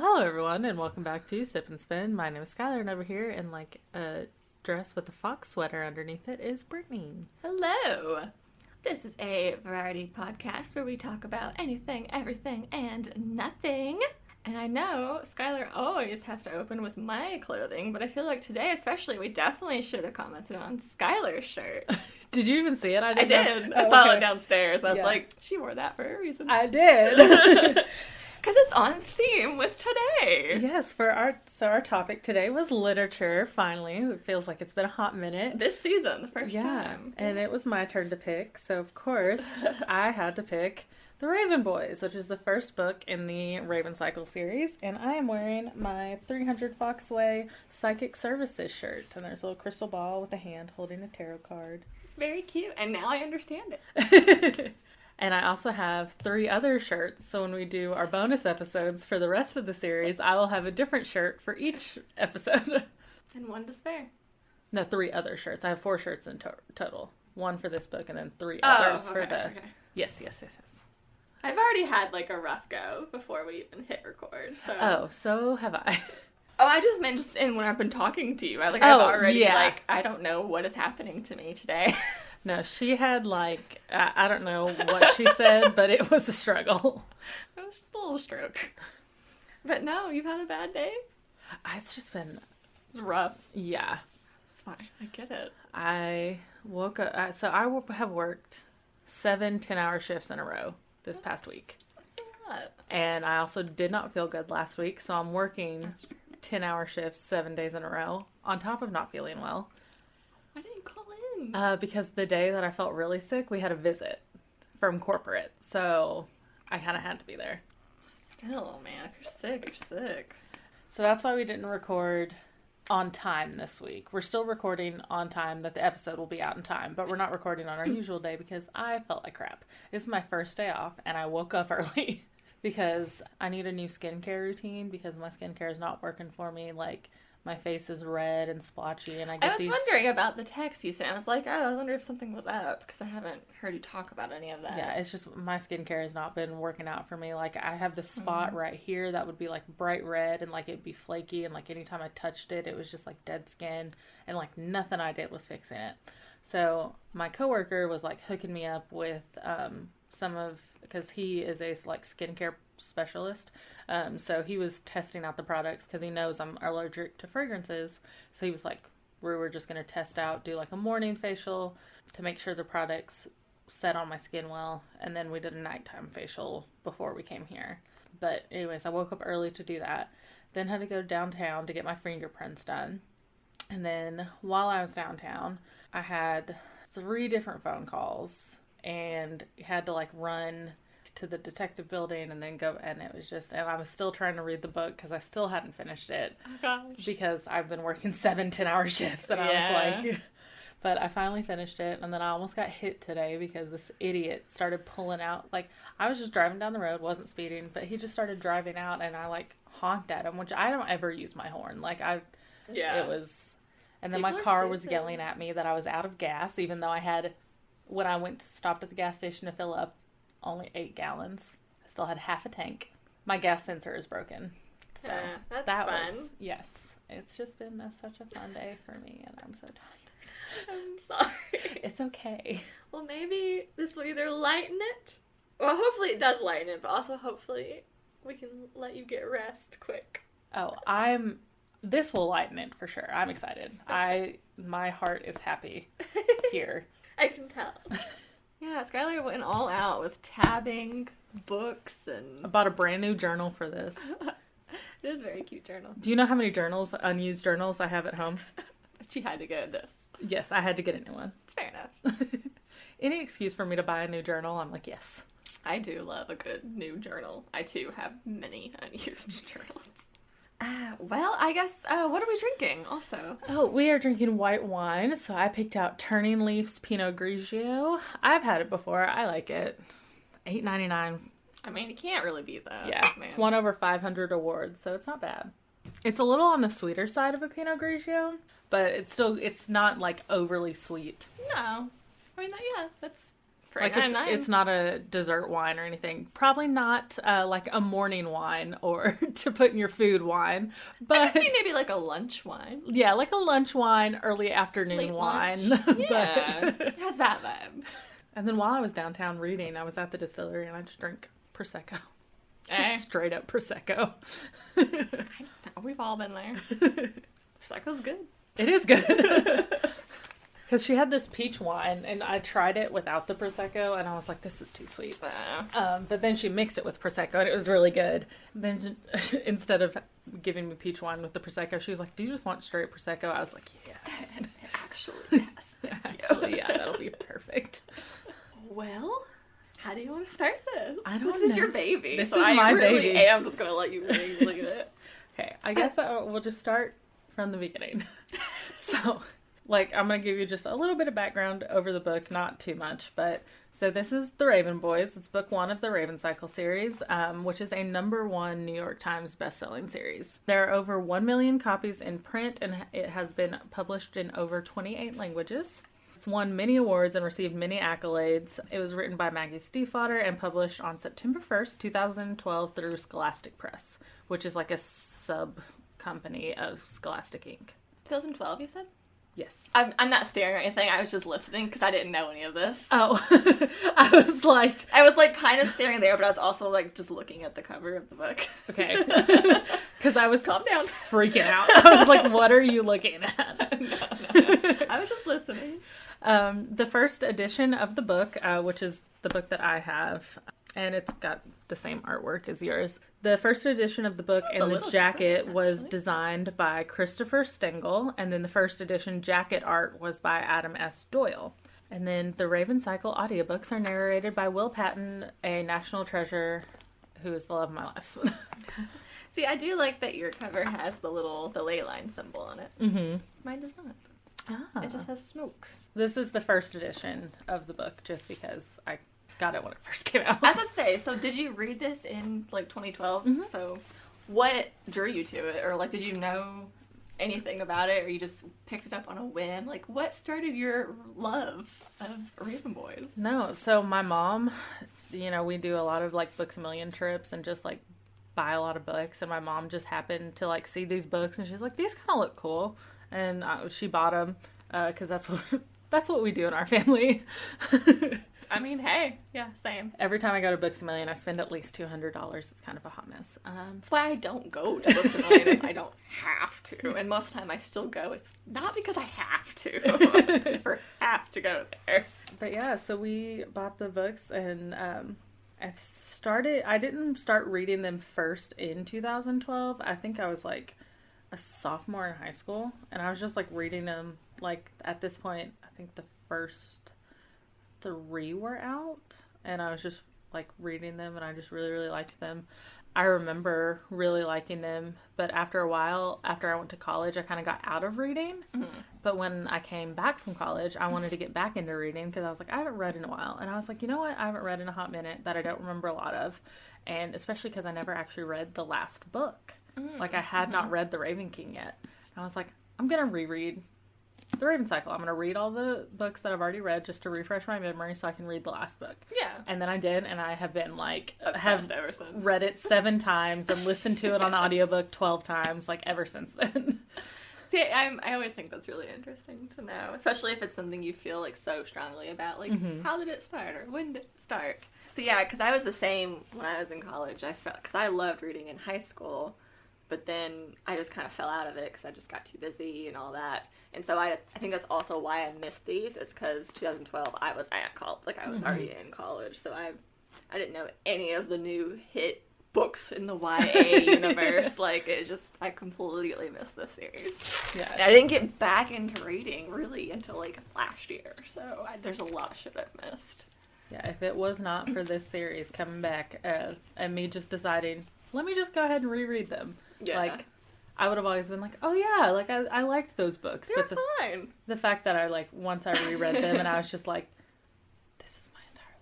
hello everyone, and welcome back to Sip and Spin. My name is Skylar, and over here in like a dress with a fox sweater underneath it is Brittany. Hello! This is a variety podcast where we talk about anything, everything, and nothing. And I know Skylar always has to open with my clothing, but I feel like today especially we definitely should have commented on Skylar's shirt. Did you even see it? I did. I saw it downstairs. I was like, she wore that for a reason. I did. Because it's on theme with today. Yes, our topic today was literature, finally. It feels like it's been a hot minute. This season, the first time. And it was my turn to pick, so of course I had to pick The Raven Boys, which is the first book in the Raven Cycle series, and I am wearing my 300 Foxway Psychic Services shirt, and there's a little crystal ball with a hand holding a tarot card. It's very cute, and now I understand it. And I also have 3 other shirts, so when we do our bonus episodes for the rest of the series, I will have a different shirt for each episode. And one to spare. No, 3 other shirts. I have 4 shirts in total. 1 for this book and then 3 others for the... Okay. Yes. I've already had like a rough go before we even hit record. So. So have I. I just meant just in when I've been talking to you. I've already I don't know what is happening to me today. No, she had like, I don't know what she said, but it was a struggle. It was just a little stroke. But no, you've had a bad day? It's just been... rough. Yeah. It's fine. I get it. I woke up, so I have worked 7 10-hour shifts in a row this past week. That's a lot. And I also did not feel good last week, so I'm working 10-hour shifts 7 days in a row, on top of not feeling well. Why didn't you call in? Because the day that I felt really sick, we had a visit from corporate, so I kind of had to be there. Still, man, if you're sick, you're sick. So that's why we didn't record on time this week. We're still recording on time that the episode will be out in time, but we're not recording on our usual day because I felt like crap. It's my first day off, and I woke up early because I need a new skincare routine because my skincare is not working for me. Like, my face is red and splotchy, and I was wondering about the text you sent. I was like, I wonder if something was up, because I haven't heard you talk about any of that. Yeah, it's just my skincare has not been working out for me. Like, I have this spot right here that would be, like, bright red, and, like, it'd be flaky, and, like, anytime I touched it, it was just, like, dead skin, and, like, nothing I did was fixing it. So, my coworker was, like, hooking me up with because he is a, like, skincare specialist. So he was testing out the products because he knows I'm allergic to fragrances. So he was like, we were just going to test out, do like a morning facial to make sure the products set on my skin well. And then we did a nighttime facial before we came here. But anyways, I woke up early to do that. Then had to go downtown to get my fingerprints done. And then while I was downtown, I had 3 different phone calls and had to like run to the detective building and then go, and it was just, and I was still trying to read the book because I still hadn't finished it. Oh gosh. Because I've been working 7 10-hour shifts, and I was like, but I finally finished it, and then I almost got hit today because this idiot started pulling out, like, I was just driving down the road, wasn't speeding, but he just started driving out, and I like honked at him, which I don't ever use my horn, like it was, and then my car was yelling at me that I was out of gas, even though I had, when I stopped at the gas station to fill up, only 8 gallons. I still had half a tank. My gas sensor is broken. So that's that fun. Yes. It's just been such a fun day for me, and I'm so tired. I'm sorry. It's okay. Well, maybe this will either lighten it, well, hopefully it does lighten it, but also hopefully we can let you get rest quick. Oh, this will lighten it for sure. I'm excited. My heart is happy here. I can tell. Yeah, Skylar went all out with tabbing, books, and... I bought a brand new journal for this. It is a very cute journal. Do you know how many unused journals I have at home? But you had to get this. Yes, I had to get a new one. It's fair enough. Any excuse for me to buy a new journal, I'm like, yes. I do love a good new journal. I, too, have many unused journals. Well, I guess, what are we drinking also? Oh, we are drinking white wine, so I picked out Turning Leaf's Pinot Grigio. I've had it before. I like it. $8.99. I mean, it can't really beat that. Yeah, man. It's won over 500 awards, so it's not bad. It's a little on the sweeter side of a Pinot Grigio, but it's not, like, overly sweet. No. I mean, yeah, that's For Like $8.99. it's not a dessert wine or anything. Probably not like a morning wine or to put in your food wine. But I could see maybe like a lunch wine. yeah, like a lunch wine, early afternoon Late wine. lunch. But Yeah, it has that vibe. and then while I was downtown reading, I was at the distillery and I just drank Prosecco. Eh. Just straight up Prosecco. We've all been there. Prosecco's good. It is good. Because she had this peach wine, and I tried it without the Prosecco, and I was like, this is too sweet. But then she mixed it with Prosecco, and it was really good. Then instead of giving me peach wine with the Prosecco, she was like, do you just want straight Prosecco? I was like, yeah. Actually, yes. Actually, yeah, that'll be perfect. Well, how do you want to start this? I don't This is know. your baby. This so is I my really baby. am just going to let you really look at it. Okay, I guess we'll just start from the beginning. So, like, I'm going to give you just a little bit of background over the book, not too much, but so this is The Raven Boys. It's book 1 of the Raven Cycle series, which is a #1 New York Times bestselling series. There are over 1 million copies in print, and it has been published in over 28 languages. It's won many awards and received many accolades. It was written by Maggie Stiefvater and published on September 1st, 2012 through Scholastic Press, which is like a sub-company of Scholastic Inc. 2012, you said? Yes. I'm not staring or anything. I was just listening because I didn't know any of this. Oh, I was like kind of staring there, but I was also like just looking at the cover of the book. okay. Because I was Calm down. freaking out. I was like, what are you looking at? No. I was just listening. The first edition of the book, which is the book that I have, and it's got the same artwork as yours. The first edition of the book That's and a the little jacket different, was actually. designed by Christopher Stengel, and then the first edition jacket art was by Adam S. Doyle. And then the Raven Cycle audiobooks are narrated by Will Patton, a national treasure who is the love of my life. See, I do like that your cover has the ley line symbol on it. Mm-hmm. Mine does not. Ah. It just has smokes. This is the first edition of the book, just because I got it when it first came out. I was about to say, so did you read this in like 2012? Mm-hmm. So what drew you to it? Or like, did you know anything about it? Or you just picked it up on a whim? Like, what started your love of Raven Boys? No, so my mom, we do a lot of like Books A Million trips and just like buy a lot of books, and my mom just happened to like see these books and she's like, these kind of look cool, and she bought them because that's what we do in our family. I mean, hey, yeah, same. Every time I go to Books A Million, I spend at least $200. It's kind of a hot mess. That's why I don't go to Books A Million if I don't have to. And most of the time I still go. It's not because I have to. I never have to go there. But yeah, so we bought the books, and I didn't start reading them first in 2012. I think I was like a sophomore in high school, and I was just like reading them. Like at this point, I think the first 3 were out, and I was just like reading them, and I just really, really liked them. I remember really liking them, but after a while, after I went to college, I kind of got out of reading. Mm-hmm. But when I came back from college, I wanted to get back into reading because I was like, I haven't read in a while. And I was like, you know what? I haven't read in a hot minute that I don't remember a lot of. And especially because I never actually read the last book. Mm-hmm. Like, I had not read The Raven King yet. And I was like, I'm going to reread The Raven Cycle. I'm going to read all the books that I've already read just to refresh my memory so I can read the last book. Yeah. And then I did, and I have been like, obsessed ever since. Read it 7 times and listened to it on audiobook 12 times, like ever since then. See, I always think that's really interesting to know, especially if it's something you feel like so strongly about. Like, how did it start, or when did it start? So yeah, because I was the same when I was in college. I felt, because I loved reading in high school, but then I just kind of fell out of it because I just got too busy and all that. And so I think that's also why I missed these. It's because 2012 I was at college, like I was already in college, so I didn't know any of the new hit books in the YA universe. Like, I completely missed this series. Yeah. And I didn't get back into reading really until like last year, so there's a lot of shit I've missed. Yeah, if it was not for this series coming back and me just deciding, let me just go ahead and reread them. Yeah. Like, I would have always been like, oh yeah, like I liked those books. They're but fine. The fact that I like, once I reread them and I was just like, this is my entire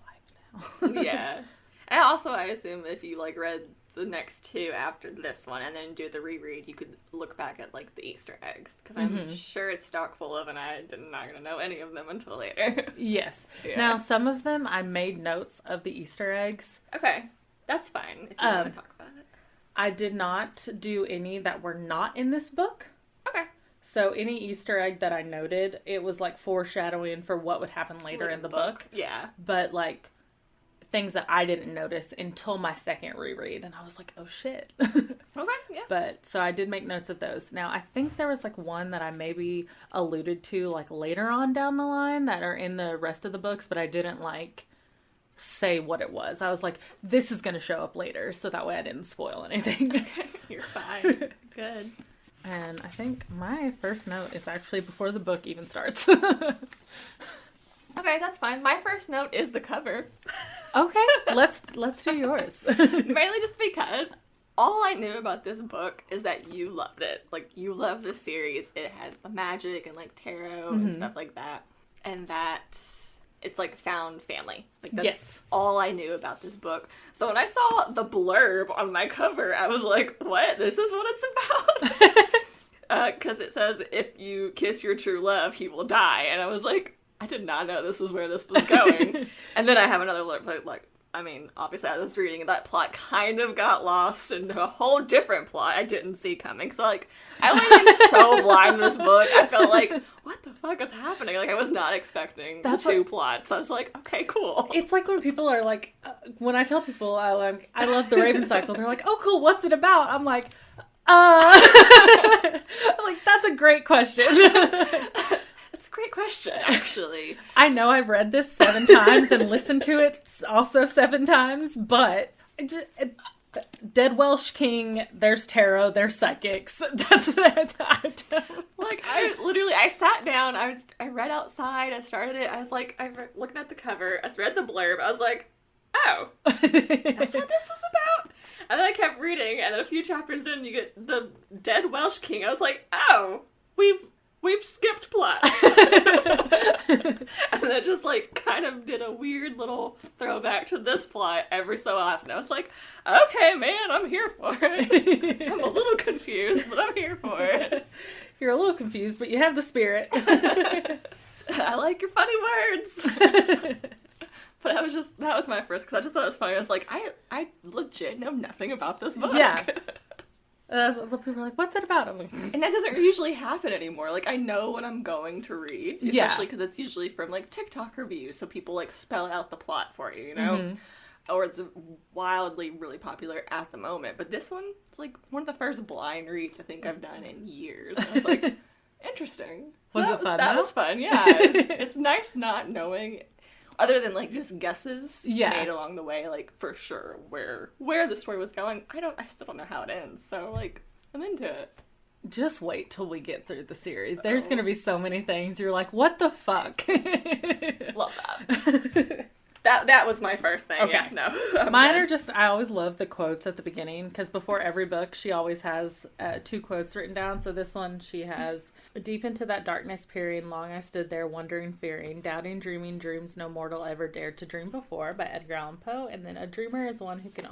life now. Yeah. And also, I assume if you, like, read the next two after this one and then do the reread, you could look back at, like, the Easter eggs. Because I'm sure it's chock full of, and I'm not going to know any of them until later. Yes. Yeah. Now, some of them, I made notes of the Easter eggs. Okay. That's fine, if you want to talk about it. I did not do any that were not in this book. Okay. So any Easter egg that I noted, it was, like, foreshadowing for what would happen later in the book. Yeah. But, like, things that I didn't notice until my second reread. And I was like, oh, shit. Okay, yeah. But, so I did make notes of those. Now, I think there was, like, one that I maybe alluded to, like, later on down the line that are in the rest of the books, but I didn't, like, say what it was. I was like, this is going to show up later, so that way I didn't spoil anything. You're fine. Good. And I think my first note is actually before the book even starts. Okay, that's fine. My first note is the cover. Okay, let's do yours. Mainly just because all I knew about this book is that you loved it. Like, you love the series. It had the magic and, like, tarot and stuff like that. And that it's, like, found family. Like, that's all I knew about this book. So when I saw the blurb on my cover, I was like, what? This is what it's about? Because it says, if you kiss your true love, he will die. And I was like, I did not know this is where this was going. And then I have another look, like, I mean, obviously I was reading, that plot kind of got lost into a whole different plot I didn't see coming. So, like, I went in so blind in this book, I felt like, what the fuck is happening? Like, I was not expecting the two plots. I was like, okay, cool. It's like when people are like, when I tell people I love the Raven Cycle, they're like, oh, cool, what's it about? I'm like, I'm like, that's a great question. Great question, actually. I know I've read this 7 times and listened to it also 7 times, but Dead Welsh King, there's tarot, there's psychics. That's it. I sat down, I read outside, I started it, I was like, looking at the cover, I read the blurb, I was like, oh, that's what this is about? And then I kept reading, and then a few chapters in, you get the Dead Welsh King. I was like, oh, we've skipped plot. And then just, like, kind of did a weird little throwback to this plot every so often. I was like, okay, man, I'm here for it. I'm a little confused, but I'm here for it. You're a little confused, but you have the spirit. I like your funny words. But that was my first, because I just thought it was funny. I was like, I legit know nothing about this book. Yeah. People are like, what's it about? I'm like, And that doesn't usually happen anymore. Like, I know what I'm going to read. Especially because it's usually from, like, TikTok reviews. So people, like, spell out the plot for you, you know? Mm-hmm. Or it's wildly, really popular at the moment. But this one, it's, like, one of the first blind reads I think I've done in years. And I was like, interesting. Was it fun? That was fun, yeah. It's nice not knowing, other than, like, just guesses made along the way, like, for sure, where the story was going. I still don't know how it ends, so, like, I'm into it. Just wait till we get through the series. There's gonna be so many things you're like, what the fuck? Love that. That was my first thing. Okay. Yeah, no. Mine are just, I always love the quotes at the beginning, because before every book, she always has 2 quotes written down. So this one, she has, deep into that darkness peering, long I stood there, wondering, fearing, doubting, dreaming, dreams no mortal ever dared to dream before, by Edgar Allan Poe. And then, a dreamer is one who can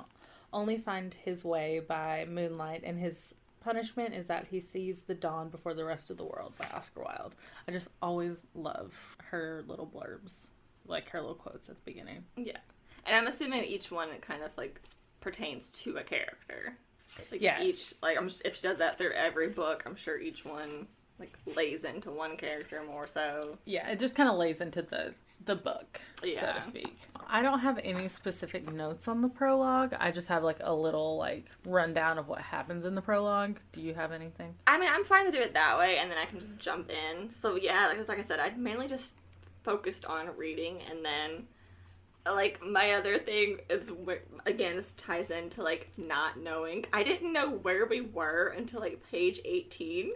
only find his way by moonlight, and his punishment is that he sees the dawn before the rest of the world, by Oscar Wilde. I just always love her little blurbs. Like, her little quotes at the beginning. Yeah. And I'm assuming each one kind of, like, pertains to a character. Like, each, like, if she does that through every book, I'm sure each one, like, lays into one character more so. Yeah, it just kind of lays into the book, so to speak. I don't have any specific notes on the prologue. I just have, like, a little, like, rundown of what happens in the prologue. Do you have anything? I mean, I'm fine to do it that way, and then I can just jump in. So, yeah, like I said, I mainly just focused on reading, and then, like, my other thing is, again, this ties into, like, not knowing. I didn't know where we were until, like, page 18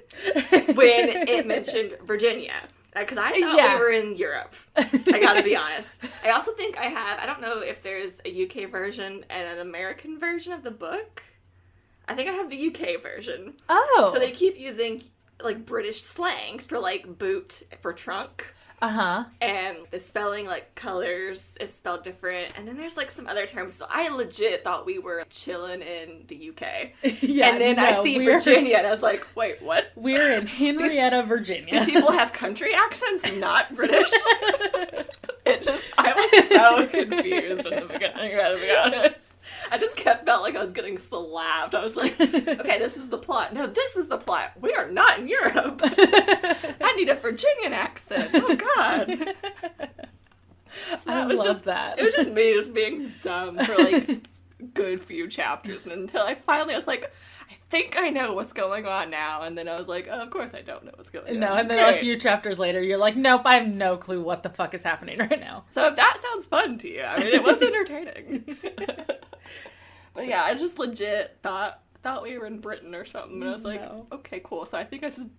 when it mentioned Virginia, because I thought we were in Europe. I gotta be honest. I also think I don't know if there's a UK version and an American version of the book. I think I have the UK version. Oh. So they keep using, like, British slang for, like, boot for trunk. Uh-huh. And the spelling, like, colors is spelled different. And then there's, like, some other terms. So I legit thought we were chilling in the UK. Yeah, and then I see Virginia, and I was like, wait, what? We're in Henrietta, Virginia. These people have country accents, not British. I was so confused in the beginning, to be honest. I just felt like I was getting slapped. I was like, okay, this is the plot. No, this is the plot. We are not in Europe. I need a Virginian accent. Oh, God. So I love that. It was just me just being dumb for, like, a good few chapters. And until I was like, I think I know what's going on now. And then I was like, oh, of course I don't know what's going on. No, and then a few chapters later, you're like, nope, I have no clue what the fuck is happening right now. So if that sounds fun to you, I mean, it was entertaining. But yeah, I just legit thought we were in Britain or something, and I was like, okay, cool. So I think I just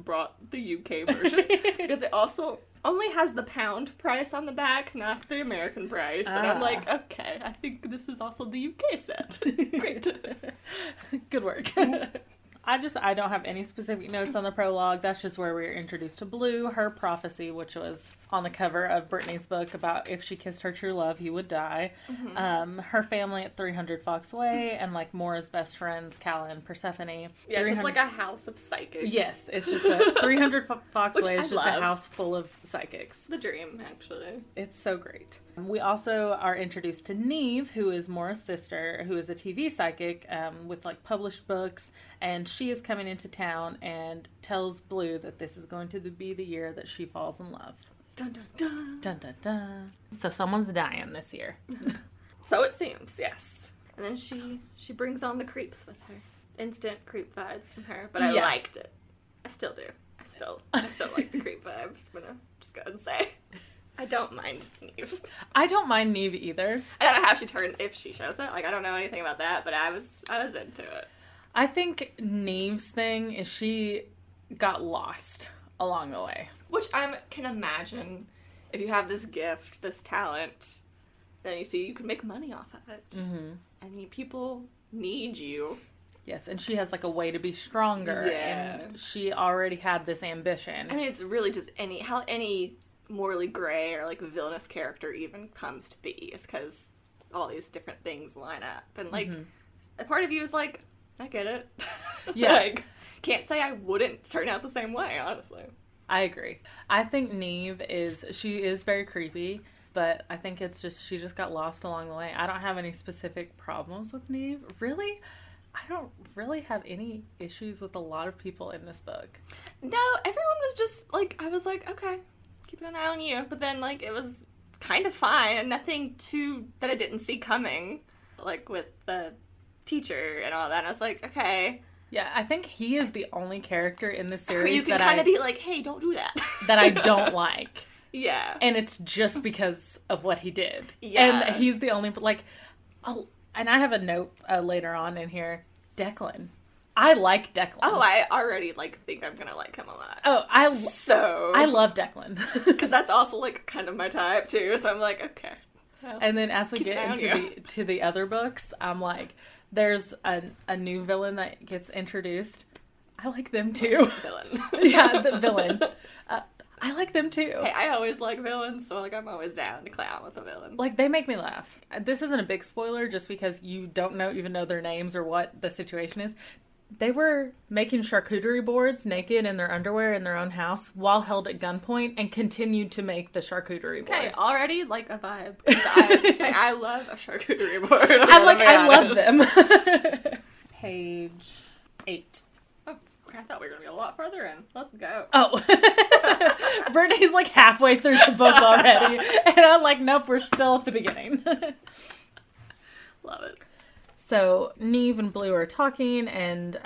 brought the UK version, because it also only has the pound price on the back, not the American price. And I'm like, okay, I think this is also the UK set. Great. Good work. I don't have any specific notes on the prologue. That's just where we were introduced to Blue, her prophecy, which was on the cover of Brittany's book about if she kissed her true love, he would die. Mm-hmm. Her family at 300 Fox Way, and like Mora's best friends, Calla and Persephone. Yeah, it's just like a house of psychics. Yes, it's just a 300 Fox Way is just a house full of psychics. The dream, actually. It's so great. We also are introduced to Neve, who is Mora's sister, who is a TV psychic with like published books, and she is coming into town and tells Blue that this is going to be the year that she falls in love. Dun dun dun. Dun dun dun. So someone's dying this year. So it seems, yes. And then she brings on the creeps with her. Instant creep vibes from her, but I liked it. I still do. I still like the creep vibes. I'm gonna just go and say. I don't mind Neve. I don't mind Neve either. I don't know how she turned if she shows it. Like, I don't know anything about that, but I was into it. I think Neve's thing is she got lost along the way. Which I can imagine if you have this gift, this talent, then you can make money off of it. Mm-hmm. And people need you. Yes, and she has like a way to be stronger. Yeah. And she already had this ambition. I mean, it's really just how any morally gray or like villainous character even comes to be is because all these different things line up. And like, a part of you is like, I get it. Yeah. Like, can't say I wouldn't turn out the same way, honestly. I agree. I think Neve she is very creepy, but I think it's just, she just got lost along the way. I don't have any specific problems with Neve. Really? I don't really have any issues with a lot of people in this book. No, everyone was just like, I was like, okay, keeping an eye on you. But then like, it was kind of fine and nothing that I didn't see coming. Like with the teacher and all that. And I was like, okay. Yeah, I think he is the only character in the series you can kind of be like, hey, don't do that. That I don't like. Yeah. And it's just because of what he did. Yeah. And he's the only, like, and I have a note later on in here. Declan. I like Declan. Oh, I already, like, think I'm gonna like him a lot. Oh, I love Declan. Because that's also, like, kind of my type, too. So I'm like, okay. Well, and then as we get into the other books, I'm like, there's a new villain that gets introduced. I like them too. Villain. Yeah, the villain. I like them too. Hey, I always like villains, so like I'm always down to clown with a villain. Like, they make me laugh. This isn't a big spoiler just because you don't even know their names or what the situation is. They were making charcuterie boards naked in their underwear in their own house while held at gunpoint and continued to make the charcuterie board. Okay, already like a vibe. I love a charcuterie board. I love them. Page 8. Oh, I thought we were going to be a lot further in. Let's go. Oh. Brittany's like halfway through the book already. And I'm like, nope, we're still at the beginning. Love it. So Neve and Blue are talking, and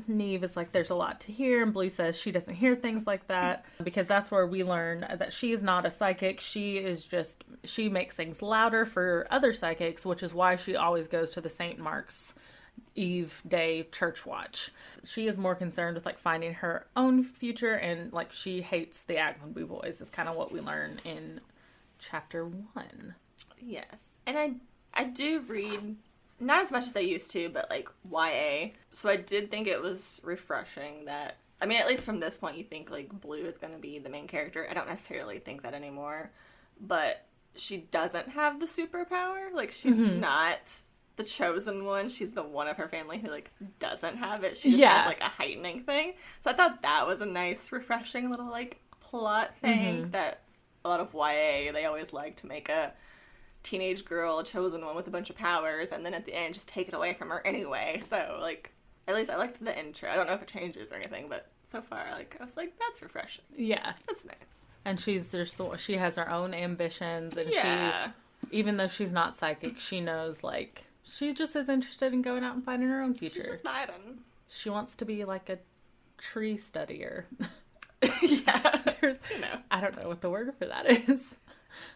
Neve is like, there's a lot to hear, and Blue says she doesn't hear things like that, because that's where we learn that she is not a psychic. She makes things louder for other psychics, which is why she always goes to the St. Mark's Eve Day church watch. She is more concerned with like finding her own future, and like she hates the Aglionby boys is kind of what we learn in chapter 1. Yes, and I do read, not as much as I used to, but like YA. So I did think it was refreshing that I mean, at least from this point, you think, like, Blue is going to be the main character. I don't necessarily think that anymore. But she doesn't have the superpower. Like, she's not the chosen one. She's the one of her family who, like, doesn't have it. She just has, like, a heightening thing. So I thought that was a nice, refreshing little, like, plot thing that a lot of YA, they always like to make a teenage girl, a chosen one with a bunch of powers, and then at the end just take it away from her anyway. So, like, at least I liked the intro. I don't know if it changes or anything, but so far, like, I was like, that's refreshing. Yeah. That's nice. And she has her own ambitions, and she, even though she's not psychic, she knows, like, she just is interested in going out and finding her own future. She's just vibing. She wants to be, like, a tree studier. Yeah. I don't know what the word for that is.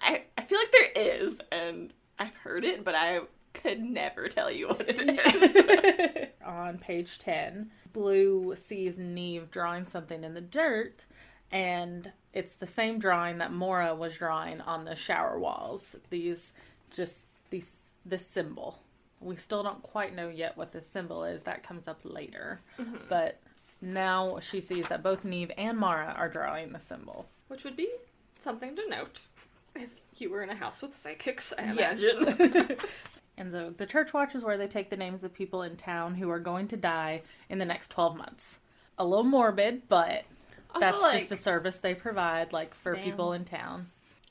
I feel like there is, and I've heard it, but I could never tell you what it is. On page 10, Blue sees Neve drawing something in the dirt, and it's the same drawing that Mora was drawing on the shower walls. This symbol. We still don't quite know yet what this symbol is. That comes up later. But now she sees that both Neve and Mara are drawing the symbol. Which would be something to note if you were in a house with psychics, I imagine. Yes. And the church watch is where they take the names of people in town who are going to die in the next 12 months. A little morbid, but also, that's like, just a service they provide, like, for people in town.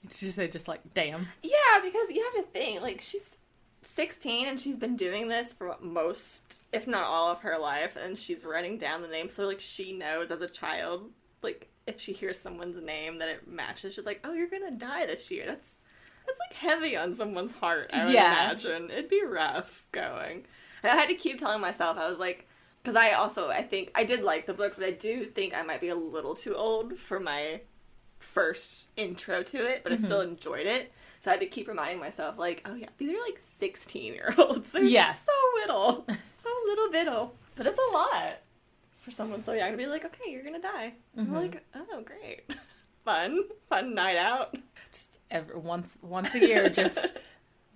Did you say just, like, damn? Yeah, because you have to think, like, she's 16 and she's been doing this for most, if not all of her life, and she's writing down the names, so, like, she knows as a child, like, if she hears someone's name that it matches, she's like, oh, you're gonna die this year. That's like heavy on someone's heart, I would imagine. It'd be rough going. And I had to keep telling myself, I was like, because I think, I did like the book, but I do think I might be a little too old for my first intro to it, but I still enjoyed it. So I had to keep reminding myself, like, oh yeah, these are like 16-year-olds. They're so little. So little bittle. But it's a lot for someone so young to be like, okay, you're gonna die. I'm like, oh, great. Fun night out. Just once a year, just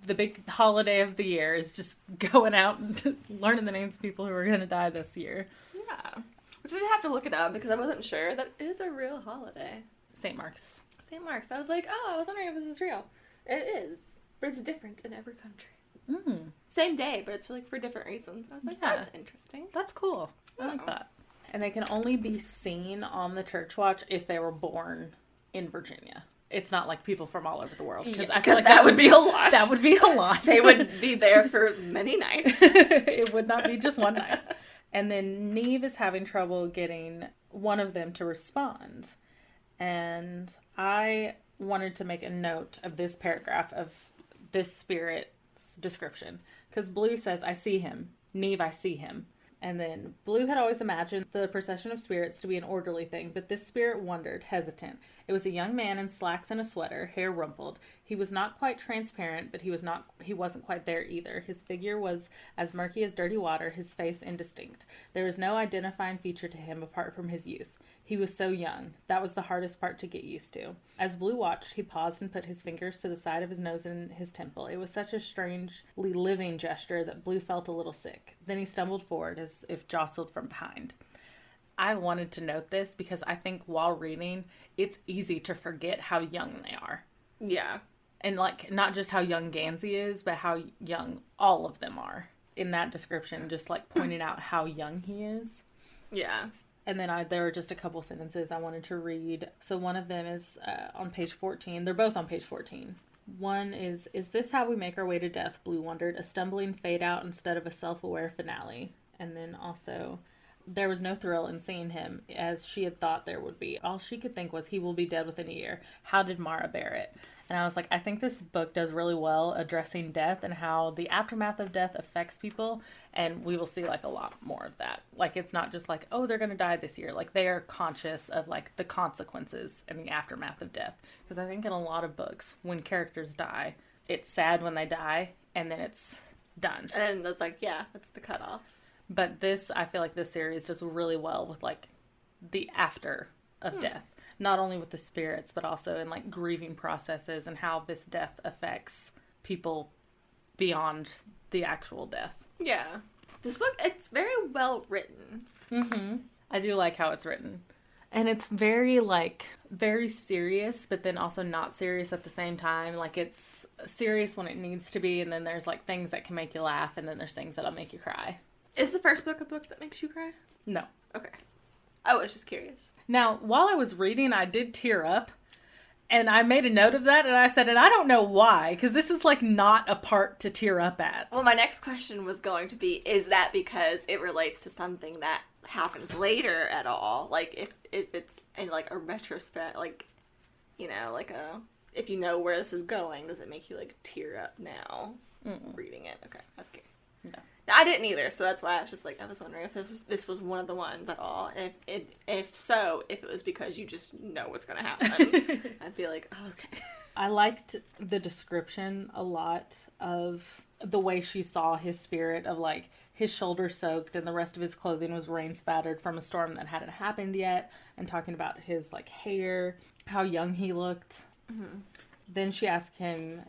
the big holiday of the year is just going out and learning the names of people who are going to die this year. Yeah. Which I did have to look it up because I wasn't sure. That is a real holiday. St. Mark's. St. Mark's. I was like, oh, I was wondering if this was real. It is. But it's different in every country. Same day, but it's like for different reasons. I was like, that's interesting. That's cool. I like that. And they can only be seen on the church watch if they were born in Virginia. It's not like people from all over the world. Because I feel like that would be a lot. That would be a lot. They would be there for many nights. It would not be just one night. And then Neve is having trouble getting one of them to respond. And I wanted to make a note of this paragraph of this spirit's description. Because Blue says, I see him. Neve, I see him. And then Blue had always imagined the procession of spirits to be an orderly thing, but this spirit wondered, hesitant. It was a young man in slacks and a sweater, hair rumpled. He was not quite transparent, but he wasn't quite there either. His figure was as murky as dirty water, his face indistinct. There was no identifying feature to him apart from his youth. He was so young. That was the hardest part to get used to. As Blue watched, he paused and put his fingers to the side of his nose and his temple. It was such a strangely living gesture that Blue felt a little sick. Then he stumbled forward as if jostled from behind. I wanted to note this because I think while reading, it's easy to forget how young they are. Yeah. And, like, not just how young Gansey is, but how young all of them are. In that description, just, like, pointing out how young he is. Yeah. And then there were just a couple sentences I wanted to read. So one of them is on page 14. They're both on page 14. One is this how we make our way to death, Blue wondered, a stumbling fade out instead of a self-aware finale. And then also, there was no thrill in seeing him as she had thought there would be. All she could think was, he will be dead within a year. How did Mara bear it? And I was like, I think this book does really well addressing death and how the aftermath of death affects people. And we will see, like, a lot more of that. Like, it's not just like, oh, they're going to die this year. Like, they are conscious of, like, the consequences and the aftermath of death. Because I think in a lot of books, when characters die, it's sad when they die, and then it's done. And that's like, yeah, that's the cutoff. But I feel like this series does really well with, like, the after of death. Not only with the spirits, but also in, like, grieving processes and how this death affects people beyond the actual death. Yeah. This book, it's very well written. I do like how it's written. And it's very, like, very serious, but then also not serious at the same time. Like, it's serious when it needs to be, and then there's, like, things that can make you laugh, and then there's things that'll make you cry. Is the first book a book that makes you cry? No. Okay. I was just curious. Now, while I was reading, I did tear up, and I made a note of that, and I said, and I don't know why, because this is, like, not a part to tear up at. Well, my next question was going to be, is that because it relates to something that happens later at all? Like, if it's in, like, a retrospect, like, you know, like if you know where this is going, does it make you, like, tear up now reading it? Okay, that's good. No. I didn't either, so that's why I was just like, I was wondering if this was one of the ones at all. If so, if it was because you just know what's going to happen, I'd be like, oh, okay. I liked the description a lot of the way she saw his spirit of, like, his shoulder soaked and the rest of his clothing was rain spattered from a storm that hadn't happened yet, and talking about his, like, hair, how young he looked. Mm-hmm. Then she asked him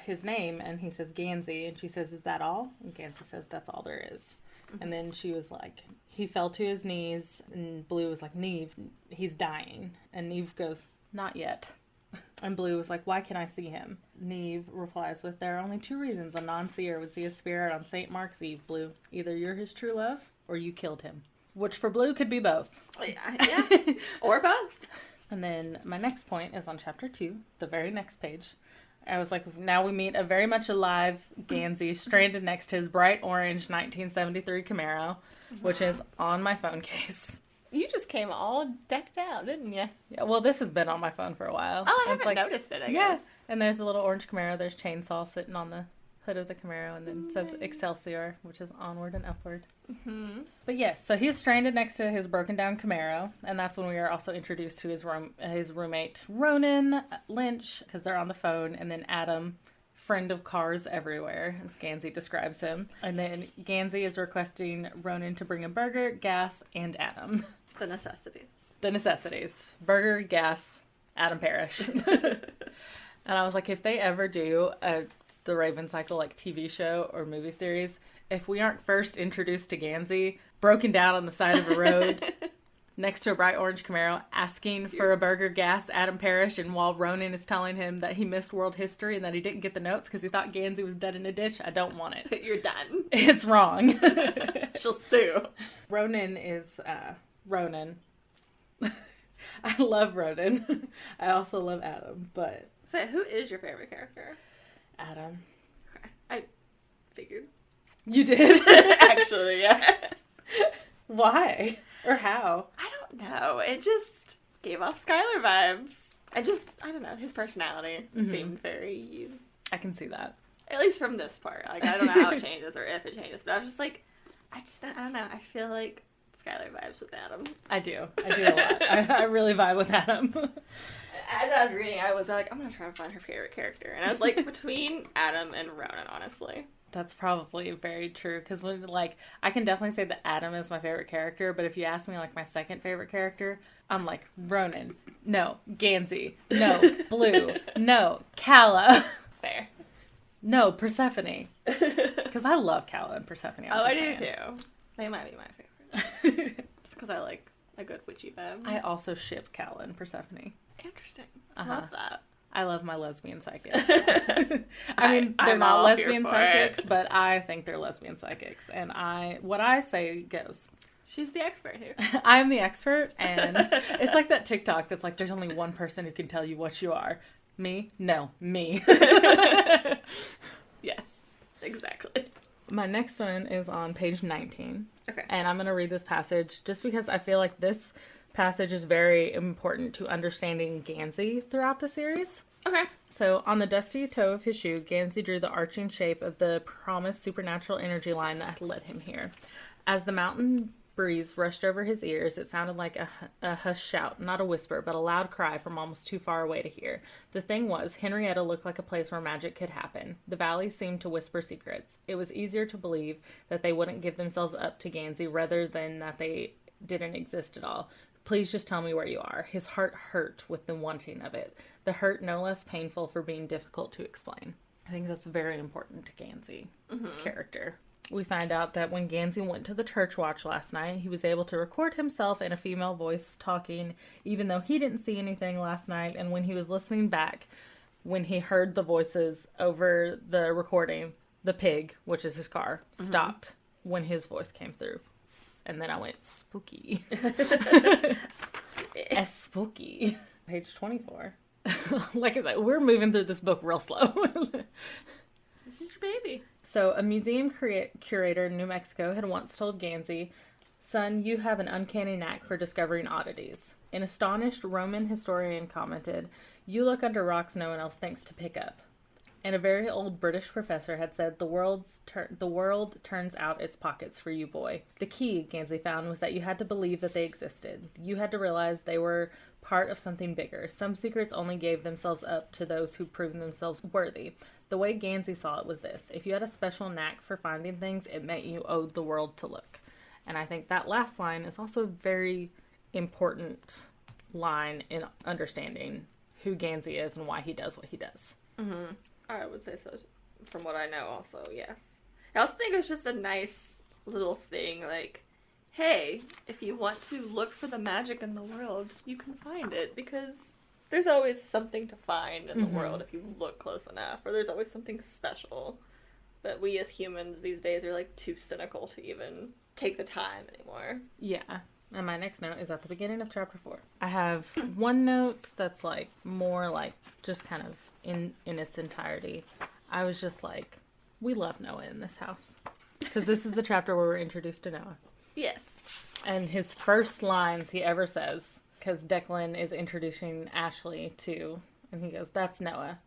his name, and he says Gansey, and she says, is that all? And Gansey says, that's all there is. Mm-hmm. And then she was like, he fell to his knees, and Blue was like, Neve, he's dying. And Neve goes, not yet. And Blue was like, why can't I see him? Neve replies with, there are only two reasons a non-seer would see a spirit on St. Mark's Eve, Blue. Either you're his true love, or you killed him. Which for Blue could be both. Yeah. Or both. And then my next point is on chapter 2, the very next page. I was like, now we meet a very much alive Gansey stranded next to his bright orange 1973 Camaro, which is on my phone case. You just came all decked out, didn't you? Yeah, well, this has been on my phone for a while. Oh, I haven't noticed it, I guess. And there's a little orange Camaro. There's chainsaw sitting on the hood of the Camaro, and then it says Excelsior, which is onward and upward. Mm-hmm. But yes, so he's stranded next to his broken down Camaro, and that's when we are also introduced to his roommate Ronan Lynch, because they're on the phone, and then Adam, friend of cars everywhere, as Gansey describes him. And then Gansey is requesting Ronan to bring a burger, gas, and Adam. The necessities. The necessities. Burger, gas, Adam Parrish. And I was like, if they ever do the Raven Cycle, like, TV show or movie series, if we aren't first introduced to Gansey, broken down on the side of a road, next to a bright orange Camaro, asking for a burger, gas, Adam Parrish, and while Ronan is telling him that he missed world history and that he didn't get the notes because he thought Gansey was dead in a ditch, I don't want it. You're done. It's wrong. She'll sue. Ronan is, Ronan. I love Ronan. I also love Adam, but... So who is your favorite character? Adam. Okay. I figured. You did? Actually, yeah. Why? Or how? I don't know. It just gave off Skylar vibes. I don't know. His personality seemed very you. I can see that. At least from this part. Like, I don't know how it changes or if it changes, but I was just like, I don't know. I feel like Skylar vibes with Adam. I do a lot. I really vibe with Adam. As I was reading, I was like, I'm going to try to find her favorite character. And I was like, between Adam and Ronan, honestly. That's probably very true. Because, like, I can definitely say that Adam is my favorite character. But if you ask me, like, my second favorite character, I'm like, Ronan. No. Gansey. No. Blue. No. Calla. Fair. No. Persephone. Because I love Calla and Persephone. I do too. They might be my favorite. Just because I like a good witchy vibe. I also ship Calla and Persephone. Interesting. Love that. I love my lesbian psychics. I mean, they're not lesbian psychics, but I think they're lesbian psychics. And what I say goes. She's the expert here. I am the expert, and it's like that TikTok that's like, there's only one person who can tell you what you are. Me? No, me. Yes, exactly. My next one is on page 19. Okay. And I'm going to read this passage just because I feel like this passage is very important to understanding Gansey throughout the series. Okay. So, on the dusty toe of his shoe, Gansey drew the arching shape of the promised supernatural energy line that had led him here. As the mountain breeze rushed over his ears, it sounded like a hushed shout, not a whisper, but a loud cry from almost too far away to hear. The thing was, Henrietta looked like a place where magic could happen. The valley seemed to whisper secrets. It was easier to believe that they wouldn't give themselves up to Gansey rather than that they didn't exist at all. Please just tell me where you are. His heart hurt with the wanting of it. The hurt no less painful for being difficult to explain. I think that's very important to Gansey's character. We find out that when Gansey went to the church watch last night, he was able to record himself in a female voice talking, even though he didn't see anything last night. And when he was listening back, when he heard the voices over the recording, the pig, which is his car, stopped when his voice came through. And then I went, spooky. Spooky. Page 24. Like I said, we're moving through this book real slow. This is your baby. So, a museum curator in New Mexico had once told Gansey, "Son, you have an uncanny knack for discovering oddities." An astonished Roman historian commented, "You look under rocks no one else thinks to pick up." And a very old British professor had said, the world turns out its pockets for you, boy. The key, Gansey found, was that you had to believe that they existed. You had to realize they were part of something bigger. Some secrets only gave themselves up to those who proved themselves worthy. The way Gansey saw it was this: if you had a special knack for finding things, it meant you owed the world to look. And I think that last line is also a very important line in understanding who Gansey is and why he does what he does. Mm-hmm. I would say so, from what I know also, yes. I also think it was just a nice little thing, like, hey, if you want to look for the magic in the world, you can find it, because there's always something to find in the world if you look close enough, or there's always something special. But we as humans these days are, like, too cynical to even take the time anymore. Yeah. And my next note is at the beginning of chapter 4. I have one note that's, like, more, like, just kind of in its entirety. I was just like, we love Noah in this house. Because this is the chapter where we're introduced to Noah. Yes. And his first lines he ever says, because Declan is introducing Ashley to, and he goes, "That's Noah."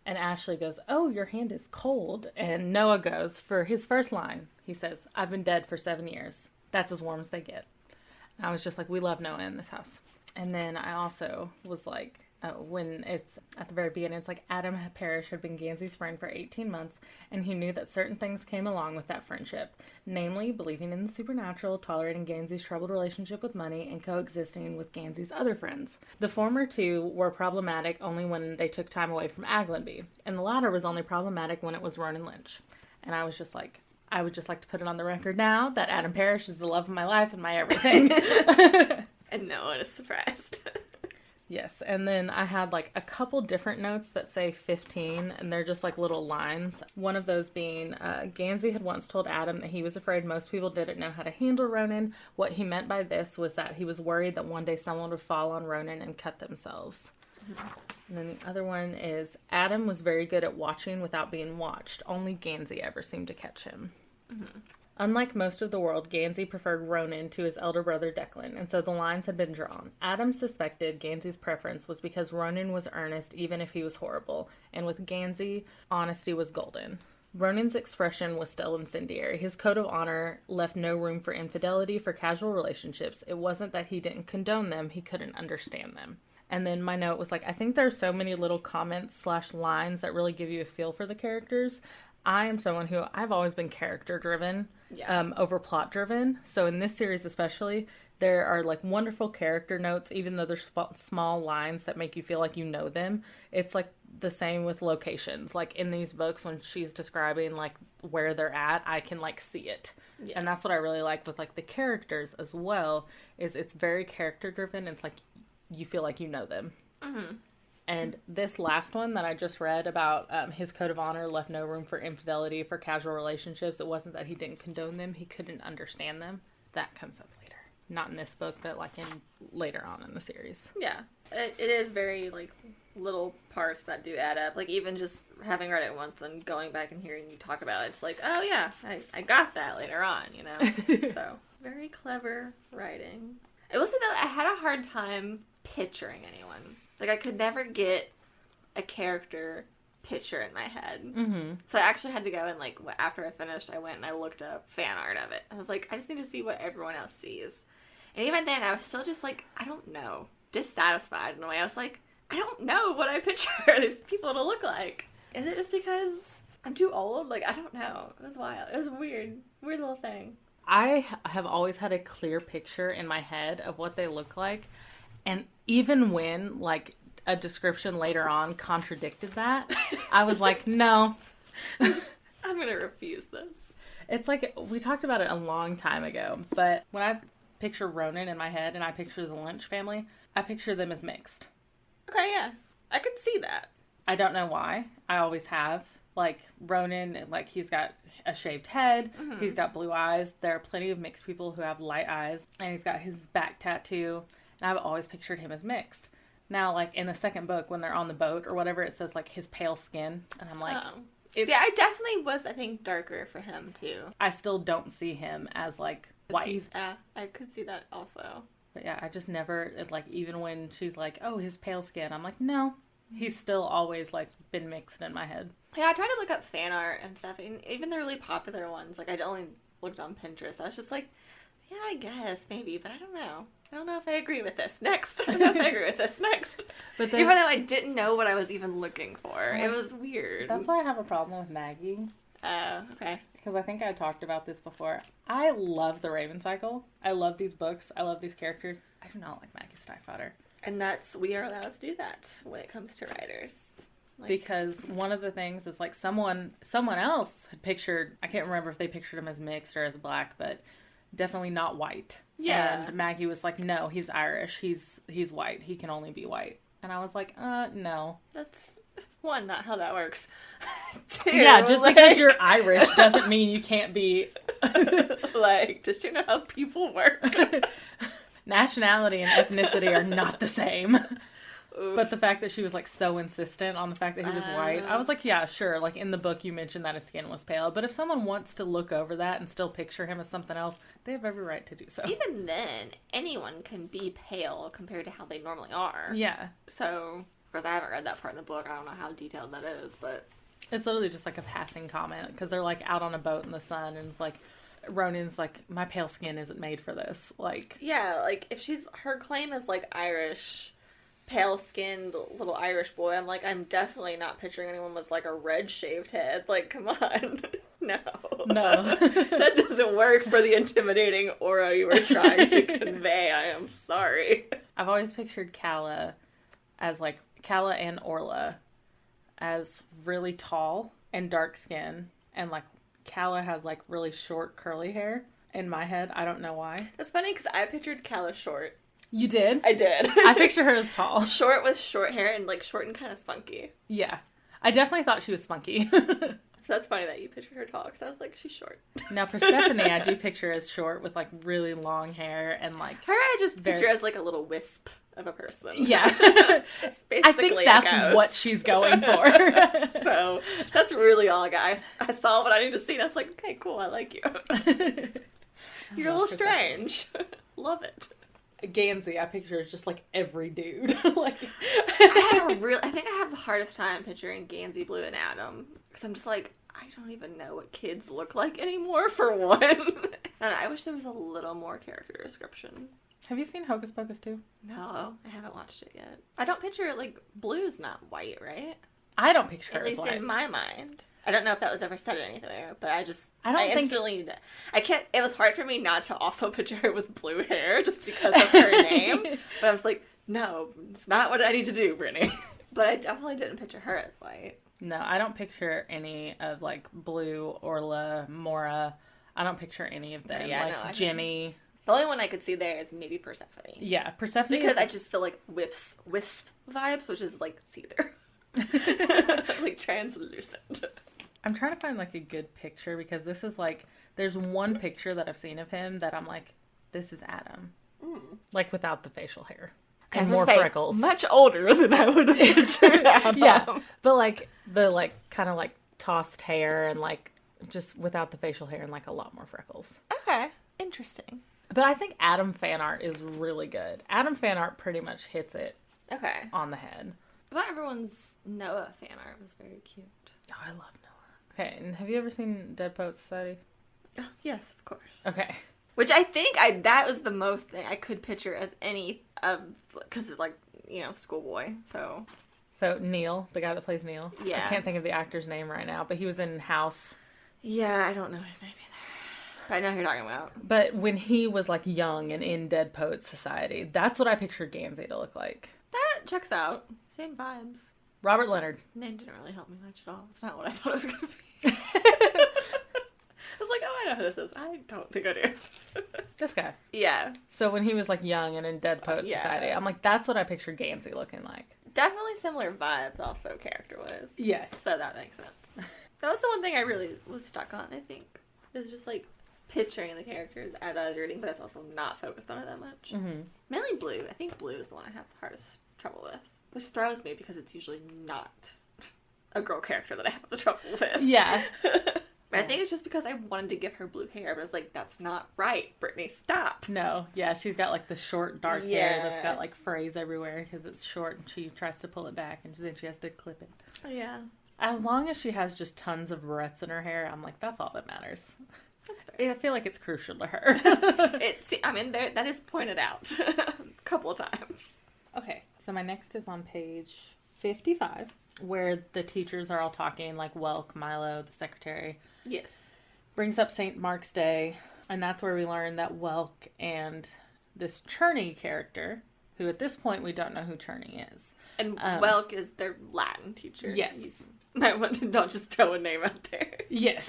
And Ashley goes, "Oh, your hand is cold." And Noah goes, for his first line, he says, "I've been dead for 7 years." That's as warm as they get. And I was just like, we love Noah in this house. And then I also was like, when it's at the very beginning, it's like Adam Parrish had been Gansey's friend for 18 months, and he knew that certain things came along with that friendship, namely believing in the supernatural, tolerating Gansey's troubled relationship with money, and coexisting with Gansey's other friends. The former two were problematic only when they took time away from Aglenby, and the latter was only problematic when it was Ronan Lynch. And I was just like, I would just like to put it on the record now that Adam Parrish is the love of my life and my everything. And no one is surprised. Yes, and then I had like a couple different notes that say 15, and they're just like little lines. One of those being, Gansey had once told Adam that he was afraid most people didn't know how to handle Ronan. What he meant by this was that he was worried that one day someone would fall on Ronan and cut themselves. Mm-hmm. And then the other one is, Adam was very good at watching without being watched. Only Gansey ever seemed to catch him. Mm-hmm. Unlike most of the world, Gansey preferred Ronan to his elder brother Declan, and so the lines had been drawn. Adam suspected Gansey's preference was because Ronan was earnest even if he was horrible, and with Gansey, honesty was golden. Ronan's expression was still incendiary. His code of honor left no room for infidelity, for casual relationships. It wasn't that he didn't condone them, he couldn't understand them. And then my note was like, I think there's so many little comments / lines that really give you a feel for the characters. I am someone who, I've always been character driven, over plot driven. So in this series especially, there are like wonderful character notes, even though there's small lines that make you feel like you know them. It's like the same with locations. Like in these books, when she's describing like where they're at, I can like see it. Yes. And that's what I really like with like the characters as well, is it's very character driven. It's like you feel like you know them. Mm-hmm. And this last one that I just read about his code of honor left no room for infidelity, for casual relationships. It wasn't that he didn't condone them, he couldn't understand them. That comes up later. Not in this book, but like in later on in the series. Yeah. It is very like little parts that do add up. Like even just having read it once and going back and hearing you talk about it, it's like, oh yeah, I got that later on, you know? So, very clever writing. I will say though, I had a hard time picturing anyone. Like, I could never get a character picture in my head. Mm-hmm. So I actually had to go and, like, after I finished, I went and I looked up fan art of it. I was like, I just need to see what everyone else sees. And even then, I was still just like, I don't know. Dissatisfied in a way. I was like, I don't know what I picture these people to look like. Is it just because I'm too old? Like, I don't know. It was wild. It was a weird little thing. I have always had a clear picture in my head of what they look like. And even when, like, a description later on contradicted that, I was like, no. I'm going to refuse this. It's like, we talked about it a long time ago, but when I picture Ronan in my head and I picture the Lynch family, I picture them as mixed. Okay, yeah. I could see that. I don't know why. I always have. Like, Ronan, like, he's got a shaved head. Mm-hmm. He's got blue eyes. There are plenty of mixed people who have light eyes. And he's got his back tattoo. And I've always pictured him as mixed. Now, like, in the second book, when they're on the boat or whatever, it says, like, his pale skin. And I'm like... Oh. See, I definitely was, I think, darker for him, too. I still don't see him as, like, white. I could see that also. But yeah, I just never, like, even when she's like, oh, his pale skin, I'm like, no. He's still always, like, been mixed in my head. Yeah, I tried to look up fan art and stuff, and even the really popular ones, like, I'd only looked on Pinterest. I was just like, yeah, I guess, maybe, but I don't know. I don't know if I agree with this. Next. I don't know if I agree with this. Next. But then, even though I didn't know what I was even looking for. It was weird. That's why I have a problem with Maggie. Oh, okay. Because I think I talked about this before. I love the Raven Cycle. I love these books. I love these characters. I do not like Maggie Stiefvater. And we are allowed to do that when it comes to writers. Like, because one of the things is, like, someone else had pictured, I can't remember if they pictured him as mixed or as black, but definitely not white. Yeah. And Maggie was like, no, he's Irish. He's white. He can only be white. And I was like, no. That's, one, not how that works. Two, yeah, just because you're Irish doesn't mean you can't be... like, did you know how people work? Nationality and ethnicity are not the same. Oof. But the fact that she was, like, so insistent on the fact that he was white, I was like, yeah, sure. Like, in the book, you mentioned that his skin was pale. But if someone wants to look over that and still picture him as something else, they have every right to do so. Even then, anyone can be pale compared to how they normally are. Yeah. So, of course, I haven't read that part in the book. I don't know how detailed that is, but... It's literally just, like, a passing comment. Because they're, like, out on a boat in the sun, and it's like... Ronan's like, my pale skin isn't made for this. Like... Yeah, like, if her claim is, like, Irish... pale-skinned little Irish boy. I'm like, I'm definitely not picturing anyone with, like, a red shaved head. Like, come on. No. That doesn't work for the intimidating aura you were trying to convey. I am sorry. I've always pictured Calla as, like, Calla and Orla as really tall and dark skin. And, like, Calla has, like, really short curly hair in my head. I don't know why. That's funny because I pictured Calla short. You did? I did. I picture her as tall. Short with short hair and, like, short and kind of spunky. Yeah. I definitely thought she was spunky. So that's funny that you pictured her tall, because I was like, she's short. Now, Persephone, I do picture as short with, like, really long hair and, like... Her, I just picture as, like, a little wisp of a person. Yeah. I think that's what she's going for. So, that's really all I got. I saw what I needed to see, and I was like, okay, cool, I like you. You're a little strange. Love it. Gansey, I picture as just, like, every dude. Like, I think I have the hardest time picturing Gansey, Blue, and Adam. Because I'm just like, I don't even know what kids look like anymore, for one. And I wish there was a little more character description. Have you seen Hocus Pocus 2? No, I haven't watched it yet. I don't picture, like, Blue's not white, right? I don't picture her at least as white. In my mind. I don't know if that was ever said anywhere, but I can't, it was hard for me not to also picture her with blue hair just because of her name. But I was like, no, it's not what I need to do, Brittany. But I definitely didn't picture her as white. No, I don't picture any of, like, Blue, Orla, Mora. I don't picture any of them. Yeah, like, no, Jimmy. The only one I could see there is maybe Persephone. Yeah, Persephone. Because I just feel like wisp vibes, which is, like, see-through. Like, translucent. I'm trying to find, like, a good picture, because this is, like, there's one picture that I've seen of him that I'm like, this is Adam. Mm. Like, without the facial hair. And more freckles. Much older than I would have pictured Adam. Yeah, but, like, the, like, kind of, like, tossed hair and, like, just without the facial hair and, like, a lot more freckles. Okay, interesting. But I think Adam fan art is really good. Adam fan art pretty much hits it on the head. I thought everyone's Noah fan art was very cute. Oh, I love Noah. Okay, and have you ever seen Dead Poets Society? Oh, yes, of course. Okay. Which I think that was the most thing I could picture as any of, because it's like, you know, schoolboy, so. So Neil, the guy that plays Neil. Yeah. I can't think of the actor's name right now, but he was in House. Yeah, I don't know his name either. But I know who you're talking about. But when he was, like, young and in Dead Poets Society, that's what I pictured Gansey to look like. That checks out. Same vibes. Robert Leonard. Name didn't really help me much at all. It's not what I thought it was going to be. was like, oh, I know who this is. I don't think I do. This guy. Yeah. So when he was like young and in Dead Poet Society, I'm like, that's what I pictured Gansey looking like. Definitely similar vibes also character-wise. Yeah. So that makes sense. That was the one thing I really was stuck on, I think. It was just like picturing the characters as I was reading, but it's also not focused on it that much. Mm-hmm. Mainly Blue. I think Blue is the one I have the hardest trouble with. Which throws me because it's usually not a girl character that I have the trouble with. Yeah. But I think it's just because I wanted to give her blue hair, but it's like, that's not right, Brittany, stop. No, yeah, she's got like the short dark hair that's got like frays everywhere because it's short and she tries to pull it back and then she has to clip it. Yeah. As long as she has just tons of barrettes in her hair, I'm like, that's all that matters. That's fair. I feel like it's crucial to her. That is pointed out a couple of times. Okay, so my next is on page 55, where the teachers are all talking, like Welk, Milo, the secretary. Yes. Brings up St. Mark's Day, and that's where we learn that Welk and this Cherney character, who at this point we don't know who Cherney is. And Welk is their Latin teacher. Yes. I want to not just throw a name out there. Yes.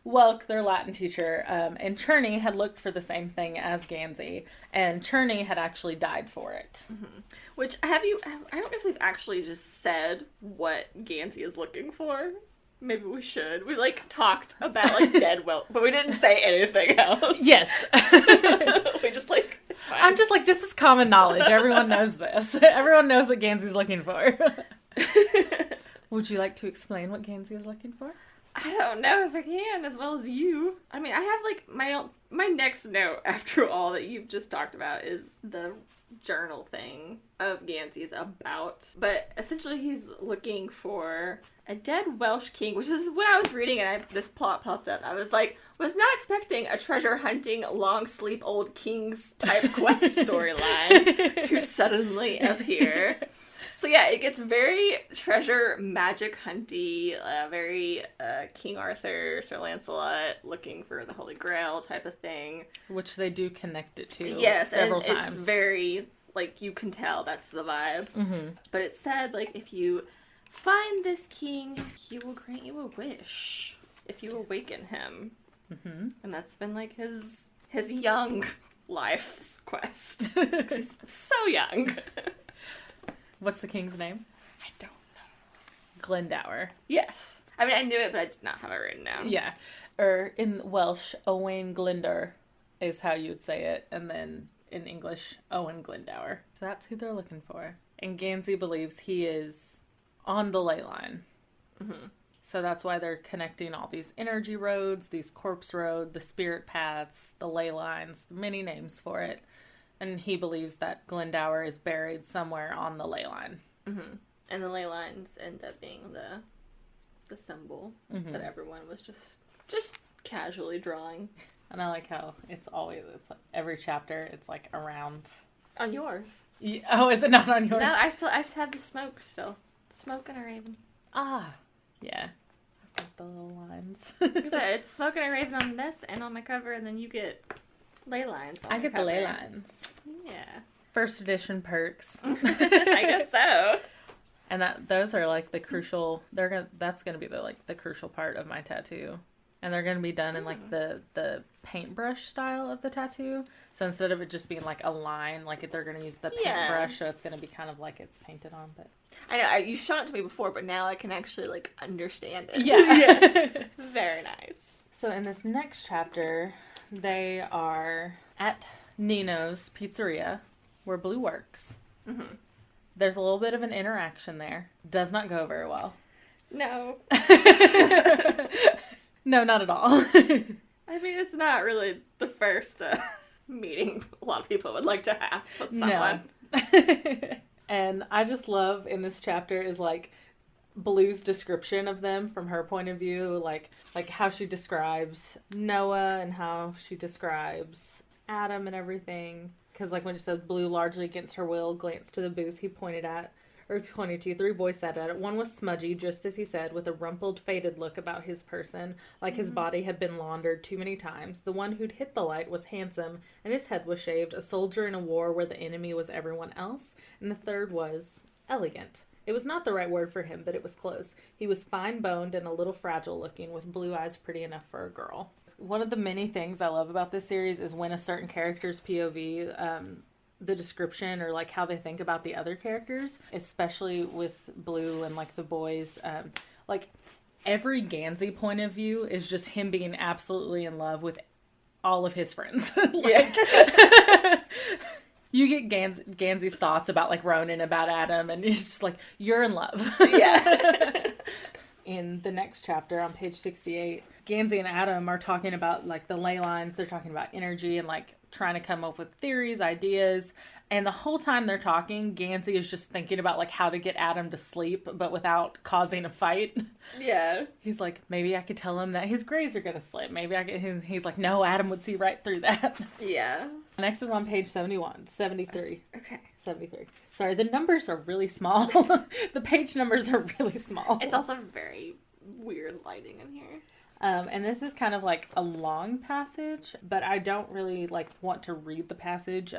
Welk, their Latin teacher, and Cherney had looked for the same thing as Gansey, and Cherney had actually died for it. Mm-hmm. Which, I don't guess we've actually just said what Gansey is looking for. Maybe we should. We, talked about, dead Welk, but we didn't say anything else. Yes. We just, fine. I'm just like, this is common knowledge. Everyone knows this. Everyone knows what Gansey's looking for. Would you like to explain what Gansey is looking for? I don't know if I can, as well as you. I mean, I have, my next note after all that you've just talked about is the journal thing of Gansey's about. But essentially he's looking for a dead Welsh king, which is when I was reading and this plot popped up. I was like, was not expecting a treasure hunting, long sleep old kings type quest storyline to suddenly appear. So yeah, it gets very treasure magic hunty, very King Arthur, Sir Lancelot looking for the Holy Grail type of thing. Which they do connect it to several times. It's very, you can tell that's the vibe. Mm-hmm. But it said, if you find this king, he will grant you a wish if you awaken him. Mm-hmm. And that's been, his young life's quest. 'Cause he's so young. What's the king's name? I don't know. Glendower. Yes. I mean, I knew it, but I did not have it written down. Yeah. Or in Welsh, Owain Glyndwr is how you would say it. And then in English, Owen Glendower. So that's who they're looking for. And Gansey believes he is on the ley line. Mm-hmm. So that's why they're connecting all these energy roads, these corpse road, the spirit paths, the ley lines, many names for it. And he believes that Glendower is buried somewhere on the ley line. Mm-hmm. And the ley lines end up being the symbol that everyone was just casually drawing. And I like how it's every chapter, it's around. On yours. Yeah. Oh, is it not on yours? No, I just have the smoke still. Smoke and a raven. Ah. Yeah. I've got the little lines. It's smoke and a raven on this and on my cover, and then you get ley lines on I get cover. the ley lines. Yeah. First edition perks. I guess so. And those are the crucial. That's gonna be the crucial part of my tattoo, and they're gonna be done in the paintbrush style of the tattoo. So instead of it just being a line, they're gonna use the paintbrush, so it's gonna be kind of it's painted on. But I know you've shown it to me before, but now I can actually understand it. Yeah. Yes. Very nice. So in this next chapter, they are at Nino's Pizzeria, where Blue works. Mm-hmm. There's a little bit of an interaction there. Does not go very well. No. No, not at all. I mean, it's not really the first meeting a lot of people would like to have with someone. No. And I just love in this chapter is Blue's description of them from her point of view, like how she describes Noah and how she describes Adam and everything. Because when she says Blue largely against her will glanced to the booth he pointed to, 3 boys sat at it. One was smudgy, just as he said, with a rumpled, faded look about his person, like his body had been laundered too many times. The one who'd hit the light was handsome, and his head was shaved, a soldier in a war where the enemy was everyone else. And the third was elegant. It was not the right word for him, but it was close. He was fine-boned and a little fragile-looking, with blue eyes pretty enough for a girl. One of the many things I love about this series is when a certain character's POV, the description or, like, how they think about the other characters, especially with Blue and, like, the boys, like, every Gansey point of view is just him being absolutely in love with all of his friends. Like, you get Gansey's thoughts about, like, Ronan, about Adam, and he's just like, you're in love. Yeah. In the next chapter on page 68, Gansey and Adam are talking about, like, the ley lines. They're talking about energy and, like, trying to come up with theories, ideas. And the whole time they're talking, Gansey is just thinking about, like, how to get Adam to sleep, but without causing a fight. Yeah. He's like, maybe I could tell him that his grades are going to slip. Maybe I could... He's like, no, Adam would see right through that. Yeah. Next is on page 73. Okay. 73. Sorry, the numbers are really small. The page numbers are really small. It's also very weird lighting in here. And this is kind of like a long passage, but I don't really like want to read the passage.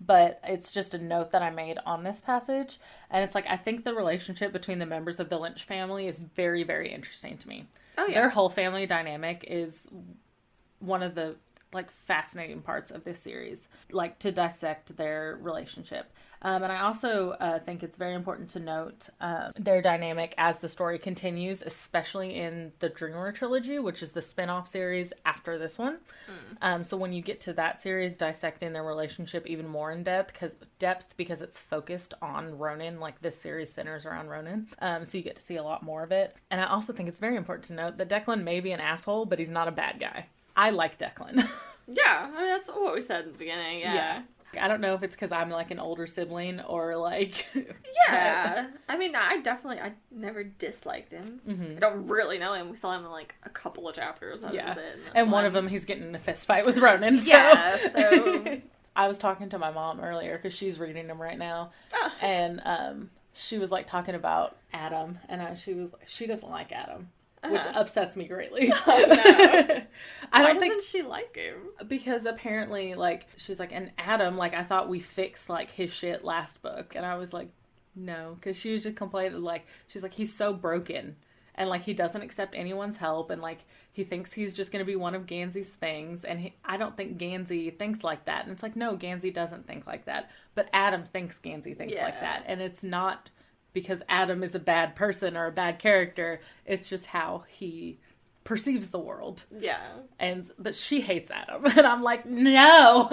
But it's just a note that I made on this passage. And it's like, I think the relationship between the members of the Lynch family is very, very interesting to me. Oh, yeah. Their whole family dynamic is one of the, like, fascinating parts of this series, like, to dissect their relationship. And I also think it's very important to note their dynamic as the story continues, especially in the Dreamer trilogy, which is the spin-off series after this one. So when you get to that series, dissecting their relationship even more in depth because it's focused on Ronan, like this series centers around Ronan. So you get to see a lot more of it. And I also think it's very important to note that Declan may be an asshole, but he's not a bad guy. I like Declan. Yeah, I mean, that's what we said in the beginning, yeah. I don't know if it's because I'm, like, an older sibling or, like... Yeah. I mean, I never disliked him. Mm-hmm. I don't really know him. We saw him in, like, a couple of chapters. That was it. And one of them, he's getting in a fist fight with Ronan, so... Yeah, so... I was talking to my mom earlier, because she's reading them right now, and she was, like, talking about Adam, and she doesn't like Adam. Which upsets me greatly. Oh, no. Why doesn't she like him? Because apparently, like, she's like, and Adam, like, I thought we fixed, like, his shit last book. And I was like, no. Because she was just complaining, like, she's like, he's so broken. And, like, he doesn't accept anyone's help. And, like, he thinks he's just going to be one of Gansey's things. And I don't think Gansey thinks like that. And it's like, no, Gansey doesn't think like that. But Adam thinks Gansey thinks like that. And it's not... because Adam is a bad person or a bad character. It's just how he perceives the world. Yeah. But she hates Adam. And I'm like, no.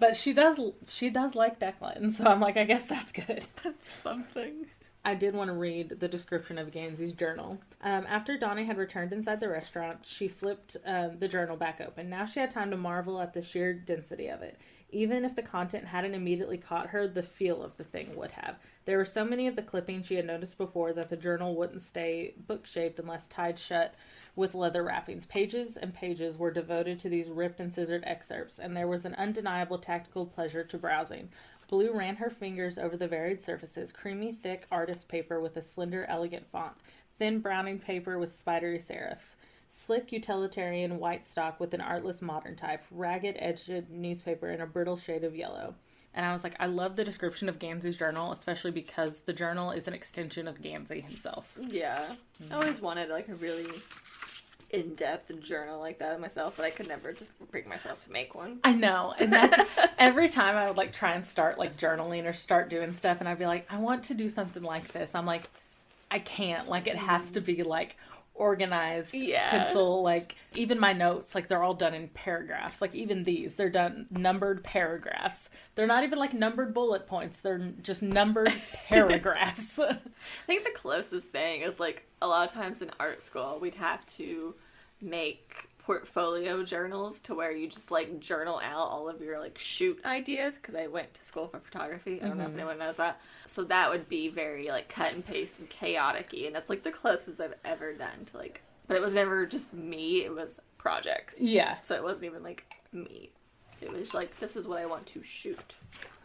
But she does like Declan. So I'm like, I guess that's good. That's something. I did want to read the description of Gansey's journal. After Donnie had returned inside the restaurant, she flipped the journal back open. Now she had time to marvel at the sheer density of it. Even if the content hadn't immediately caught her, the feel of the thing would have. There were so many of the clippings she had noticed before that the journal wouldn't stay book-shaped unless tied shut with leather wrappings. Pages and pages were devoted to these ripped and scissored excerpts, and there was an undeniable tactical pleasure to browsing. Blue ran her fingers over the varied surfaces, creamy, thick artist paper with a slender, elegant font, thin browning paper with spidery serif, slick utilitarian white stock with an artless modern type, ragged edged newspaper in a brittle shade of yellow. And I was like, I love the description of Gansey's journal, especially because the journal is an extension of Gansey himself. Yeah. I always wanted, like, a really in-depth journal like that of myself, but I could never just bring myself to make one. I know. And that's every time I would, like, try and start, like, journaling or start doing stuff, and I'd be like, I want to do something like this. I'm like, I can't. Like, it has to be, like, organized pencil, like, even my notes, like, they're all done in paragraphs. Like, even these, they're done numbered paragraphs. They're not even, like, numbered bullet points. They're just numbered paragraphs. I think the closest thing is, like, a lot of times in art school, we'd have to make portfolio journals to where you just, like, journal out all of your, like, shoot ideas, because I went to school for photography. I don't know if anyone knows that. So that would be very, like, cut and paste and chaotic-y, and that's, like, the closest I've ever done to, like, but it was never just me, it was projects. Yeah. So it wasn't even, like, me. It was, like, this is what I want to shoot.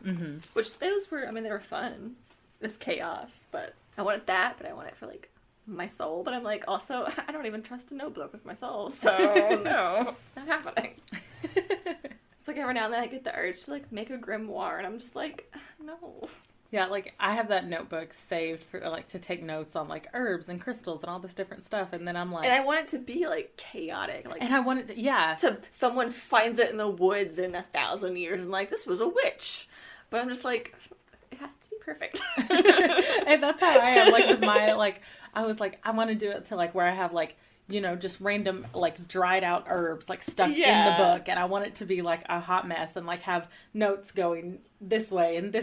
Mm-hmm. Which, those were, I mean, they were fun. This chaos, but I wanted that, but I want it for, like, my soul, but I'm like, also, I don't even trust a notebook with my soul, so no, not happening. It's like every now and then I get the urge to, like, make a grimoire, and I'm just like, no. Yeah, like, I have that notebook saved for, like, to take notes on, like, herbs and crystals and all this different stuff, and then I'm like... And I want it to be, like, chaotic. Like, and I want it to, yeah. To someone finds it in the woods in 1,000 years and, like, this was a witch. But I'm just like, it has to be perfect. And that's how I am, like, with my, like, I was like, I want to do it to, like, where I have, like, you know, just random, like, dried out herbs, like, stuck in the book, and I want it to be, like, a hot mess, and, like, have notes going this way, and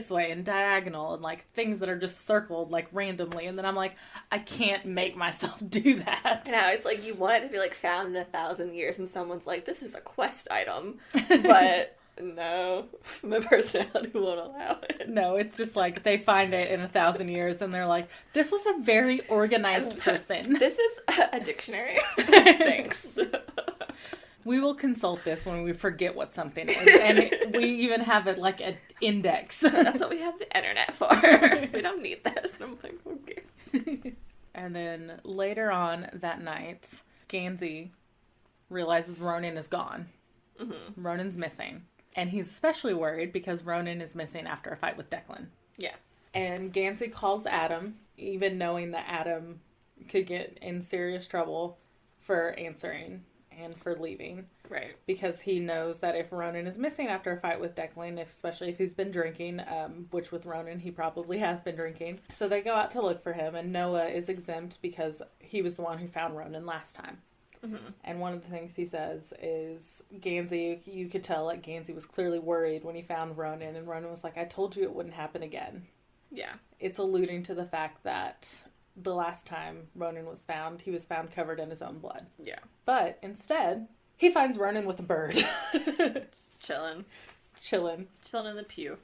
diagonal, and, like, things that are just circled, like, randomly, and then I'm like, I can't make myself do that. No, it's like, you want it to be, like, found in 1,000 years, and someone's like, this is a quest item, but... No, my personality won't allow it. No, it's just like they find it in 1,000 years and they're like, this was a very organized person. This is a dictionary. Thanks. We will consult this when we forget what something is. And we even have it like an index. That's what we have the internet for. We don't need this. And I'm like, okay. And then later on that night, Gansey realizes Ronan is gone. Mm-hmm. Ronan's missing. And he's especially worried because Ronan is missing after a fight with Declan. Yes. And Gansey calls Adam, even knowing that Adam could get in serious trouble for answering and for leaving. Right. Because he knows that if Ronan is missing after a fight with Declan, especially if he's been drinking, which with Ronan he probably has been drinking. So they go out to look for him, and Noah is exempt because he was the one who found Ronan last time. Mm-hmm. And one of the things he says is Gansey, you could tell like Gansey was clearly worried when he found Ronan, and Ronan was like, I told you it wouldn't happen again. Yeah. It's alluding to the fact that the last time Ronan was found, he was found covered in his own blood. Yeah. But instead, he finds Ronan with a bird. Just chilling. Chilling in the pew.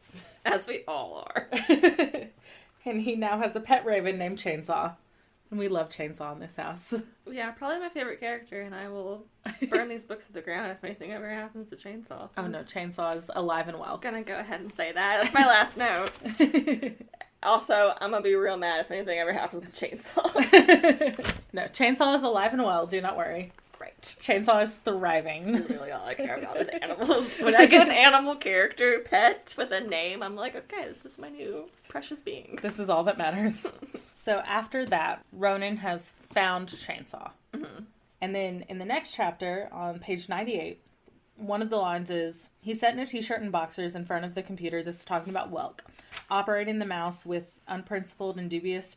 As we all are. And he now has a pet raven named Chainsaw. And we love Chainsaw in this house. Yeah, probably my favorite character, and I will burn these books to the ground if anything ever happens to Chainsaw. Oh no, Chainsaw is alive and well. Gonna go ahead and say that. That's my last note. Also, I'm gonna be real mad if anything ever happens to Chainsaw. No, Chainsaw is alive and well, do not worry. Right. Chainsaw is thriving. That's really all I care about is animals. When I get an animal character, pet, with a name, I'm like, okay, this is my new precious being. This is all that matters. So after that, Ronan has found Chainsaw. Mm-hmm. And then in the next chapter, on page 98, one of the lines is, he sat in a t-shirt and boxers in front of the computer. This is talking about Welk, operating the mouse with unprincipled and dubious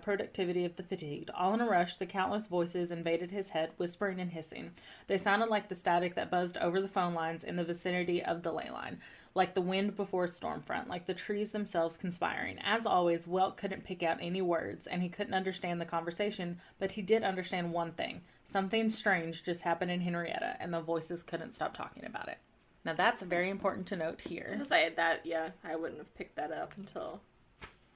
productivity of the fatigued. All in a rush, the countless voices invaded his head, whispering and hissing. They sounded like the static that buzzed over the phone lines in the vicinity of the ley line, like the wind before a storm front, like the trees themselves conspiring. As always, Welk couldn't pick out any words, and he couldn't understand the conversation, but he did understand one thing. Something strange just happened in Henrietta, and the voices couldn't stop talking about it. Now that's very important to note here. Because I had that, yeah, I wouldn't have picked that up until,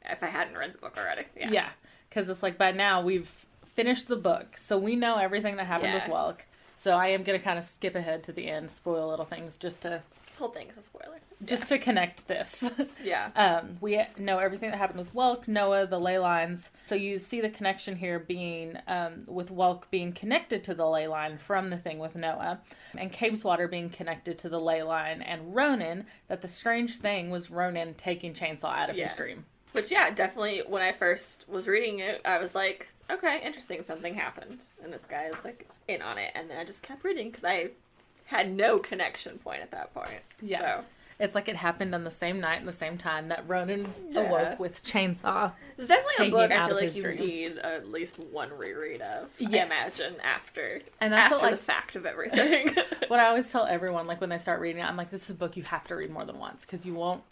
if I hadn't read the book already. Yeah, because it's like by now we've finished the book, so we know everything that happened with Welk. So I am going to kind of skip ahead to the end, spoil little things, just to... This whole thing is a spoiler. Just to connect this. Yeah. We know everything that happened with Welk, Noah, the ley lines. So you see the connection here being, with Welk being connected to the ley line from the thing with Noah, and Cabeswater being connected to the ley line, and Ronan, that the strange thing was Ronan taking Chainsaw out of his dream. Which, yeah, definitely, when I first was reading it, I was like, okay, interesting, something happened. And this guy is, like, in on it. And then I just kept reading, because I had no connection point at that point. Yeah. So. It's like it happened on the same night and the same time that Ronan awoke with Chainsaw. It's definitely a book I feel like you need at least one reread of. Yes. I imagine after the fact of everything. What I always tell everyone, like when they start reading it, I'm like, this is a book you have to read more than once because you won't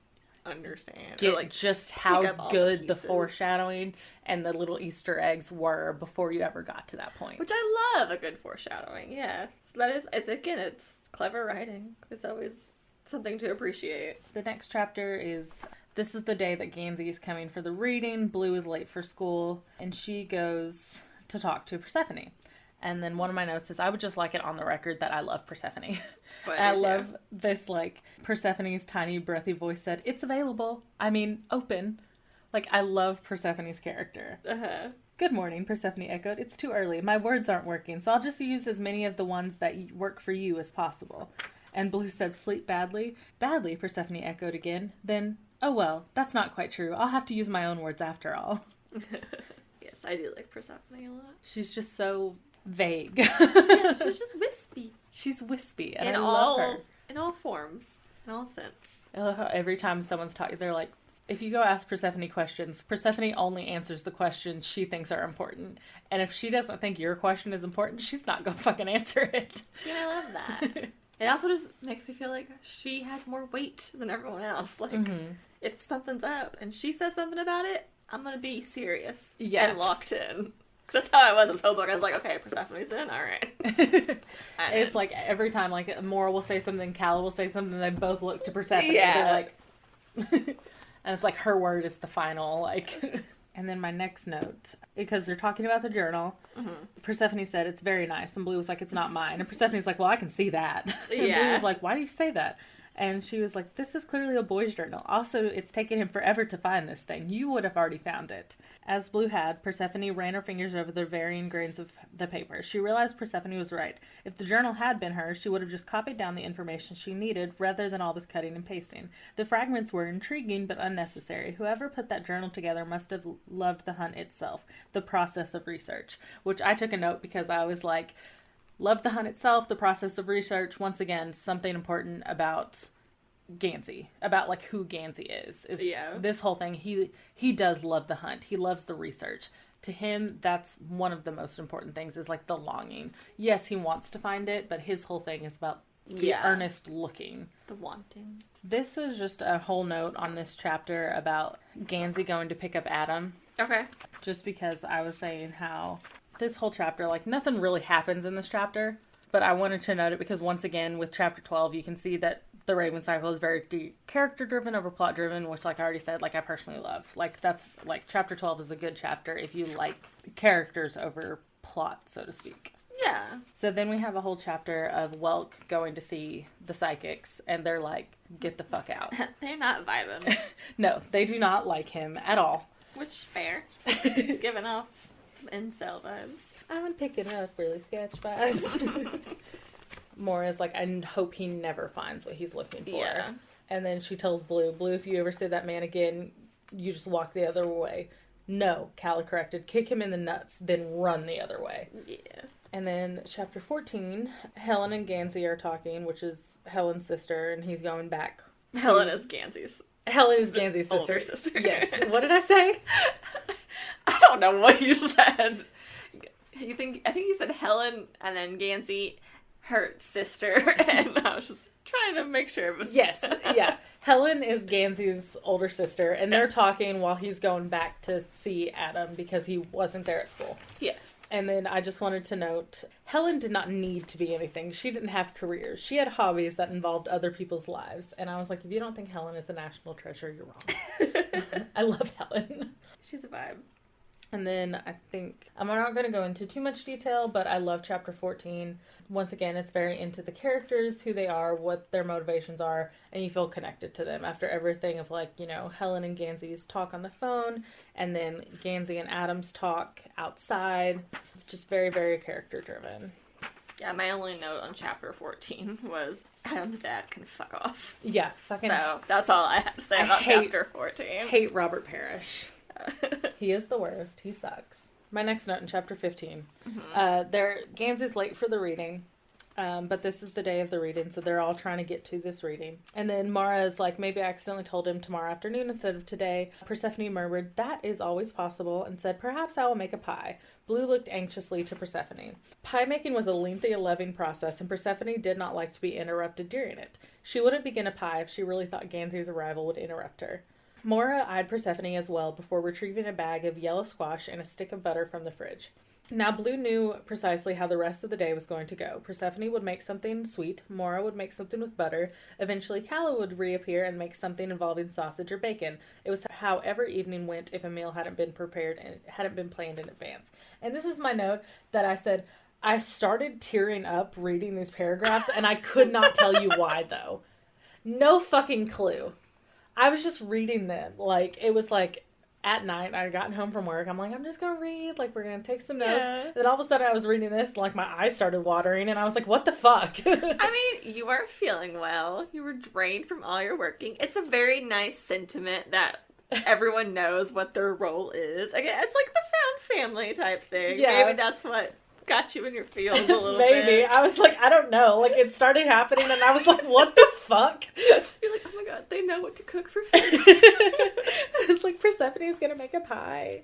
understand get like just how good the foreshadowing and the little Easter eggs were before you ever got to that point. Which I love a good foreshadowing. Yeah, so it's clever writing. It's always something to appreciate. The next chapter is, this is the day that Gansey is coming for the reading. Blue is late for school, and she goes to talk to Persephone. And then one of my notes is, I would just like it on the record that I love Persephone. I love this, like, Persephone's tiny, breathy voice said, it's available. I mean, open. Like, I love Persephone's character. Uh-huh. Good morning, Persephone echoed. It's too early. My words aren't working, so I'll just use as many of the ones that work for you as possible. And Blue said, sleep badly. Badly, Persephone echoed again. Then, Oh well, that's not quite true. I'll have to use my own words after all. Yes, I do like Persephone a lot. She's just so vague. Yeah, she's just wispy. She's wispy, and In I love her. In all forms. In all sense. I love how every time someone's talking, they're like, if you go ask Persephone questions, Persephone only answers the questions she thinks are important. And if she doesn't think your question is important, she's not gonna fucking answer it. Yeah, I love that. It also just makes me feel like she has more weight than everyone else. Like, if something's up and she says something about it, I'm gonna be serious and locked in. That's how I was this whole book. I was like, okay, Persephone's in, alright. It's like every time, like, Mora will say something, Calla will say something, they both look to Persephone. Yeah. They're like... And it's like her word is the final, like... And then my next note, because they're talking about the journal, Persephone said, it's very nice. And Blue was like, it's not mine. And Persephone's like, well, I can see that. And Blue was like, why do you say that? And she was like, this is clearly a boy's journal. Also, it's taken him forever to find this thing. You would have already found it. As Blue had, Persephone ran her fingers over the varying grains of the paper. She realized Persephone was right. If the journal had been hers, she would have just copied down the information she needed rather than all this cutting and pasting. The fragments were intriguing but unnecessary. Whoever put that journal together must have loved the hunt itself, the process of research. Which I took a note because I was like, love the hunt itself, the process of research. Once again, something important about Gansey, about like who Gansey is this whole thing. He does love the hunt. He loves the research. To him, that's one of the most important things, is like the longing. Yes, he wants to find it, but his whole thing is about the earnest looking. The wanting. This is just a whole note on this chapter about Gansey going to pick up Adam. Okay. Just because I was saying how this whole chapter, like, nothing really happens in this chapter, but I wanted to note it because, once again, with chapter 12, you can see that the Raven Cycle is very character-driven over plot-driven, which, like I already said, like, I personally love. Like, that's, like, chapter 12 is a good chapter if you like characters over plot, so to speak. Yeah. So then we have a whole chapter of Welk going to see the psychics, and they're like, get the fuck out. They're not vibing. No, they do not like him at all. Which, fair. He's giving off some incel vibes. I'm picking up really sketch vibes. Mora's like, I hope he never finds what he's looking for. Yeah. And then she tells Blue, if you ever see that man again, you just walk the other way. No, Calla corrected. Kick him in the nuts, then run the other way. Yeah. And then chapter 14, Helen and Gansey are talking, which is Helen's sister, and he's going back. Helen is Gansey's Gansey's older sister. Yes. What did I say? I don't know what you said. I think you said Helen and then Gansey, her sister, and I was just trying to make sure it was... Yes, yeah. Helen is Gansey's older sister, and they're talking while he's going back to see Adam because he wasn't there at school. Yes. And then I just wanted to note, Helen did not need to be anything. She didn't have careers. She had hobbies that involved other people's lives. And I was like, if you don't think Helen is a national treasure, you're wrong. I love Helen. She's a vibe. And then I think, I'm not going to go into too much detail, but I love chapter 14. Once again, it's very into the characters, who they are, what their motivations are, and you feel connected to them after everything of, like, you know, Helen and Gansey's talk on the phone, and then Gansey and Adam's talk outside. Just very, very character-driven. Yeah, my only note on chapter 14 was Adam's dad can fuck off. Yeah, fucking... So, that's all I have to say about chapter 14. I hate Robert Parrish. He is the worst. He sucks. My next note in chapter 15. Gansey's late for the reading, but this is the day of the reading, so they're all trying to get to this reading. And then Mara is like, maybe I accidentally told him tomorrow afternoon instead of today. Persephone murmured, that is always possible, and said, perhaps I will make a pie. Blue looked anxiously to Persephone. Pie making was a lengthy, loving process, and Persephone did not like to be interrupted during it. She wouldn't begin a pie if she really thought Gansey's arrival would interrupt her. Mora eyed Persephone as well before retrieving a bag of yellow squash and a stick of butter from the fridge. Now Blue knew precisely how the rest of the day was going to go. Persephone would make something sweet, Mora would make something with butter, eventually Calla would reappear and make something involving sausage or bacon. It was how every evening went if a meal hadn't been prepared and hadn't been planned in advance. And this is my note that I said, I started tearing up reading these paragraphs and I could not tell you why though. No fucking clue. I was just reading them. Like, it was like, at night, I had gotten home from work. I'm like, I'm just going to read. Like, we're going to take some notes. Yeah. And then all of a sudden I was reading this, and, like, my eyes started watering, and I was like, what the fuck? I mean, you weren't feeling well. You were drained from all your working. It's a very nice sentiment that everyone knows what their role is. Again, it's like the found family type thing. Yeah. Maybe that's what got you in your feels a little Maybe. bit. I was like, I don't know. Like, it started happening, and I was like, what the fuck? You're like, oh my god, they know what to cook for food. It's like, Persephone's gonna make a pie.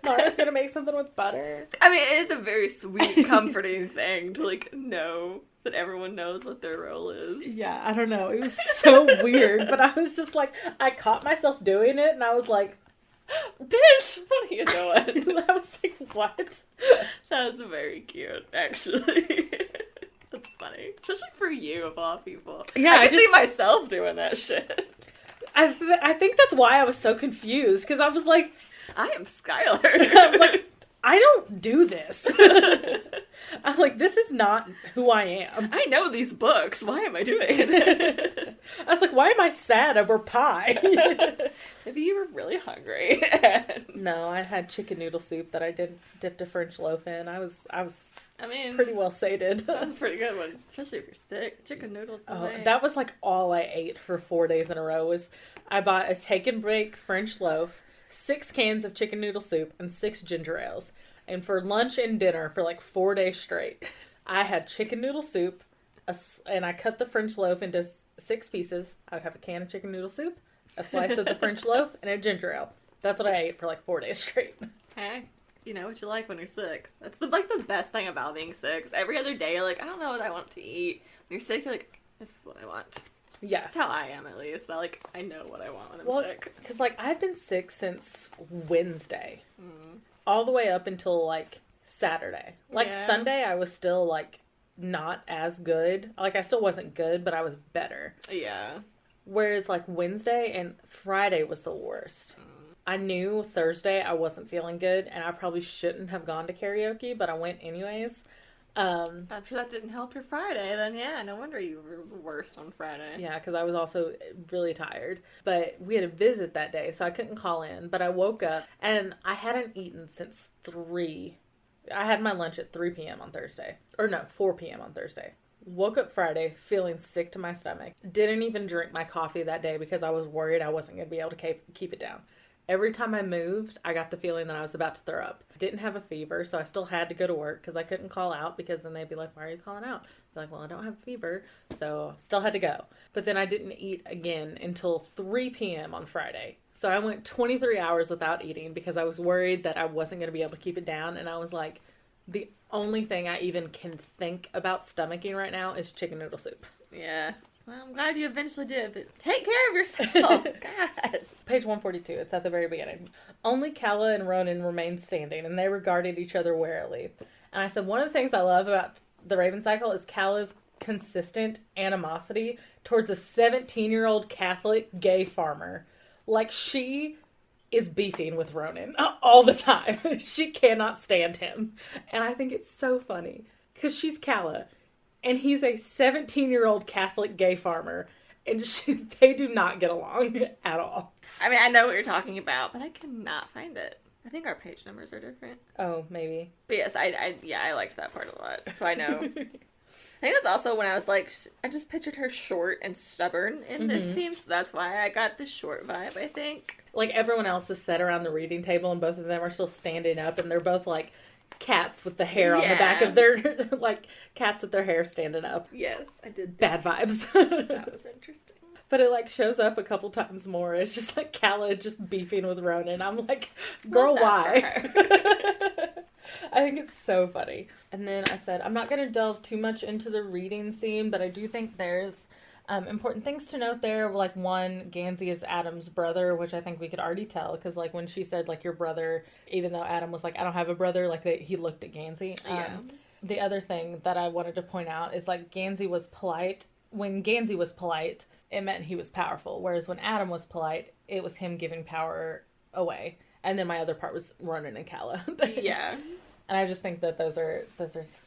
Mara's gonna make something with butter. I mean, it is a very sweet, comforting thing to, like, know that everyone knows what their role is. Yeah, I don't know. It was so weird, but I was just like, I caught myself doing it, and I was like, Bitch, what are you doing? I was like, what? That was very cute, actually. That's funny. Especially for you, of all people. Yeah, I can see myself doing that shit. I think that's why I was so confused, because I was like, I am Skylar. I was like, I don't do this. I was like, this is not who I am. I know these books. Why am I doing it? I was like, why am I sad over pie? Maybe you were really hungry. No, I had chicken noodle soup that I dipped a French loaf in. I was I mean, pretty well sated. That's a pretty good one. Especially if you're sick. Chicken noodles. That was like all I ate for 4 days in a row. Was I bought a take and bake French loaf, 6 cans of chicken noodle soup, and 6 ginger ales. And for lunch and dinner for like 4 days straight, I had chicken noodle soup, and I cut the French loaf into 6 pieces. I would have a can of chicken noodle soup, a slice of the French loaf, and a ginger ale. That's what I ate for like 4 days straight. Hey, you know what you like when you're sick. That's the best thing about being sick. Is every other day you're like, I don't know what I want to eat. When you're sick, you're like, this is what I want. Yeah. That's how I am, at least. I know what I want when I'm sick. Because, like, I've been sick since Wednesday. All the way up until, like, Saturday. Like, Yeah. Sunday, I was still, like, not as good. Like, I still wasn't good, but I was better. Yeah. Whereas, like, Wednesday and Friday was the worst. I knew Thursday I wasn't feeling good, and I probably shouldn't have gone to karaoke, but I went anyways. I'm sure that didn't help your Friday, then yeah, no wonder you were the worst on Friday. Yeah, because I was also really tired. But we had a visit that day, so I couldn't call in. But I woke up, and I hadn't eaten since 3. I had my lunch at 3 p.m. on Thursday. Or no, 4 p.m. on Thursday. Woke up Friday feeling sick to my stomach. Didn't even drink my coffee that day because I was worried I wasn't going to be able to keep it down. Every time I moved, I got the feeling that I was about to throw up. Didn't have a fever, so I still had to go to work because I couldn't call out because then they'd be like, why are you calling out? I'd be like, well, I don't have a fever, so still had to go. But then I didn't eat again until 3 p.m. on Friday. So I went 23 hours without eating because I was worried that I wasn't going to be able to keep it down. And I was like, the only thing I even can think about stomaching right now is chicken noodle soup. Yeah. Well, I'm glad you eventually did, but take care of yourself. God. Page 142, it's at the very beginning. Only Calla and Ronan remained standing, and they regarded each other warily. And I said, one of the things I love about the Raven Cycle is Calla's consistent animosity towards a 17-year-old Catholic gay farmer. Like, she is beefing with Ronan all the time. She cannot stand him. And I think it's so funny, because she's Calla. And he's a 17-year-old Catholic gay farmer. And they do not get along at all. I mean, I know what you're talking about, but I cannot find it. I think our page numbers are different. Oh, maybe. But yes, I liked that part a lot. So I know. I think that's also when I was like, I just pictured her short and stubborn in this scene. So that's why I got the short vibe, I think. Like, everyone else is set around the reading table, and both of them are still standing up, and they're both like cats with the hair on the back of their, like, cats with their hair standing up. Yes, I did. Bad vibes. That was interesting. But it, like, shows up a couple times more. It's just, like, Calla just beefing with Ronan. I'm like, girl, why? I think it's so funny. And then I said, I'm not going to delve too much into the reading scene, but I do think there's important things to note there. Like, one, Gansey is Adam's brother, which I think we could already tell, because, like, when she said, like, your brother, even though Adam was like, I don't have a brother, like, he looked at Gansey. The other thing that I wanted to point out is, like, Gansey was polite. When Gansey was polite, it meant he was powerful, whereas when Adam was polite, it was him giving power away. And then my other part was Ronan and Calla. Yeah. And I just think that those are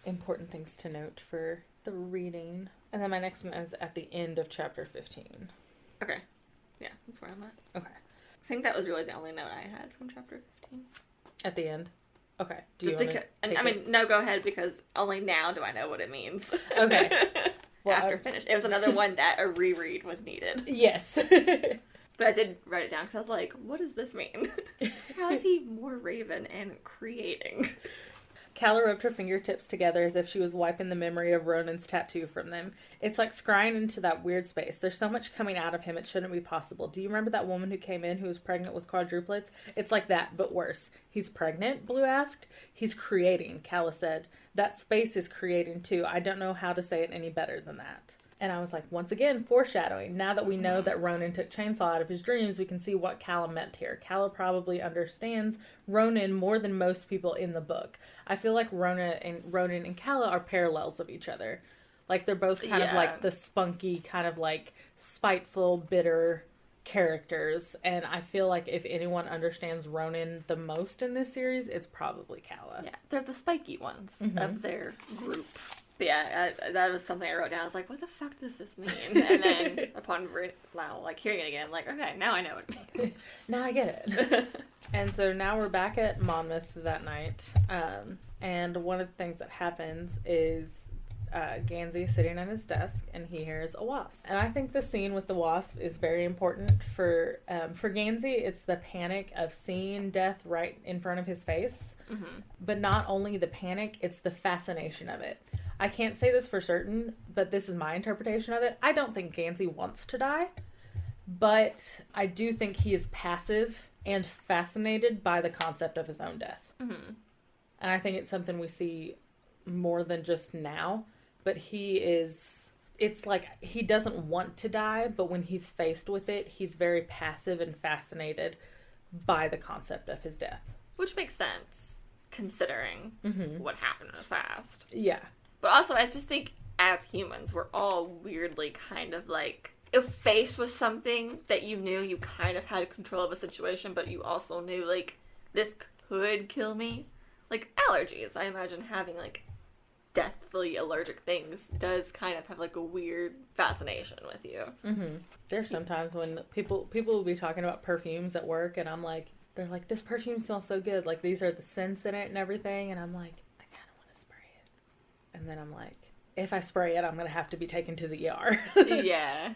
important things to note for the reading. And then my next one is at the end of chapter 15. Okay. Yeah, that's where I'm at. Okay. I think that was really the only note I had from chapter 15. At the end? Okay. Do Just you want to I mean, no, go ahead, because only now do I know what it means. Okay. Well, After finish. It was another one that a reread was needed. Yes. But I did write it down because I was like, what does this mean? How is he more Raven and creating? Calla rubbed her fingertips together as if she was wiping the memory of Ronan's tattoo from them. It's like scrying into that weird space. There's so much coming out of him, it shouldn't be possible. Do you remember that woman who came in who was pregnant with quadruplets? It's like that, but worse. He's pregnant? Blue asked. He's creating, Calla said. That space is creating too. I don't know how to say it any better than that. And I was like, once again, foreshadowing. Now that we know that Ronan took Chainsaw out of his dreams, we can see what Calla meant here. Calla probably understands Ronan more than most people in the book. I feel like Ronan and Calla are parallels of each other. Like, they're both kind of like the spunky, kind of like spiteful, bitter characters. And I feel like if anyone understands Ronan the most in this series, it's probably Calla. Yeah, they're the spiky ones of their group. But yeah, that was something I wrote down. I was like, what the fuck does this mean? And then upon hearing it again, I'm like, okay, now I know what it means. Now I get it. And so now we're back at Monmouth that night. And one of the things that happens is Gansey sitting at his desk and he hears a wasp. And I think the scene with the wasp is very important for Gansey. It's the panic of seeing death right in front of his face. Mm-hmm. But not only the panic, it's the fascination of it. I can't say this for certain, but this is my interpretation of it. I don't think Gansey wants to die, but I do think he is passive and fascinated by the concept of his own death. Mm-hmm. And I think it's something we see more than just now, but it's like he doesn't want to die, but when he's faced with it, he's very passive and fascinated by the concept of his death. Which makes sense, considering what happened in his past. Yeah. But also, I just think, as humans, we're all weirdly kind of like, if faced with something that you knew you kind of had control of a situation, but you also knew, like, this could kill me. Like, allergies. I imagine having, like, deathly allergic things does kind of have, like, a weird fascination with you. Mm-hmm. There's sometimes when people will be talking about perfumes at work, and I'm like, they're like, this perfume smells so good. Like, these are the scents in it and everything. And I'm like, I kind of want to spray it. And then I'm like, if I spray it, I'm going to have to be taken to the ER. Yeah.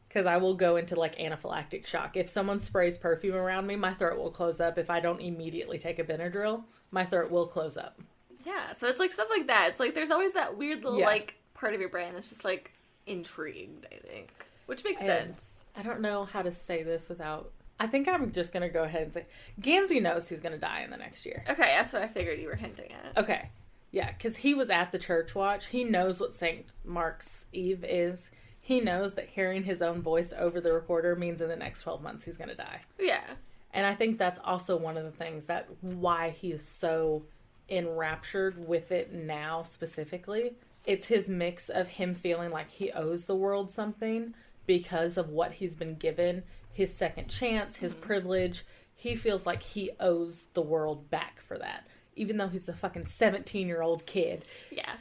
Because I will go into, like, anaphylactic shock. If someone sprays perfume around me, my throat will close up. If I don't immediately take a Benadryl, my throat will close up. Yeah, so it's, like, stuff like that. It's, like, there's always that weird little, like, part of your brain that's just, like, intrigued, I think. Which makes sense. I don't know how to say this without... I think I'm just going to go ahead and say, Gansey knows he's going to die in the next year. Okay, that's what I figured you were hinting at. Okay. Yeah, because he was at the church watch. He knows what St. Mark's Eve is. He knows that hearing his own voice over the recorder means in the next 12 months he's going to die. Yeah. And I think that's also one of the things that why he is so enraptured with it now specifically. It's his mix of him feeling like he owes the world something because of what he's been given, his second chance, his privilege. He feels like he owes the world back for that. Even though he's a fucking 17-year-old kid. Yeah.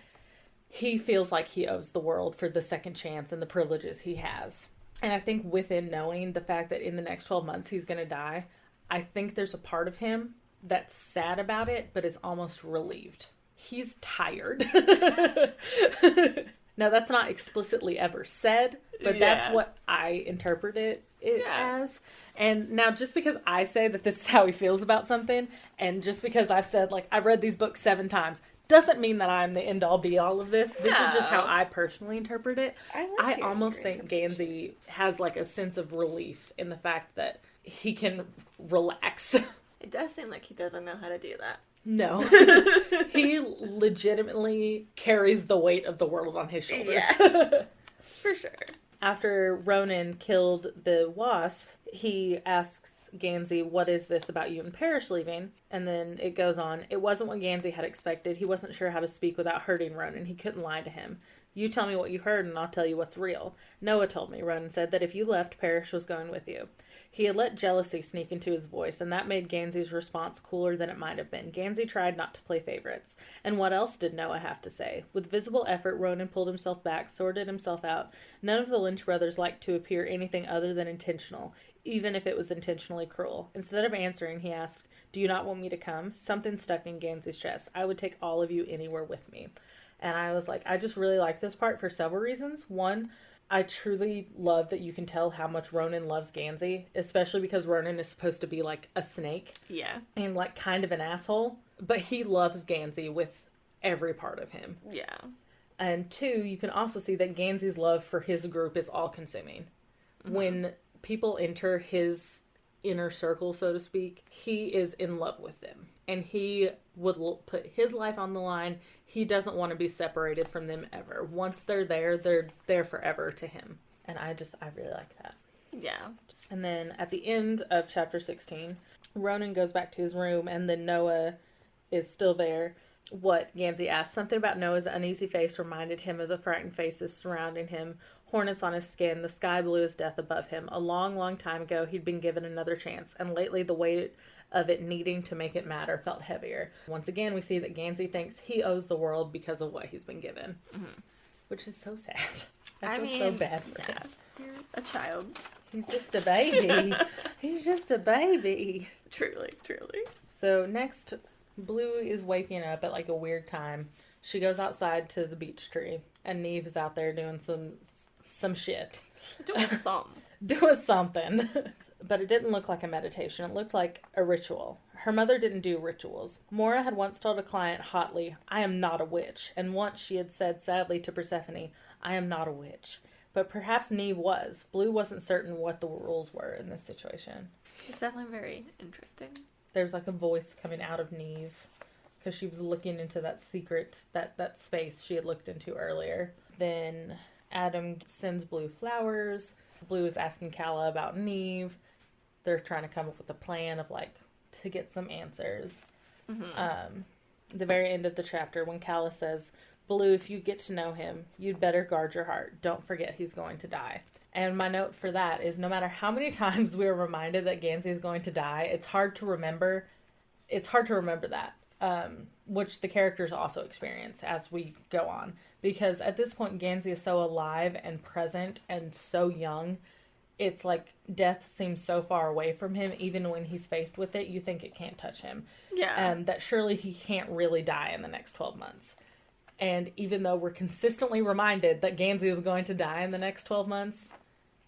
He feels like he owes the world for the second chance and the privileges he has. And I think within knowing the fact that in the next 12 months he's going to die, I think there's a part of him that's sad about it, but is almost relieved. He's tired. Now, that's not explicitly ever said, but that's what I interpret it as. And now, just because I say that this is how he feels about something, and just because I've said, like, I've read these books 7 times, doesn't mean that I'm the end-all be-all of this. This is just how I personally interpret it. I almost think Gansey has, like, a sense of relief in the fact that he can relax. It does seem like he doesn't know how to do that. No. He legitimately carries the weight of the world on his shoulders. Yeah. For sure. After Ronan killed the wasp, he asks Gansey, what is this about you and Parrish leaving? And then it goes on. It wasn't what Gansey had expected. He wasn't sure how to speak without hurting Ronan. He couldn't lie to him. You tell me what you heard and I'll tell you what's real. Noah told me, Ronan said, that if you left, Parrish was going with you. He had let jealousy sneak into his voice, and that made Gansey's response cooler than it might have been. Gansey tried not to play favorites. And what else did Noah have to say? With visible effort, Ronan pulled himself back, sorted himself out. None of the Lynch brothers liked to appear anything other than intentional. even if it was intentionally cruel. Instead of answering, he asked, "Do you not want me to come?" Something stuck in Gansey's chest. "I would take all of you anywhere with me." And I was like, I just really like this part for several reasons. One, I truly love that you can tell how much Ronan loves Gansey, especially because Ronan is supposed to be like a snake. Yeah. And like kind of an asshole. But he loves Gansey with every part of him. Yeah. And two, you can also see that Gansey's love for his group is all-consuming. Mm-hmm. When people enter his inner circle, so to speak, he is in love with them. And he would put his life on the line. He doesn't want to be separated from them ever. Once they're there forever to him. And I really like that. Yeah. And then at the end of chapter 16, Ronan goes back to his room, and then Noah is still there. What Gansey asked. Something about Noah's uneasy face reminded him of the frightened faces surrounding him. Hornets on his skin, the sky blue as death above him. A long, long time ago, he'd been given another chance, and lately the weight of it needing to make it matter felt heavier. Once again, we see that Gansey thinks he owes the world because of what he's been given. Mm-hmm. Which is so sad. I feel so bad for him. You're a child. He's just a baby. He's just a baby. Truly, truly. So next, Blue is waking up at like a weird time. She goes outside to the beech tree, and Neve is out there doing some shit. Doing something. Doing something. But it didn't look like a meditation. It looked like a ritual. Her mother didn't do rituals. Mora had once told a client hotly, "I am not a witch." And once she had said sadly to Persephone, "I am not a witch." But perhaps Neve was. Blue wasn't certain what the rules were in this situation. It's definitely very interesting. There's like a voice coming out of Neve because she was looking into that secret, that space she had looked into earlier. Then Adam sends Blue flowers. Blue is asking Calla about Neve. They're trying to come up with a plan of like to get some answers. Mm-hmm. The very end of the chapter when Calla says, "Blue, if you get to know him, you'd better guard your heart. Don't forget he's going to die." And my note for that is no matter how many times we're reminded that Gansey is going to die, it's hard to remember. It's hard to remember that, which the characters also experience as we go on. Because at this point, Gansey is so alive and present and so young. It's like death seems so far away from him. Even when he's faced with it, you think it can't touch him. Yeah. That surely he can't really die in the next 12 months. And even though we're consistently reminded that Gansey is going to die in the next 12 months,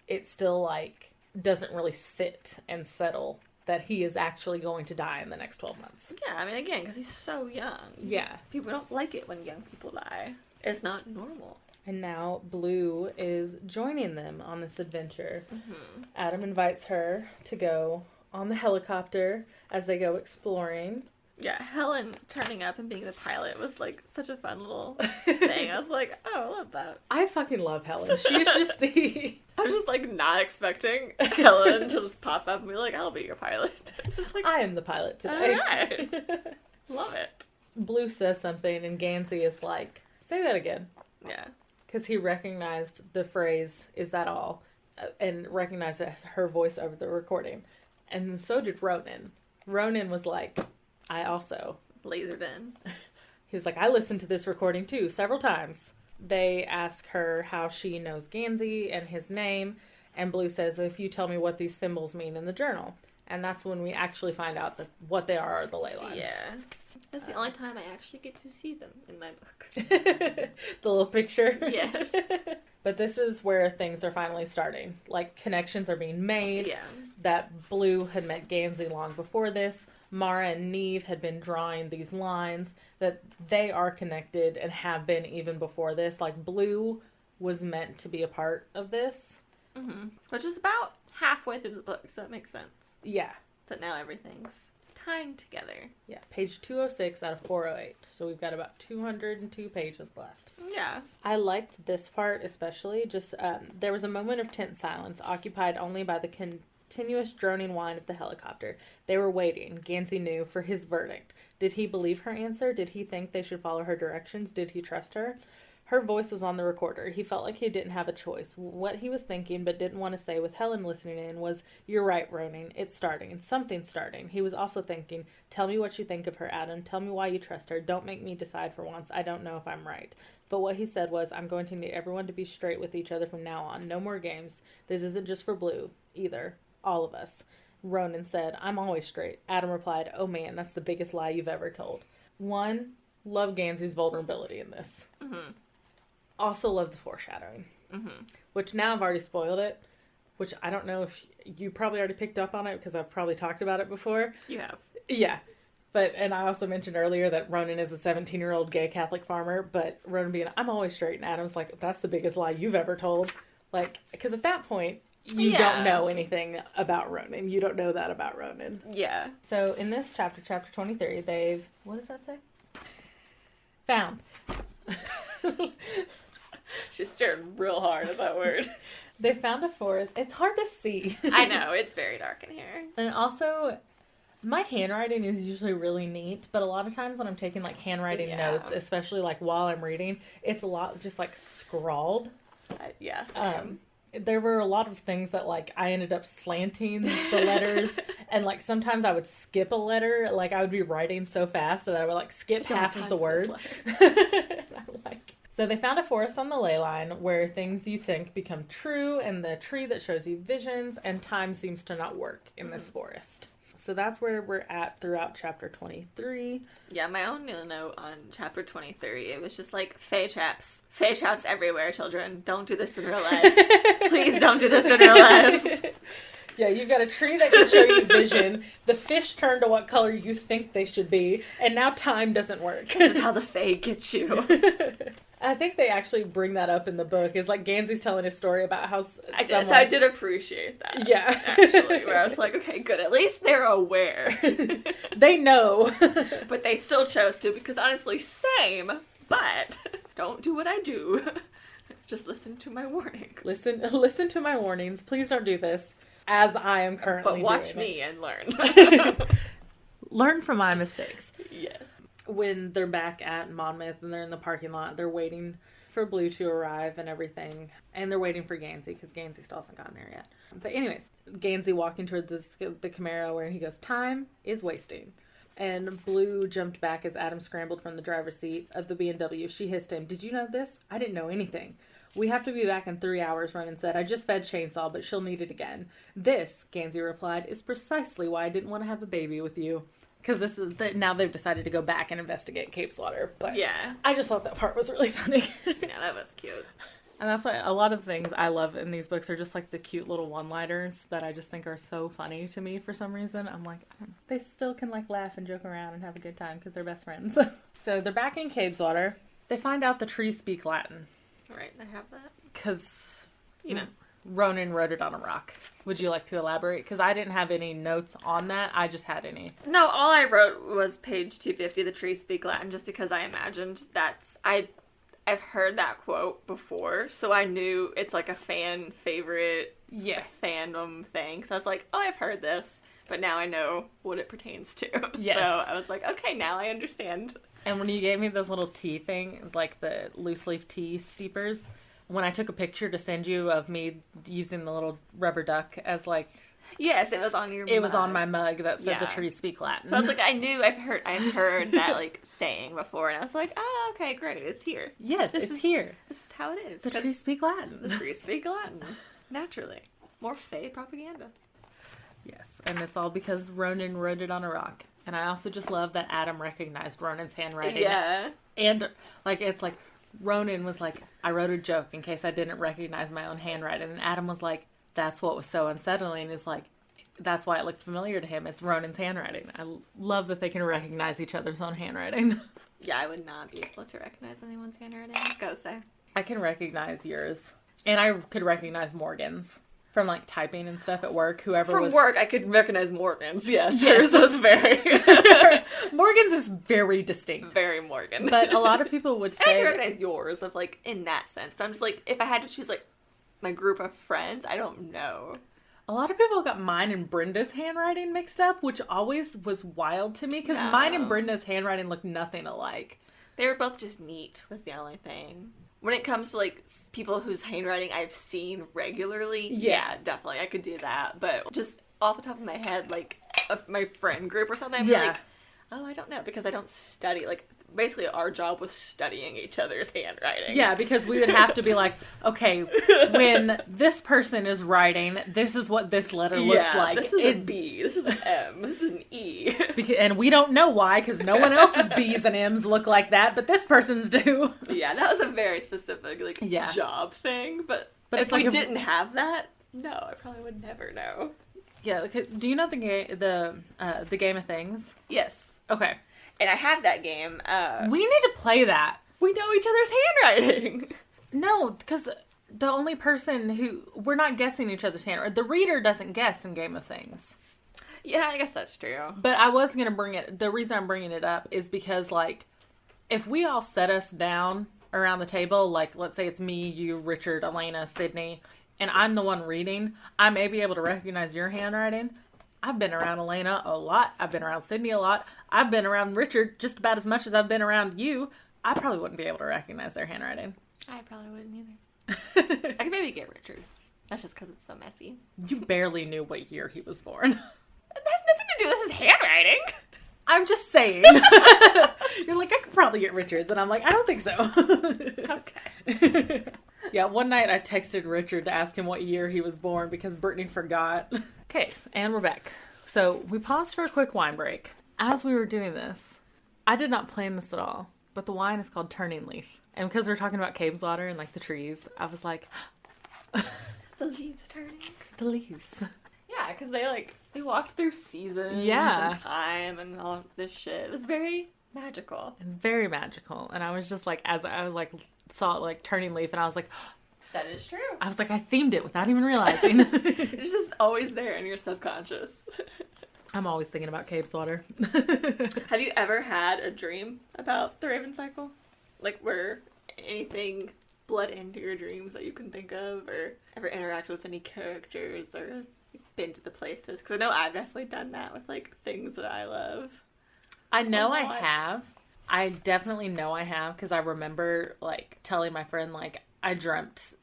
it still, like, doesn't really sit and settle that he is actually going to die in the next 12 months. Yeah, I mean, again, because he's so young. Yeah. People don't like it when young people die. It's not normal. And now Blue is joining them on this adventure. Mm-hmm. Adam invites her to go on the helicopter as they go exploring. Yeah, Helen turning up and being the pilot was, like, such a fun little thing. I was like, oh, I love that. I fucking love Helen. She's just the... I was just, like, not expecting Helen to just pop up and be like, I'll be your pilot. Like, I am the pilot today. Alright. Love it. Blue says something and Gansey is like, "Say that again." Yeah. Because he recognized the phrase, "Is that all?" And recognized her voice over the recording. And so did Ronan. Ronan was like, "I also." Lasered in. He was like, "I listened to this recording too, several times." They ask her how she knows Gansey and his name. And Blue says, "If you tell me what these symbols mean in the journal." And that's when we actually find out that what they are the ley lines. Yeah. That's the only time I actually get to see them in my book. The little picture? Yes. But this is where things are finally starting. Like, connections are being made. Yeah. That Blue had met Gansey long before this. Mara and Neve had been drawing these lines. That they are connected and have been even before this. Like, Blue was meant to be a part of this. Mm-hmm. Which is about halfway through the book, so that makes sense. Yeah. That now everything's tying together. Yeah, page 206 out of 408. So we've got about 202 pages left. Yeah. I liked this part especially. Just, there was a moment of tense silence, occupied only by the continuous droning whine of the helicopter. They were waiting, Gansey knew, for his verdict. Did he believe her answer? Did he think they should follow her directions? Did he trust her? Her voice was on the recorder. He felt like he didn't have a choice. What he was thinking, but didn't want to say with Helen listening in, was, "You're right, Ronan. It's starting. Something's starting." He was also thinking, "Tell me what you think of her, Adam. Tell me why you trust her. Don't make me decide for once. I don't know if I'm right." But what he said was, "I'm going to need everyone to be straight with each other from now on. No more games. This isn't just for Blue, either. all of us. Ronan said, I'm always straight. Adam replied, oh man, that's the biggest lie you've ever told. 1, love Gansey's vulnerability in this. Mm-hmm. Also love the foreshadowing. Mm-hmm. Which now I've already spoiled it. Which I don't know if you probably already picked up on it because I've probably talked about it before. You have. Yeah. And I also mentioned earlier that Ronan is a 17-year-old gay Catholic farmer, but Ronan being, I'm always straight, and Adam's like, that's the biggest lie you've ever told. Like, because at that point, you don't know anything about Ronan. You don't know that about Ronan. Yeah. So in this chapter 23, they've, what does that say? Found. She stared real hard at that word. They found a forest. It's hard to see. I know, it's very dark in here. And also, my handwriting is usually really neat, but a lot of times when I'm taking, like, handwriting notes, especially, like, while I'm reading, it's a lot just, like, scrawled. Yes. There were a lot of things that, like, I ended up slanting the letters, and, like, sometimes I would skip a letter. Like, I would be writing so fast that I would, like, skip half of the word. So they found a forest on the ley line where things you think become true, and the tree that shows you visions, and time seems to not work in this forest. So that's where we're at throughout chapter 23. Yeah, my own little note on chapter 23, it was just like, Fae traps. Fae traps everywhere, children. Don't do this in real life. Please don't do this in real life. Yeah, you've got a tree that can show you vision. The fish turn to what color you think they should be. And now time doesn't work. This is how the Fae get you. I think they actually bring that up in the book. Is like Gansey's telling a story about how I did appreciate that. Yeah. Actually, where I was like, okay, good. At least they're aware. They know. But they still chose to because honestly, same. But don't do what I do. Just listen to my warnings. Listen to my warnings. Please don't do this. As I am currently doing. But watch me and learn. Learn from my mistakes. Yes. When they're back at Monmouth and they're in the parking lot, they're waiting for Blue to arrive and everything. And they're waiting for Gansey because Gansey still hasn't gotten there yet. But anyways, Gansey walking towards the Camaro where he goes, time is wasting. And Blue jumped back as Adam scrambled from the driver's seat of the BMW. She hissed him, did you know this? I didn't know anything. We have to be back in 3 hours, Ronan said. I just fed Chainsaw, but she'll need it again. This, Gansey replied, is precisely why I didn't want to have a baby with you. Because this is now they've decided to go back and investigate Cape Slaughter. But yeah, I just thought that part was really funny. Yeah, that was cute. And that's why a lot of things I love in these books are just like the cute little one-liners that I just think are so funny to me for some reason. I'm like, they still can like laugh and joke around and have a good time because they're best friends. So they're back in Cape Slaughter. They find out the trees speak Latin. Right, they have that. Because, Ronan wrote it on a rock. Would you like to elaborate? Because I didn't have any notes on that. I just had any. No, all I wrote was page 250, the trees speak Latin, just because I imagined I've heard that quote before, so I knew it's like a fan favorite fandom thing. So I was like, oh, I've heard this, but now I know what it pertains to. Yes. So I was like, okay, now I understand. And when you gave me those little tea thing, like the loose leaf tea steepers, when I took a picture to send you of me using the little rubber duck as like... Yes, it was on your mug. It was on my mug that said the trees speak Latin. So I was like, I've heard that like saying before, and I was like, oh, okay, great, it's here. Yes, it's here. This is how it is. The trees speak Latin. The trees speak Latin. Naturally. More Fae propaganda. Yes, and it's all because Ronan wrote it on a rock. And I also just love that Adam recognized Ronan's handwriting. Yeah. And, like, it's like, Ronan was like, I wrote a joke in case I didn't recognize my own handwriting. And Adam was like, that's what was so unsettling, is like, that's why it looked familiar to him. It's Ronan's handwriting. I love that they can recognize each other's own handwriting. Yeah, I would not be able to recognize anyone's handwriting, I gotta say. I can recognize yours. And I could recognize Morgan's. From, like, typing and stuff at work, From work, I could recognize Morgan's, yes. Hers was very... Morgan's is very distinct. Very Morgan. But a lot of people would say... And I can recognize yours, of, like, in that sense. But I'm just, like, if I had to choose, like, my group of friends, I don't know. A lot of people got mine and Brenda's handwriting mixed up, which always was wild to me, because mine and Brenda's handwriting looked nothing alike. They were both just neat, was the only thing. When it comes to, like, people whose handwriting I've seen regularly, yeah, definitely, I could do that. But just off the top of my head, like, of my friend group or something, I'm like, oh, I don't know, because I don't study. Like, basically our job was studying each other's handwriting. Yeah, because we would have to be like, okay, when this person is writing, this is what this letter looks like. This is a B, this is an M, this is an E. And we don't know why, because no one else's B's and M's look like that, but this person's do. Yeah, that was a very specific, job thing, but if we didn't have that, no, I probably would never know. Yeah, because do you know the Game of Things? Yes. Okay. And I have that game. We need to play that. We know each other's handwriting. No, because the only person we're not guessing each other's handwriting. The reader doesn't guess in Game of Things. Yeah, I guess that's true. But I was going to bring it, the reason I'm bringing it up is because, if we all set us down around the table, let's say it's me, you, Richard, Elena, Sydney, and I'm the one reading, I may be able to recognize your handwriting. I've been around Elena a lot. I've been around Sydney a lot. I've been around Richard just about as much as I've been around you. I probably wouldn't be able to recognize their handwriting. I probably wouldn't either. I could maybe get Richard's. That's just because it's so messy. You barely knew what year he was born. That has nothing to do with his handwriting. I'm just saying. You're like, I could probably get Richard's. And I'm like, I don't think so. Okay. Yeah, one night I texted Richard to ask him what year he was born because Brittany forgot. Okay, and we're back. So we paused for a quick wine break. As we were doing this, I did not plan this at all, but the wine is called Turning Leaf. And because we were talking about caves water and the trees, I was like... The leaves turning. The leaves. Yeah, because they walked through seasons and time and all of this shit. It was very magical. It's very magical. And I was just as I was saw it Turning Leaf, and I was like... That is true. I was like, I themed it without even realizing. It's just always there in your subconscious. I'm always thinking about caves water. Have you ever had a dream about the Raven Cycle? Where anything bled into your dreams that you can think of, or ever interacted with any characters, or been to the places? Because I know I've definitely done that with things that I love. I know I have. I definitely know I have, because I remember telling my friend I dreamt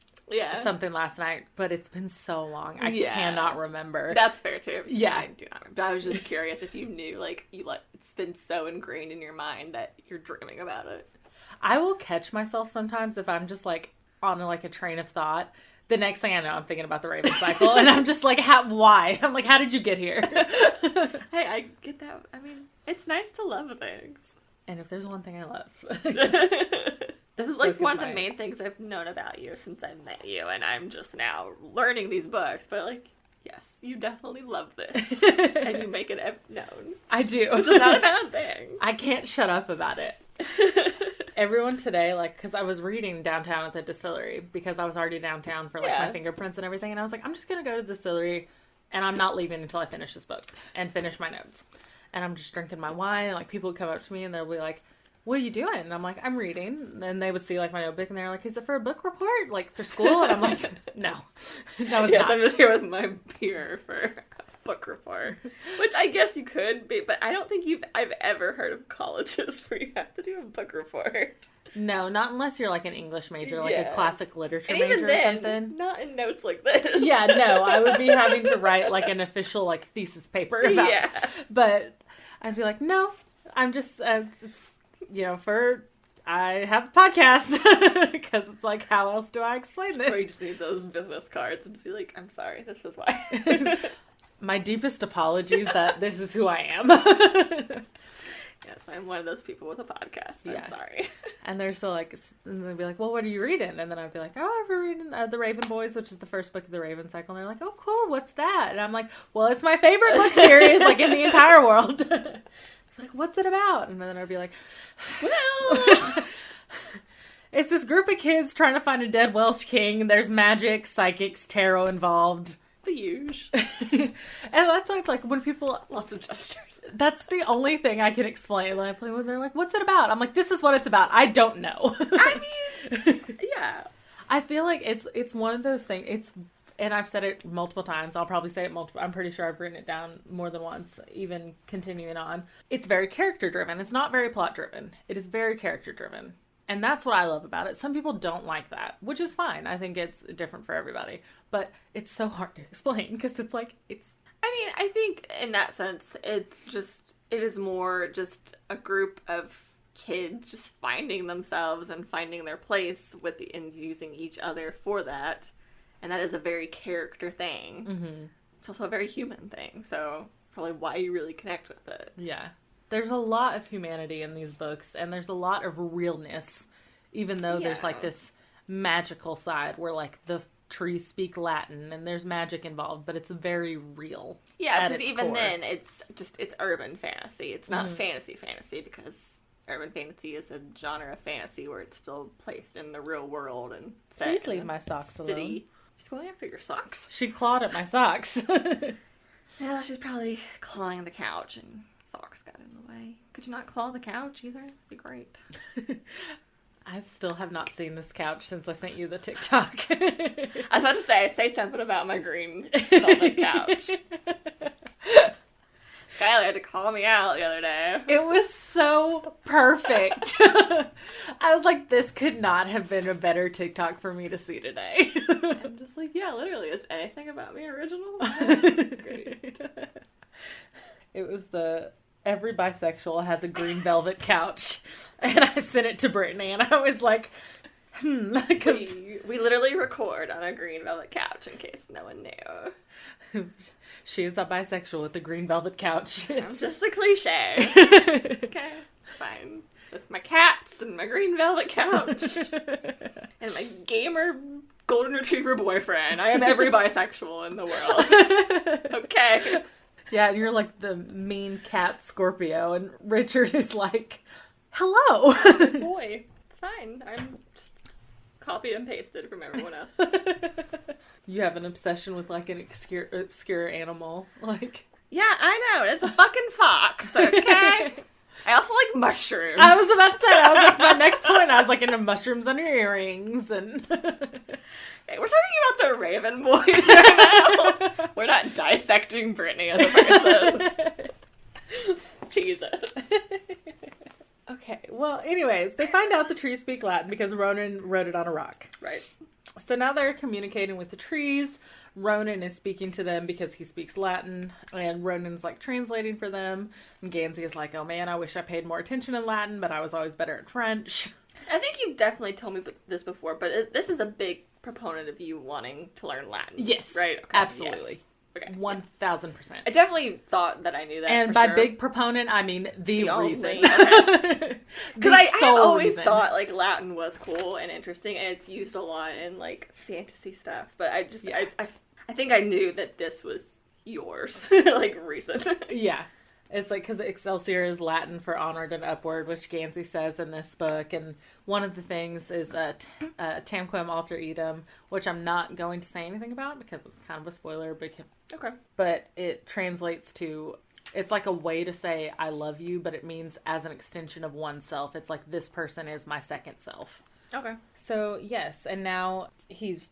something last night, but it's been so long. I cannot remember. That's fair too. Yeah. I do not remember. But I was just curious if you knew, it's been so ingrained in your mind that you're dreaming about it. I will catch myself sometimes if I'm just on a train of thought. The next thing I know, I'm thinking about the Raven Cycle, and I'm just why? I'm how did you get here? Hey, I get that. I mean, it's nice to love things. And if there's one thing I love... This is one of the main things I've known about you since I met you, and I'm just now learning these books, but yes, you definitely love this, and you make it known. I do. Which is not a bad thing. I can't shut up about it. Everyone today, because I was reading downtown at the distillery, because I was already downtown for my fingerprints and everything, and I was I'm just going to go to the distillery, and I'm not leaving until I finish this book, and finish my notes. And I'm just drinking my wine, and people would come up to me, and they'll be like, what are you doing? And I'm I'm reading. And they would see my notebook, and they're like, is it for a book report? For school? And I'm like, no. That was not. I'm just here with my peer for a book report. Which I guess you could be, but I don't think I've ever heard of colleges where you have to do a book report. No, not unless you're an English major, a classic literature major even then, or something. Not in notes like this. Yeah, no, I would be having to write an official thesis paper about it. But I'd be no, I'm just, it's, I have a podcast, because it's how else do I explain this? Where you just need those business cards and just be I'm sorry, this is why. My deepest apologies that this is who I am. Yes, I'm one of those people with a podcast. I'm sorry. And they're still and they'd be well, what are you reading? And then I'd be I've been reading The Raven Boys, which is the first book of the Raven Cycle. And they're oh, cool, what's that? And I'm well, it's my favorite book series, in the entire world. It's what's it about? And then I'd be well, it's this group of kids trying to find a dead Welsh king. There's magic, psychics, tarot involved. The huge. And that's when people... Lots of gestures. That's the only thing I can explain. When they're what's it about? I'm this is what it's about. I don't know. I mean, yeah. I feel it's one of those things. And I've said it multiple times. I'll probably say it multiple. I'm pretty sure I've written it down more than once, even continuing on. It's very character driven. It's not very plot driven. It is very character driven. And that's what I love about it. Some people don't like that, which is fine. I think it's different for everybody. But it's so hard to explain because it's I mean, I think in that sense, it is more just a group of kids just finding themselves and finding their place and using each other for that. And that is a very character thing. Mm-hmm. It's also a very human thing, so probably why you really connect with it. Yeah. There's a lot of humanity in these books, and there's a lot of realness, even though there's, like, this magical side where, like, the trees speak Latin, and there's magic involved, but it's very real. Yeah, because even then, it's urban fantasy. It's not fantasy, because urban fantasy is a genre of fantasy where it's still placed in the real world and set Please leave my socks city. alone. She's going after your socks. She clawed at my socks. Yeah, she's probably clawing the couch and socks got in the way. Could you not claw the couch either? That'd be great. I still have not seen this couch since I sent you the TikTok. I was about to say something about my green velvet couch. Skylar had to call me out the other day. It was so perfect. I was like, this could not have been a better TikTok for me to see today. I'm just like, yeah, literally, is anything about me original? Great. It was every bisexual has a green velvet couch. And I sent it to Brittany, and I was like, because we literally record on a green velvet couch, in case no one knew. She is a bisexual with a green velvet couch. It's just a cliche. Okay, fine. With my cats and my green velvet couch. And my gamer golden retriever boyfriend. I am every bisexual in the world. Okay. Yeah, and you're like the mean cat Scorpio, and Richard is like, hello. Boy, it's fine. I'm just copied and pasted from everyone else. You have an obsession with, like, an obscure animal. Like, yeah, I know. It's a fucking fox, okay? I also like mushrooms. I was about to say, I was like, my next point, I was like, into mushrooms on your earrings, and... Hey, we're talking about the Raven Boys right now. We're not dissecting Brittany as a person. Jesus. Okay, well, anyways, they find out the trees speak Latin because Ronan wrote it on a rock. Right. So now they're communicating with the trees. Ronan is speaking to them because he speaks Latin, and Ronan's, like, translating for them. And Gansey is like, oh man, I wish I paid more attention in Latin, but I was always better at French. I think you've definitely told me this before, but this is a big proponent of you wanting to learn Latin. Yes. Right? Okay. Absolutely. Yes. Okay. 1,000%. I definitely thought that I knew that. And for by sure. big proponent, I mean the reason. Because I have always thought, like, Latin was cool and interesting, and it's used a lot in, like, fantasy stuff. But I just, I think I knew that this was yours, like, reason. Yeah. It's like, because Excelsior is Latin for onward and upward, which Gansey says in this book. And one of the things is Tamquem alter idem, which I'm not going to say anything about because it's kind of a spoiler. Okay. But it translates to, it's like a way to say I love you, but it means as an extension of oneself. It's like, this person is my second self. Okay. So, yes. And now he's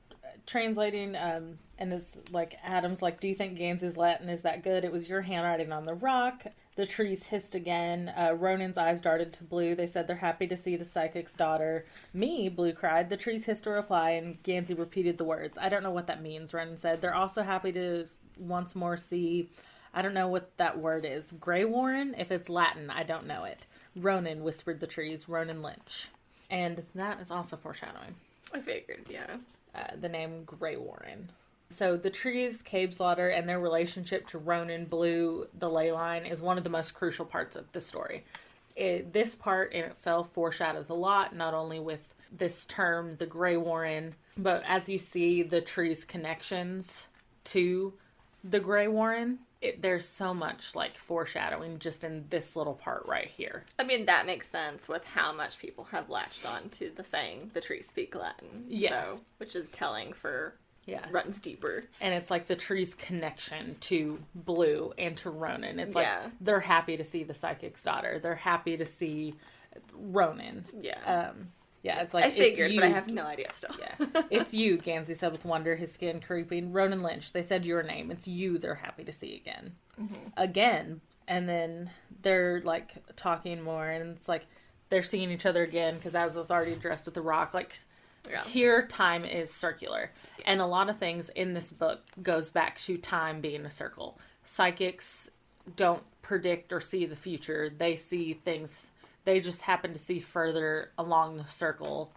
translating, and it's like, Adam's like, do you think Gansey's Latin is that good? It was your handwriting on the rock. The trees hissed again. Ronan's eyes darted to Blue. They said they're happy to see the psychic's daughter. Me, Blue cried. The trees hissed a reply, and Gansey repeated the words. I don't know what that means, Ronan said. They're also happy to once more see, I don't know what that word is. Grey Warren? If it's Latin, I don't know it. Ronan, whispered the trees. Ronan Lynch. And that is also foreshadowing. I figured, yeah. The name Grey Warren. So the trees, Cave Slaughter, and their relationship to Ronan, Blue, the ley line, is one of the most crucial parts of the story. This part in itself foreshadows a lot, not only with this term, the Grey Warren, but as you see the trees' connections to the Grey Warren, there's so much, like, foreshadowing just in this little part right here. I mean, that makes sense with how much people have latched on to the saying, the trees speak Latin. Yeah. So, which is telling for... Yeah. Runs deeper. And it's like the tree's connection to Blue and to Ronan. It's like they're happy to see the psychic's daughter. They're happy to see Ronan. Yeah. It's like, I figured, it's you. but I have no idea still. Yeah. It's you, Gansey said with wonder, his skin creeping. Ronan Lynch, they said your name. It's you they're happy to see again. Mm-hmm. Again. And then they're, like, talking more, and it's like they're seeing each other again because I was already dressed with the rock. Like, here, time is circular. And a lot of things in this book goes back to time being a circle. Psychics don't predict or see the future. They see things They just happen to see further along the circle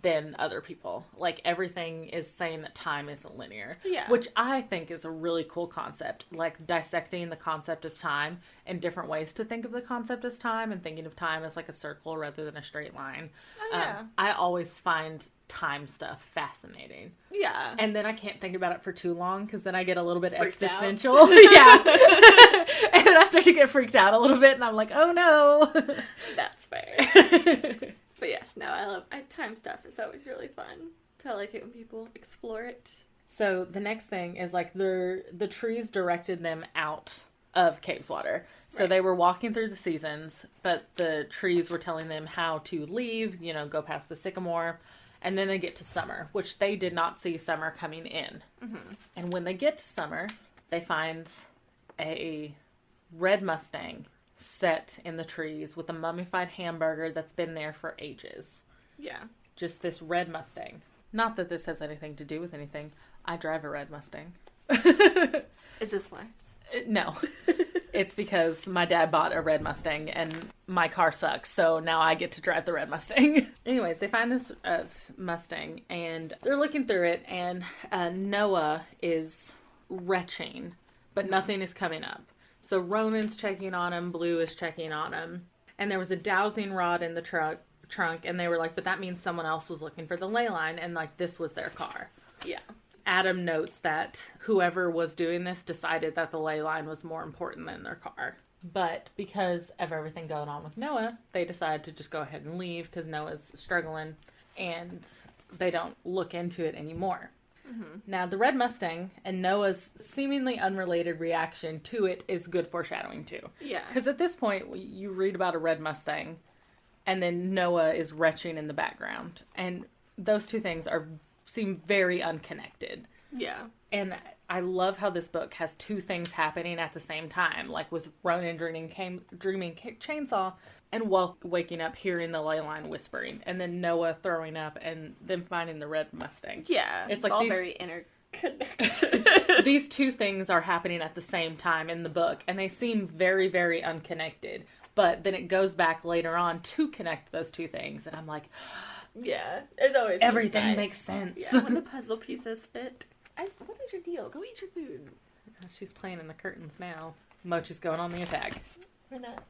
than other people. Like, everything is saying that time isn't linear. Yeah. Which I think is a really cool concept. Like, dissecting the concept of time and different ways to think of the concept as time, and thinking of time as like a circle rather than a straight line. Oh, yeah. I always find time stuff fascinating. Yeah. And then I can't think about it for too long, because then I get a little bit Freaked existential. Yeah. And then I start to get freaked out a little bit, and I'm like, oh no. That's fair. But yes, no, I love time stuff. It's always really fun. So I like it when people explore it. So the next thing is, like, the trees directed them out of Cabeswater. So they were walking through the seasons, but the trees were telling them how to leave, you know, go past the sycamore. And then they get to summer, which they did not see summer coming in. Mm-hmm. And when they get to summer, they find a red Mustang set in the trees with a mummified hamburger that's been there for ages. Yeah. Just this red Mustang. Not that this has anything to do with anything. I drive a red Mustang. Is this why? No. It's because my dad bought a red Mustang and my car sucks, so now I get to drive the red Mustang. Anyways, they find this Mustang and they're looking through it, and Noah is retching, but nothing is coming up. So Ronan's checking on him, Blue is checking on him, and there was a dowsing rod in the trunk, and they were like, but that means someone else was looking for the ley line, and like this was their car. Yeah. Adam notes that whoever was doing this decided that the ley line was more important than their car. But because of everything going on with Noah, they decided to just go ahead and leave because Noah's struggling, and they don't look into it anymore. Mm-hmm. Now, the red Mustang and Noah's seemingly unrelated reaction to it is good foreshadowing, too. Yeah. Because at this point, you read about a red Mustang, and then Noah is retching in the background. And those two things seem very unconnected. Yeah. And I love how this book has two things happening at the same time. Like with Ronan dreaming chainsaw, and waking up hearing the ley line whispering, and then Noah throwing up, and then finding the red Mustang. Yeah, it's like all very interconnected. These two things are happening at the same time in the book, and they seem very, very unconnected. But then it goes back later on to connect those two things, and I'm like, yeah, it's always everything makes sense. Yeah, when the puzzle pieces fit. What is your deal? Go eat your food. She's playing in the curtains now. Mochi's going on the attack. We're not.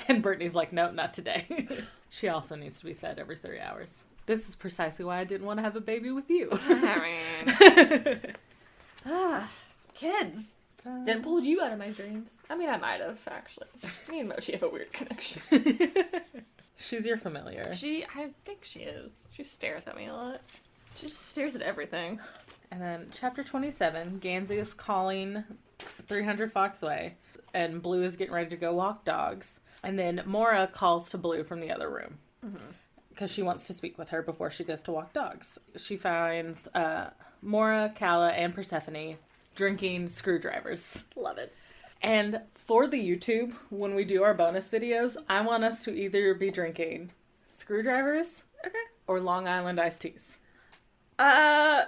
And Brittany's like, no, not today. She also needs to be fed every 3 hours. This is precisely why I didn't want to have a baby with you. Kids. Didn't pull you out of my dreams. I mean, I might have, actually. Me and Mochi have a weird connection. She's your familiar. I think she is. She stares at me a lot. She just stares at everything. And then chapter 27, Gansey is calling 300 Foxway, and Blue is getting ready to go walk dogs. And then Maura calls to Blue from the other room because she wants to speak with her before she goes to walk dogs. She finds Maura, Calla, and Persephone drinking screwdrivers. Love it. And for the YouTube, when we do our bonus videos, I want us to either be drinking screwdrivers or Long Island iced teas.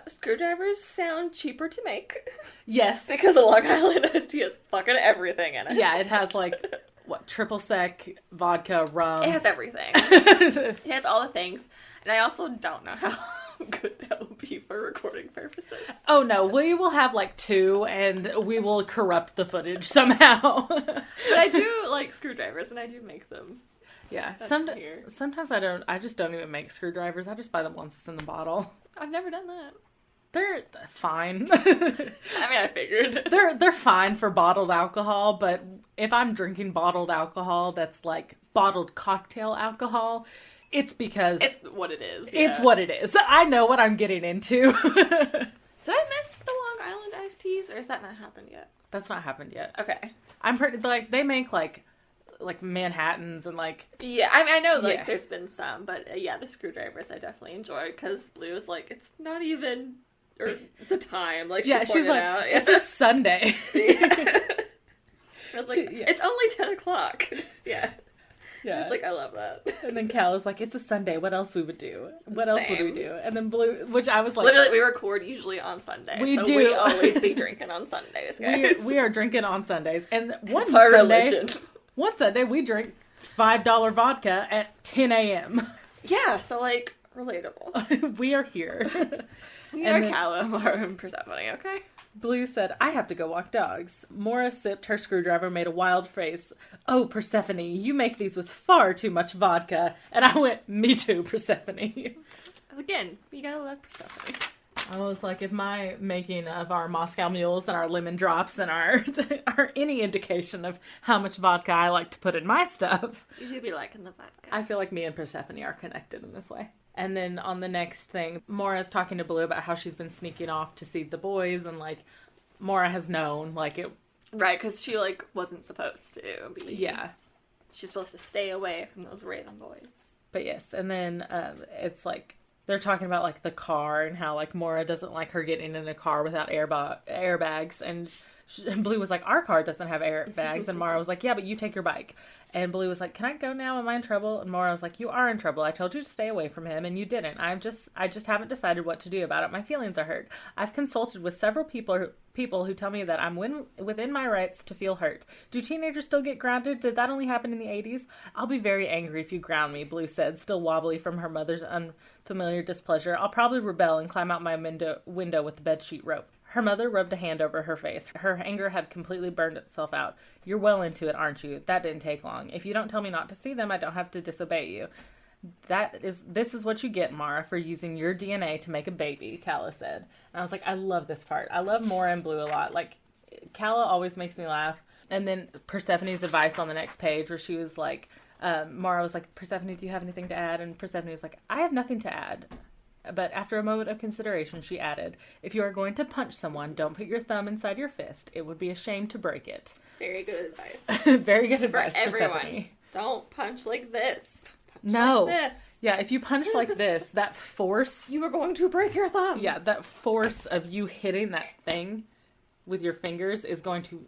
Screwdrivers sound cheaper to make. Yes. Because a Long Island iced tea has fucking everything in it. Yeah, it has like, triple sec, vodka, rum. It has everything. It has all the things. And I also don't know how good that will be for recording purposes. Oh no, we will have like 2 and we will corrupt the footage somehow. But I do like screwdrivers and I do make them. Yeah, sometimes I just don't even make screwdrivers. I just buy them once it's in the bottle. I've never done that. They're fine. I mean, I figured. They're fine for bottled alcohol, but if I'm drinking bottled alcohol that's like bottled cocktail alcohol, it's because... It's what it is. Yeah. It's what it is. I know what I'm getting into. Did I miss the Long Island iced teas, or has that not happened yet? That's not happened yet. Okay. I'm pretty... Like, they make like Manhattans and like... Yeah, I mean, I know there's been some, but the screwdrivers I definitely enjoyed, because Blue is like, it's not even... Or the time, like, she pointed she's like, out. It's a Sunday. Yeah. I was like, it's only 10 o'clock. Yeah. Yeah. It's like, I love that. And then Cal is like, it's a Sunday. What else we would do? What else would we do? And then Blue, which I was like... Literally, we record usually on Sunday. We do. We always be drinking on Sundays, guys. We are drinking on Sundays. And one it's our Sunday... religion. One Sunday, we drink $5 vodka at 10 a.m. Yeah, so, like, relatable. We are here. We are Calla, Mara, and Persephone, okay? Blue said, I have to go walk dogs. Mora sipped her screwdriver, made a wild face. Oh, Persephone, you make these with far too much vodka. And I went, me too, Persephone. Again, you gotta love Persephone. I was like, if my making of our Moscow mules and our lemon drops and our are any indication of how much vodka I like to put in my stuff. You should be liking the vodka. I feel like me and Persephone are connected in this way. And then on the next thing, Mora's talking to Blue about how she's been sneaking off to see the boys, and, like, Mora has known, like, it... Right, because she, like, wasn't supposed to be. Yeah. She's supposed to stay away from those Raven boys. But yes, and then it's, like, they're talking about, like, the car, and how, like, Mora doesn't like her getting in a car without airbags, and Blue was like, our car doesn't have airbags, and Mara was like, yeah, but you take your bike. And Blue was like, can I go now? Am I in trouble? And Mora was like, you are in trouble. I told you to stay away from him, and you didn't. I just haven't decided what to do about it. My feelings are hurt. I've consulted with several people who tell me that I'm within my rights to feel hurt. Do teenagers still get grounded? Did that only happen in the 80s? I'll be very angry if you ground me, Blue said, still wobbly from her mother's unfamiliar displeasure. I'll probably rebel and climb out my window with the bedsheet rope. Her mother rubbed a hand over her face. Her anger had completely burned itself out. You're well into it, aren't you? That didn't take long. If you don't tell me not to see them, I don't have to disobey you. This is what you get, Mara, for using your DNA to make a baby, Calla said. And I was like, I love this part. I love Mora and Blue a lot. Like, Calla always makes me laugh. And then Persephone's advice on the next page, where she was like, Mara was like, Persephone, do you have anything to add? And Persephone was like, I have nothing to add. But after a moment of consideration, she added, if you are going to punch someone, don't put your thumb inside your fist. It would be a shame to break it. Very good advice. Very good advice for everyone. Persephone. Don't punch like this. Punch no. Like this. Yeah, if you punch like this, that force... You are going to break your thumb. Yeah, that force of you hitting that thing with your fingers is going to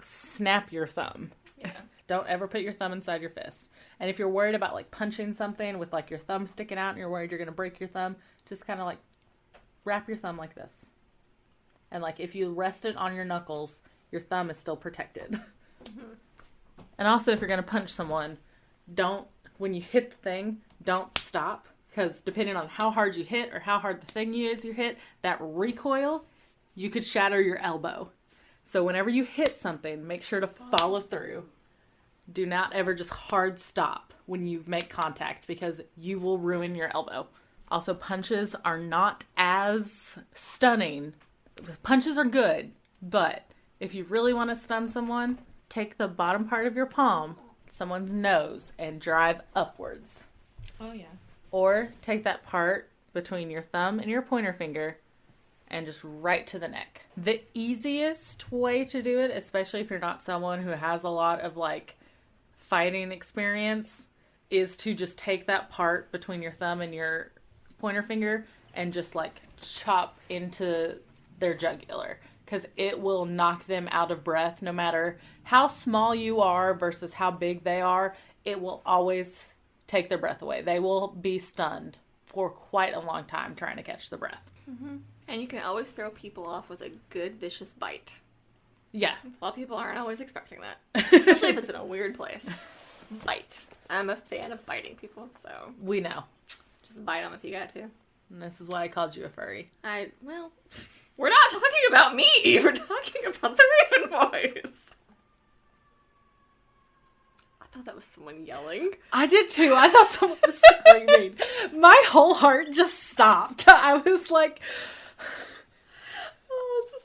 snap your thumb. Yeah. Don't ever put your thumb inside your fist. And if you're worried about, like, punching something with, like, your thumb sticking out and you're worried you're going to break your thumb, just kind of, like, wrap your thumb like this. And, like, if you rest it on your knuckles, your thumb is still protected. Mm-hmm. And also, if you're going to punch someone, when you hit the thing, don't stop. Because depending on how hard you hit or how hard the thing is you hit, that recoil, you could shatter your elbow. So whenever you hit something, make sure to follow through. Do not ever just hard stop when you make contact, because you will ruin your elbow. Also, punches are not as stunning. Punches are good, but if you really want to stun someone, take the bottom part of your palm, someone's nose, and drive upwards. Oh, yeah. Or take that part between your thumb and your pointer finger and just right to the neck. The easiest way to do it, especially if you're not someone who has a lot of, like, fighting experience, is to just take that part between your thumb and your pointer finger and just, like, chop into their jugular, because it will knock them out of breath. No matter how small you are versus how big they are, it will always take their breath away. They will be stunned for quite a long time trying to catch the breath. Mm-hmm. And you can always throw people off with a good vicious bite. Yeah. Well, people aren't always expecting that. Especially if it's in a weird place. Bite. I'm a fan of biting people, so... We know. Just bite them if you got to. And this is why I called you a furry. Well, we're not talking about me! We're talking about the Raven Boys! I thought that was someone yelling. I did too. I thought someone was screaming. My whole heart just stopped. I was like...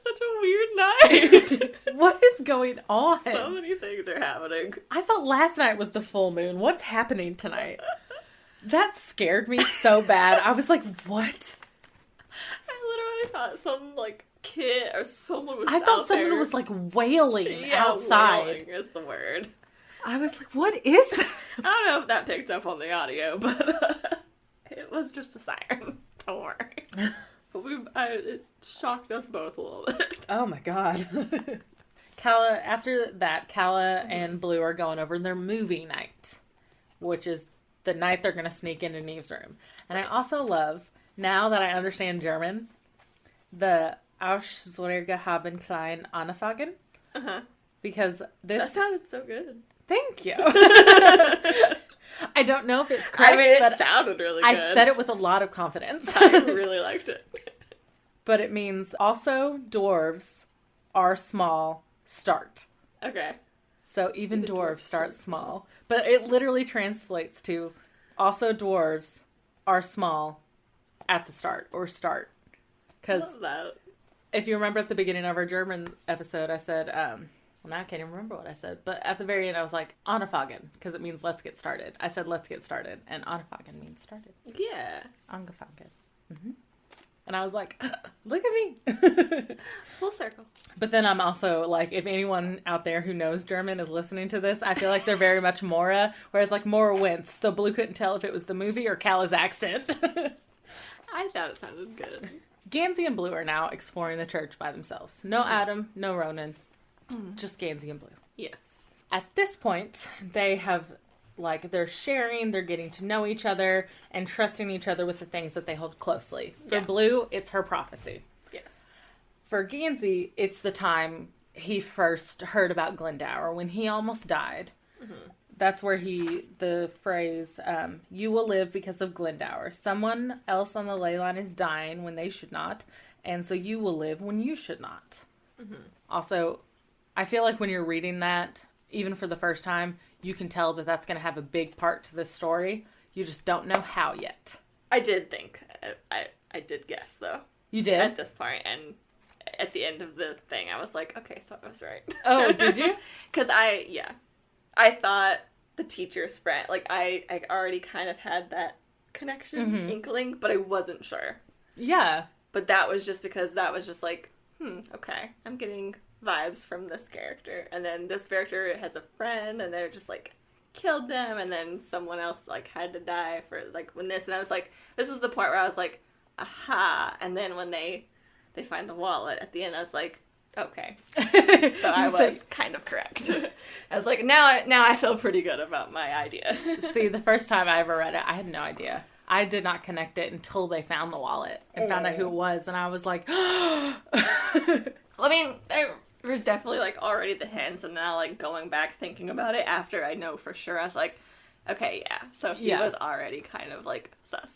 Such a weird night. What is going on? So many things are happening. I thought last night was the full moon. What's happening tonight? That scared me so bad. I was like, what? I literally thought some, like, kid or someone was I thought someone was, like, wailing outside. Wailing is the word. I was like, what is that? I don't know if that picked up on the audio, but it was just a siren. Don't worry. It shocked us both a little bit. Oh my god. After that, Calla and Blue are going over their movie night, which is the night they're going to sneak into Neve's room. And I also love, now that I understand German, the Ausschläge haben klein angefangen. Uh-huh. Because this... That sounded so good. Thank you. I don't know if it's correct, I mean, it but sounded really good. I said it with a lot of confidence. I really liked it. But it means also dwarves are small, start. Okay. So even dwarves start small. But it literally translates to also dwarves are small at the start, or start. Because if you remember at the beginning of our German episode, I said, well, now I can't even remember what I said, but at the very end I was like, anfangen, because it means let's get started. I said let's get started, and anfangen means started. Yeah. Angefangen. Mm-hmm. And I was like, look at me. Full circle. But then I'm also like, if anyone out there who knows German is listening to this, I feel like they're very much Mora, whereas like Mora Wentz, the Blue couldn't tell if it was the movie or Call's accent. I thought it sounded good. Gansey and Blue are now exploring the church by themselves. No Adam, no Ronan, just Gansey and Blue. Yes. At this point, they have, like, they're sharing, they're getting to know each other, and trusting each other with the things that they hold closely. For Blue, it's her prophecy. Yes. For Gansey, it's the time he first heard about Glendower, when he almost died. Mm-hmm. That's where the phrase, you will live because of Glendower. Someone else on the ley line is dying when they should not, and so you will live when you should not. Mm-hmm. Also, I feel like when you're reading that, even for the first time, you can tell that that's going to have a big part to this story. You just don't know how yet. I did think. I did guess, though. You did? At this point, and at the end of the thing, I was like, okay, so I was right. Oh, did you? Because I thought the teacher's friend, like, I already kind of had that connection, inkling, but I wasn't sure. Yeah. But that was just because that was just like, okay, I'm getting vibes from this character. And then this character has a friend, and they're just, like, killed them, and then someone else, like, had to die for, like, when this, and I was like, this was the point where I was like, aha, and then when they find the wallet at the end, I was like, okay. So I was kind of correct. I was like, now I feel pretty good about my idea. See, the first time I ever read it, I had no idea. I did not connect it until they found the wallet and found out who it was, and I was like, I mean, there was definitely, like, already the hints, and now, like, going back thinking about it after I know for sure, I was like, okay, yeah. So he was already kind of, like, sus.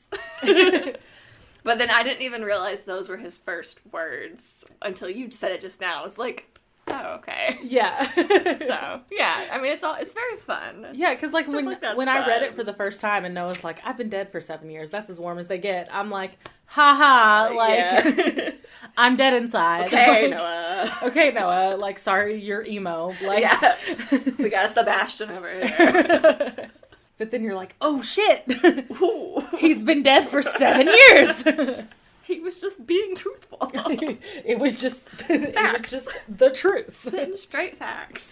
But then I didn't even realize those were his first words until you said it just now. It's like, oh, okay. Yeah. So, yeah. I mean, it's very fun. Yeah, because, like, when I read it for the first time and Noah's like, I've been dead for 7 years. That's as warm as they get. I'm like, haha. Like, I'm dead inside. Okay, like, Noah. Okay, Noah. Like, sorry, you're emo. Like, yeah. We got a Sebastian over here. But then you're like, oh, shit. Ooh. He's been dead for 7 years. He was just being truthful. It was just the truth. Spitting straight facts.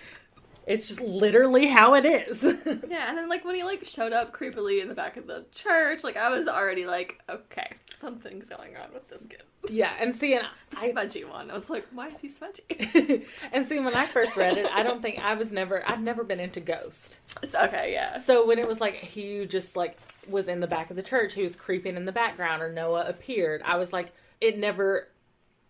It's just literally how it is. Yeah, and then, like, when he, like, showed up creepily in the back of the church, like, I was already like, okay, something's going on with this kid. Yeah, and see, and the smudgy one. I was like, why is he smudgy? And see, when I first read it, I'd never been into Ghost. Okay, yeah. So when it was like, he just, like, was in the back of the church, he was creeping in the background, or Noah appeared, I was like, it never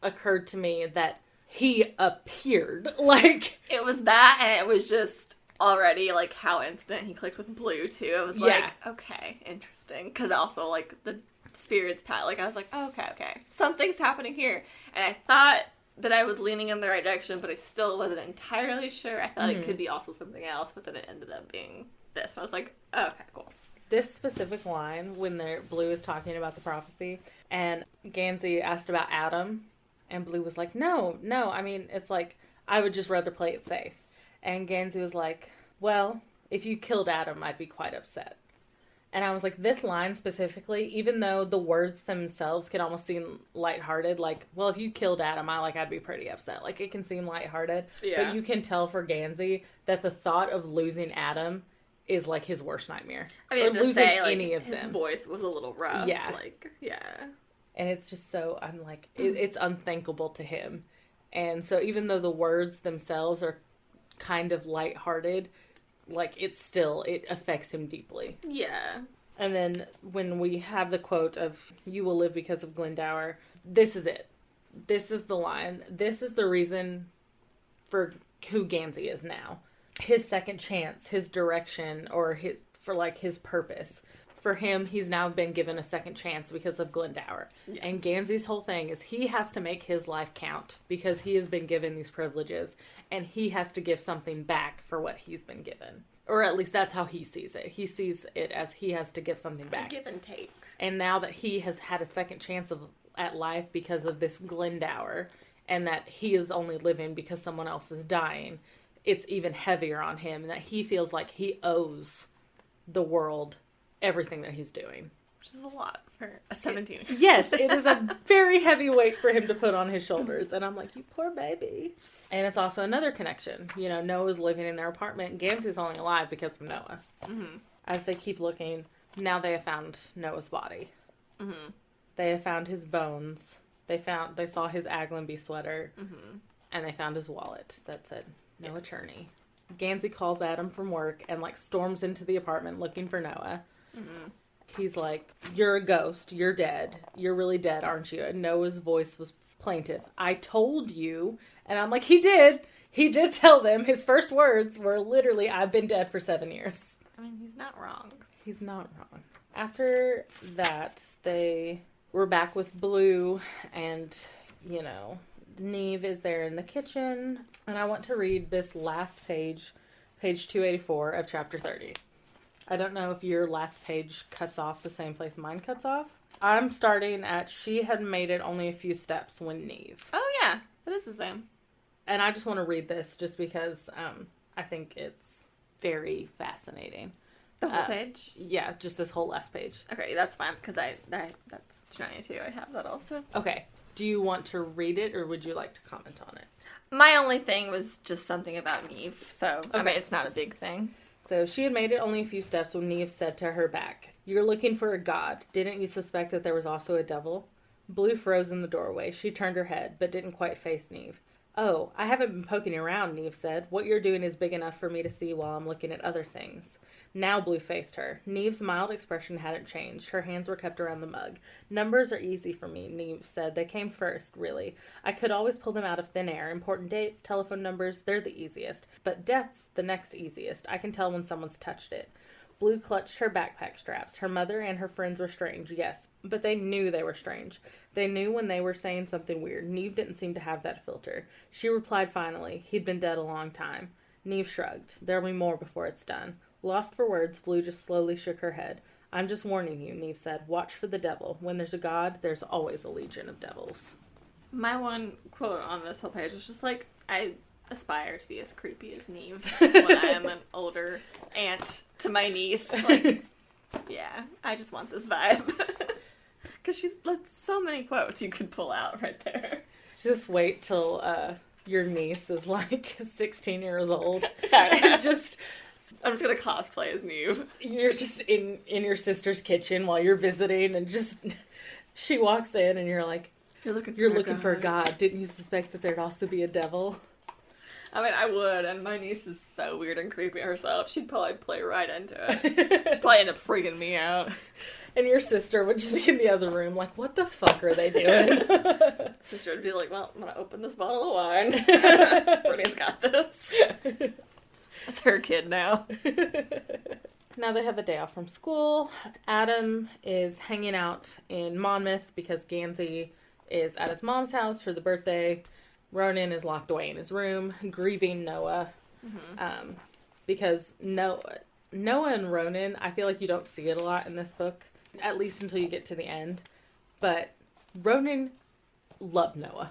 occurred to me that he appeared. Like, it was that, and it was just already, like, how instant he clicked with Blue, too. It was like, okay, interesting. Because also, like, the spirits pat, like, I was like, oh, okay, something's happening here. And I thought that I was leaning in the right direction, but I still wasn't entirely sure. I thought it could be also something else, but then it ended up being this. And I was like, oh, okay, cool. This specific line, when Blue is talking about the prophecy, and Gansey asked about Adam, and Blue was like, no, I mean, it's like, I would just rather play it safe. And Gansey was like, well, if you killed Adam, I'd be quite upset. And I was like, this line specifically, even though the words themselves can almost seem lighthearted, like, well, if you killed Adam, I'd be pretty upset. Like, it can seem lighthearted, but you can tell for Gansey that the thought of losing Adam is, like, his worst nightmare. I mean, or to losing say, like, any of his them. voice was a little rough. Yeah. Like, yeah. And it's just so, I'm like, it's unthinkable to him. And so even though the words themselves are kind of lighthearted, like, it affects him deeply. Yeah. And then when we have the quote of, you will live because of Glendower, this is it. This is the line. This is the reason for who Gansey is now. his second chance, his direction, or his purpose. For him, he's now been given a second chance because of Glendower. Yes. And Gansey's whole thing is he has to make his life count because he has been given these privileges, and he has to give something back for what he's been given. Or at least that's how he sees it. He sees it as he has to give something back. Give and take. And now that he has had a second chance at life because of this Glendower, and that he is only living because someone else is dying, it's even heavier on him, and that he feels like he owes the world everything that he's doing. Which is a lot for a 17-year-old. Yes, it is a very heavy weight for him to put on his shoulders. And I'm like, you poor baby. And it's also another connection. You know, Noah's living in their apartment. Gansey's only alive because of Noah. Mm-hmm. As they keep looking, now they have found Noah's body. Mm-hmm. They have found his bones. They saw his Aglenby sweater. Mm-hmm. And they found his wallet that said, Noah Cherney. Gansey calls Adam from work and, storms into the apartment looking for Noah. Mm-hmm. He's like, you're a ghost. You're dead. You're really dead, aren't you? And Noah's voice was plaintive. I told you. And I'm like, he did. He did tell them. His first words were literally, I've been dead for 7 years. I mean, he's not wrong. He's not wrong. After that, they were back with Blue, and, Neve is there in the kitchen. And I want to read this last page 284 of chapter 30. I don't know if your last page cuts off the same place mine cuts off. I'm starting at, she had made it only a few steps when Neve. Oh, yeah. It is the same. And I just want to read this just because I think it's very fascinating. The whole page? Yeah, just this whole last page. Okay, that's fine, because that's 92. I have that also. Okay. Do you want to read it, or would you like to comment on it? My only thing was just something about Neve, so, okay. I mean, it's not a big thing. So she had made it only a few steps when Neve said to her back, you're looking for a god. Didn't you suspect that there was also a devil? Blue froze in the doorway. She turned her head, but didn't quite face Neve. Oh, I haven't been poking around, Neve said. What you're doing is big enough for me to see while I'm looking at other things. Now Blue faced her. Neve's mild expression hadn't changed. Her hands were kept around the mug. Numbers are easy for me, Neve said. They came first, really. I could always pull them out of thin air. Important dates, telephone numbers, they're the easiest. But death's the next easiest. I can tell when someone's touched it. Blue clutched her backpack straps. Her mother and her friends were strange, yes. But they knew they were strange. They knew when they were saying something weird. Neve didn't seem to have that filter. She replied finally. He'd been dead a long time. Neve shrugged. There'll be more before it's done. Lost for words, Blue just slowly shook her head. I'm just warning you, Neve said. Watch for the devil. When there's a god, there's always a legion of devils. My one quote on this whole page was just I aspire to be as creepy as Neve when I am an older aunt to my niece. Yeah, I just want this vibe. Because she's so many quotes you could pull out right there. Just wait till your niece is 16 years old. And I'm just gonna cosplay as Neve. You're just in your sister's kitchen while you're visiting, and she walks in, and you're like, You're looking for a god. Didn't you suspect that there'd also be a devil? I mean, I would, and my niece is so weird and creepy herself. She'd probably play right into it. She'd probably end up freaking me out. And your sister would just be in the other room like, what the fuck are they doing? Sister would be like, well, I'm gonna open this bottle of wine. Brittany's got this. That's her kid now. Now they have a day off from school. Adam is hanging out in Monmouth because Gansey is at his mom's house for the birthday. Ronan is locked away in his room, grieving Noah. Mm-hmm. Because Noah and Ronan, I feel like you don't see it a lot in this book, at least until you get to the end. But Ronan loved Noah.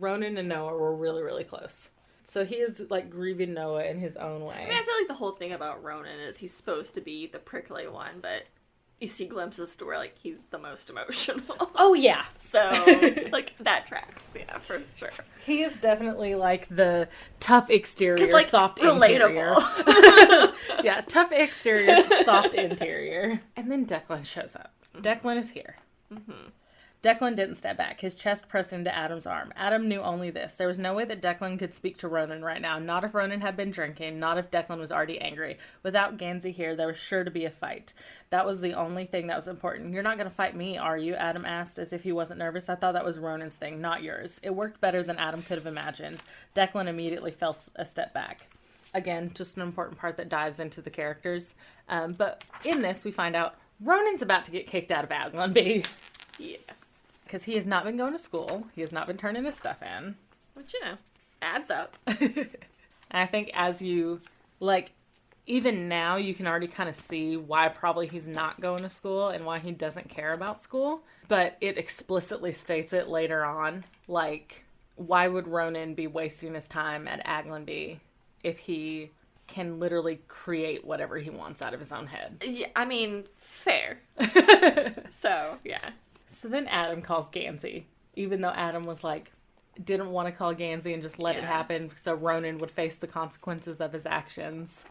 Ronan and Noah were really, really close. So he is, grieving Noah in his own way. I mean, I feel like the whole thing about Ronan is he's supposed to be the prickly one, but you see glimpses to where, he's the most emotional. Oh, yeah. So, that tracks, yeah, for sure. He is definitely, the tough exterior, soft relatable. Interior. Yeah, tough exterior, soft interior. And then Declan shows up. Mm-hmm. Declan is here. Mm-hmm. Declan didn't step back, his chest pressed into Adam's arm. Adam knew only this. There was no way that Declan could speak to Ronan right now. Not if Ronan had been drinking, not if Declan was already angry. Without Gansey here, there was sure to be a fight. That was the only thing that was important. You're not going to fight me, are you? Adam asked, as if he wasn't nervous. I thought that was Ronan's thing, not yours. It worked better than Adam could have imagined. Declan immediately fell a step back. again, just an important part that dives into the characters. But in this, we find out Ronan's about to get kicked out of Aglenby. Yes. Because he has not been going to school. He has not been turning his stuff in. Which, adds up. And I think as you, like, even now you can already kind of see why probably he's not going to school and why he doesn't care about school. But it explicitly states it later on. Like, why would Ronan be wasting his time at Aglenby if he can literally create whatever he wants out of his own head? Yeah, I mean, fair. So, yeah. So then Adam calls Gansey, even though Adam was like, didn't want to call Gansey and just let it happen so Ronan would face the consequences of his actions.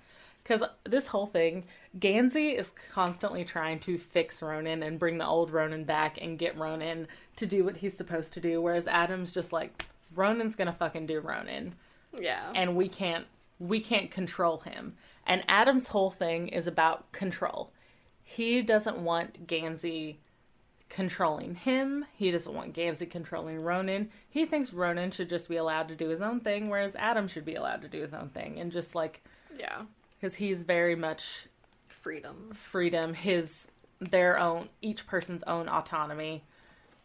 Because this whole thing, Gansey is constantly trying to fix Ronan and bring the old Ronan back and get Ronan to do what he's supposed to do, whereas Adam's just like, Ronan's gonna fucking do Ronan. Yeah. And we can't control him. And Adam's whole thing is about control. He doesn't want Gansey controlling him. He doesn't want Gansey controlling Ronan. He thinks Ronan should just be allowed to do his own thing, whereas Adam should be allowed to do his own thing. And just like... Yeah. Because he's very much... Freedom. Their own, each person's own autonomy.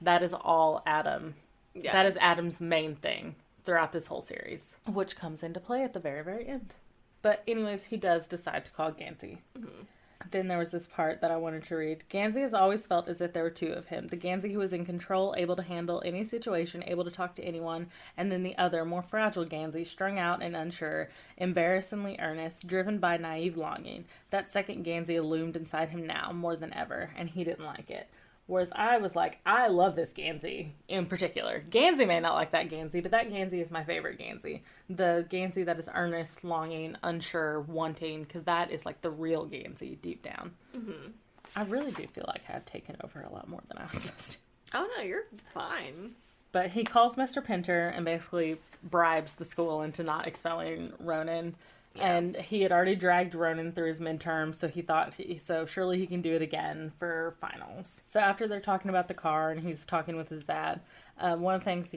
That is all Adam. Yeah. That is Adam's main thing throughout this whole series. Which comes into play at the very, very end. But anyways, he does decide to call Gansey. Mm-hmm. Then there was this part that I wanted to read. Gansey has always felt as if there were two of him. The Gansey who was in control, able to handle any situation, able to talk to anyone, and then the other, more fragile Gansey, strung out and unsure, embarrassingly earnest, driven by naive longing. That second Gansey loomed inside him now, more than ever, and he didn't like it. Whereas I was like, I love this Gansey in particular. Gansey may not like that Gansey, but that Gansey is my favorite Gansey. The Gansey that is earnest, longing, unsure, wanting, because that is like the real Gansey deep down. Mm-hmm. I really do feel like I've taken over a lot more than I was supposed to. Oh no, you're fine. But he calls Mr. Pinter and basically bribes the school into not expelling Ronan. Yeah. And he had already dragged Ronan through his midterm, so he thought, so surely he can do it again for finals. So after they're talking about the car and he's talking with his dad, one of the things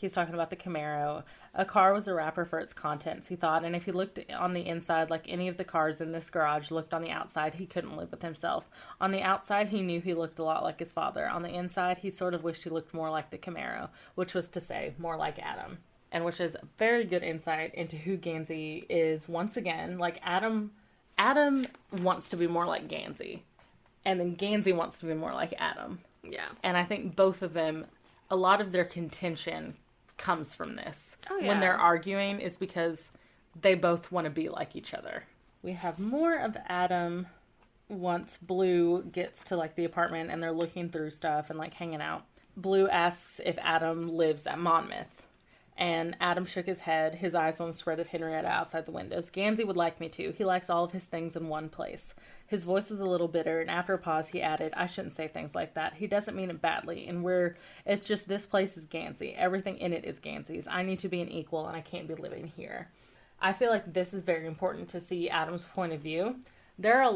he's talking about the Camaro. A car was a wrapper for its contents, he thought, and if he looked on the inside like any of the cars in this garage looked on the outside, he couldn't live with himself. On the outside, he knew he looked a lot like his father. On the inside, he sort of wished he looked more like the Camaro, which was to say, more like Adam. And which is very good insight into who Gansey is once again. Like, Adam wants to be more like Gansey. And then Gansey wants to be more like Adam. Yeah. And I think both of them, a lot of their contention comes from this. Oh, yeah. When they're arguing is because they both want to be like each other. We have more of Adam once Blue gets to, like, the apartment and they're looking through stuff and, like, hanging out. Blue asks if Adam lives at Monmouth. And Adam shook his head, his eyes on the spread of Henrietta outside the windows. Gansey would like me to. He likes all of his things in one place. His voice was a little bitter, and after a pause he added, I shouldn't say things like that. He doesn't mean it badly, and it's just this place is Gansey. Everything in it is Gansey's. I need to be an equal, and I can't be living here. I feel like this is very important to see Adam's point of view. There's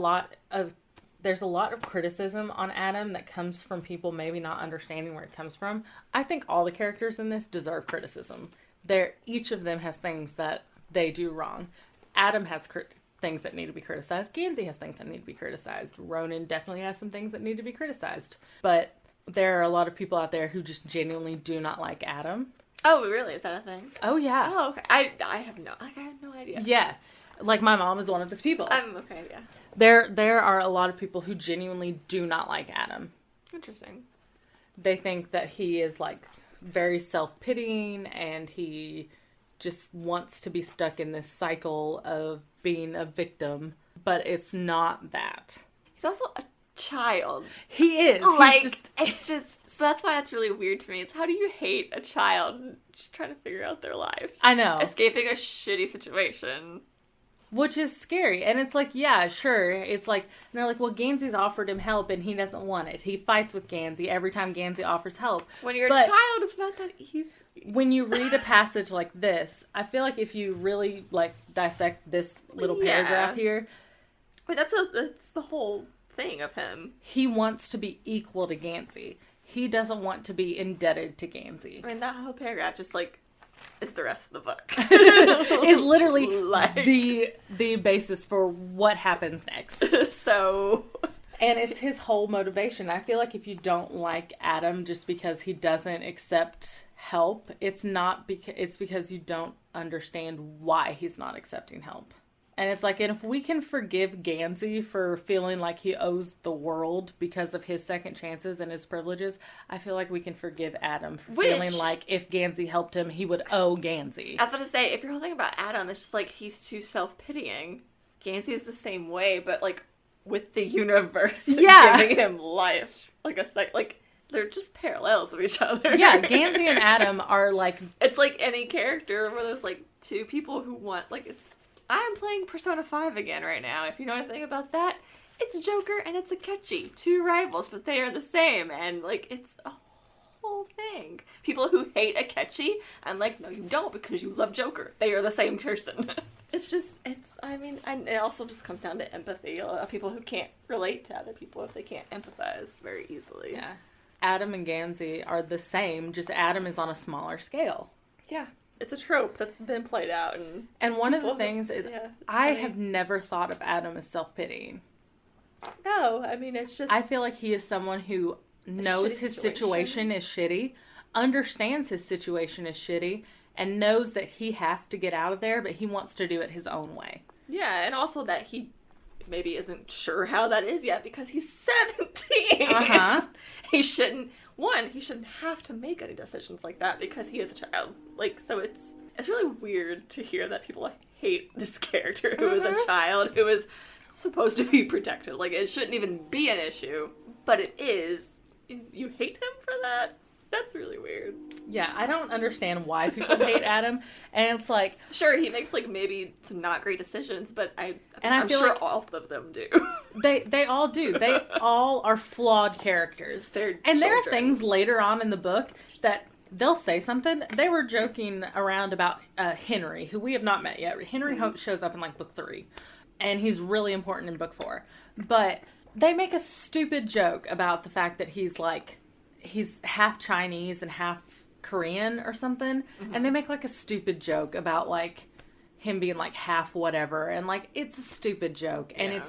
a lot of criticism on Adam that comes from people maybe not understanding where it comes from. I think all the characters in this deserve criticism. Each of them has things that they do wrong. Adam has things that need to be criticized. Gansey has things that need to be criticized. Ronan definitely has some things that need to be criticized. But there are a lot of people out there who just genuinely do not like Adam. Oh, really? Is that a thing? Oh, yeah. Oh, okay. I have no idea. Yeah. Like, my mom is one of those people. Okay, yeah. There are a lot of people who genuinely do not like Adam. Interesting. They think that he is, like, very self-pitying and he just wants to be stuck in this cycle of being a victim. But it's not that. He's also a child. He is. Like, it's just... So that's why that's really weird to me. It's how do you hate a child just trying to figure out their life? I know. Escaping a shitty situation. Which is scary. And it's like, yeah, sure. It's like, and they're like, well, Gansey's offered him help and he doesn't want it. He fights with Gansey every time Gansey offers help. When you're a child, it's not that easy. When you read a passage like this, I feel like if you really, like, dissect this little paragraph here. But that's the whole thing of him. He wants to be equal to Gansey. He doesn't want to be indebted to Gansey. I mean, that whole paragraph just, like, is the rest of the book. Is literally like... the basis for what happens next. So... And it's his whole motivation. I feel like if you don't like Adam just because he doesn't accept help, it's because you don't understand why he's not accepting help. And it's like, and if we can forgive Gansey for feeling like he owes the world because of his second chances and his privileges, I feel like we can forgive Adam for feeling like if Gansey helped him, he would owe Gansey. I was about to say, if you're whole thing about Adam, it's just like he's too self-pitying. Gansey is the same way, but like with the universe giving him life. Like they're just parallels of each other. Yeah, Gansey and Adam are like... It's like any character where there's like two people who want, like, it's... I'm playing Persona 5 again right now. If you know anything about that, it's Joker and it's Akechi. Two rivals, but they are the same. And, like, it's a whole thing. People who hate Akechi, I'm like, no, you don't because you love Joker. They are the same person. And it also just comes down to empathy. A lot of people who can't relate to other people if they can't empathize very easily. Yeah. Adam and Gansey are the same, just Adam is on a smaller scale. Yeah. It's a trope that's been played out. And one of the things is, I have never thought of Adam as self-pitying. No, I mean, it's just... I feel like he is someone who knows his situation is shitty, understands his situation is shitty, and knows that he has to get out of there, but he wants to do it his own way. Yeah, and also that he maybe isn't sure how that is yet because he's 17. Uh-huh. He shouldn't have to make any decisions like that because he is a child. Like, so it's really weird to hear that people hate this character who is a child, who is supposed to be protected. Like, it shouldn't even be an issue, but it is. You hate him for that? That's really weird. Yeah, I don't understand why people hate Adam, and it's like... Sure, he makes, like, maybe some not great decisions, but I'm feel sure like all of them do. They all do. They all are flawed characters. There are things later on in the book that they'll say something. They were joking around about Henry, who we have not met yet. Henry shows up in, like, book 3, and he's really important in book 4. But they make a stupid joke about the fact that he's half Chinese and half Korean or something. Mm-hmm. And they make, like, a stupid joke about, like, him being, like, half whatever. And, like, it's a stupid joke. Yeah. And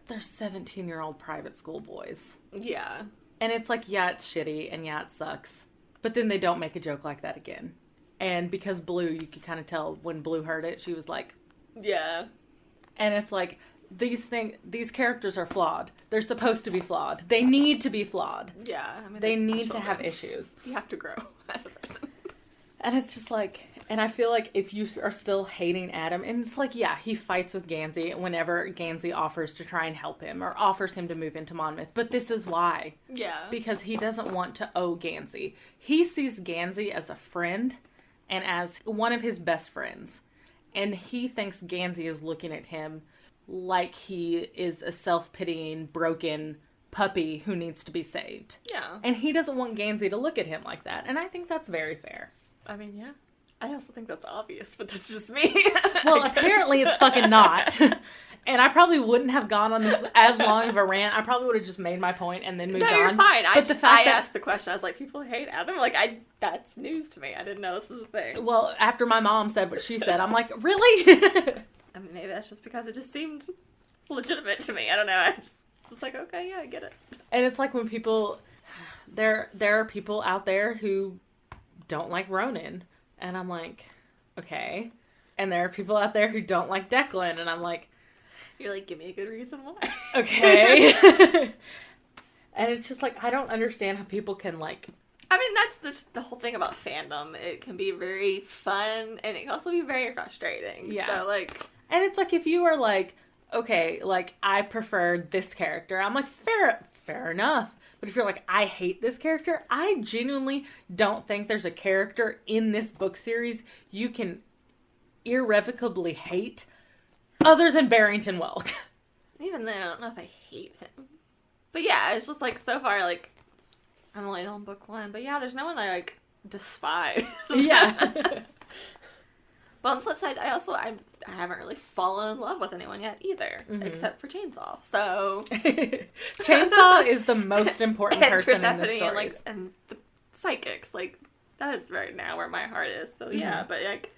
they're 17-year-old private school boys. Yeah. And it's like, yeah, it's shitty and yeah, it sucks. But then they don't make a joke like that again. And because Blue, you could kind of tell when Blue heard it, she was like... Yeah. And it's like... These characters are flawed. They're supposed to be flawed. They need to be flawed. Yeah. I mean, they need to have issues. You have to grow as a person. And it's just like, and I feel like if you are still hating Adam, and it's like, yeah, he fights with Gansey whenever Gansey offers to try and help him or offers him to move into Monmouth. But this is why. Yeah. Because he doesn't want to owe Gansey. He sees Gansey as a friend and as one of his best friends. And he thinks Gansey is looking at him like he is a self-pitying, broken puppy who needs to be saved. Yeah. And he doesn't want Gansey to look at him like that. And I think that's very fair. I mean, yeah. I also think that's obvious, but that's just me. Well, apparently it's fucking not. And I probably wouldn't have gone on this as long of a rant. I probably would have just made my point and then moved on. No, you're fine. But I asked the question. I was like, people hate Adam? Like, that's news to me. I didn't know this was a thing. Well, after my mom said what she said, I'm like, really? I mean, maybe that's just because it just seemed legitimate to me. I don't know. I just was like, okay, yeah, I get it. And it's like when people... There are people out there who don't like Ronan. And I'm like, okay. And there are people out there who don't like Declan. And I'm like... You're like, give me a good reason why. Okay. And it's just like, I don't understand how people can like... I mean, that's the whole thing about fandom. It can be very fun, and it can also be very frustrating. Yeah. So, like... And it's like, if you are like, okay, like, I prefer this character, I'm like, fair enough. But if you're like, I hate this character, I genuinely don't think there's a character in this book series you can irrevocably hate other than Barrington Welk. Even then, I don't know if I hate him. But yeah, it's just like, so far, like, I'm only on book 1, but yeah, there's no one I, like, despise. Yeah. But on the flip side, I haven't really fallen in love with anyone yet either, except for Chainsaw. So Chainsaw is the most important person in the stories. And the psychics, like, that is right now where my heart is. So yeah, but like,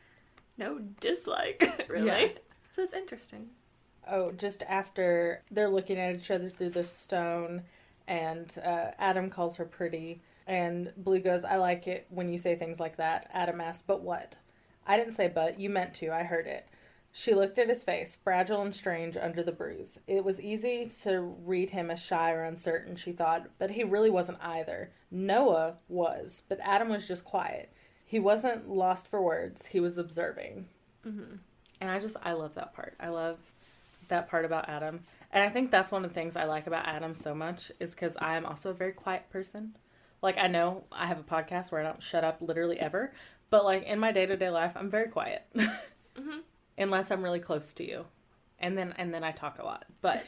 no dislike, really. Yeah. So it's interesting. Oh, just after they're looking at each other through the stone, and Adam calls her pretty, and Blue goes, I like it when you say things like that. Adam asked, but what? I didn't say but, you meant to, I heard it. She looked at his face, fragile and strange under the bruise. It was easy to read him as shy or uncertain, she thought, but he really wasn't either. Noah was, but Adam was just quiet. He wasn't lost for words, he was observing. Mm-hmm. And I love that part. I love that part about Adam. And I think that's one of the things I like about Adam so much is because I am also a very quiet person. Like, I know I have a podcast where I don't shut up literally ever, but like in my day-to-day life, I'm very quiet. Mm-hmm. Unless I'm really close to you. And then I talk a lot. But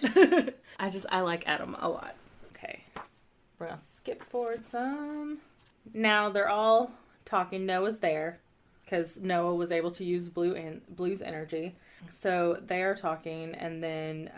I like Adam a lot. Okay. We're going to skip forward some. Now they're all talking. Noah's there because Noah was able to use Blue's energy. So they are talking, and then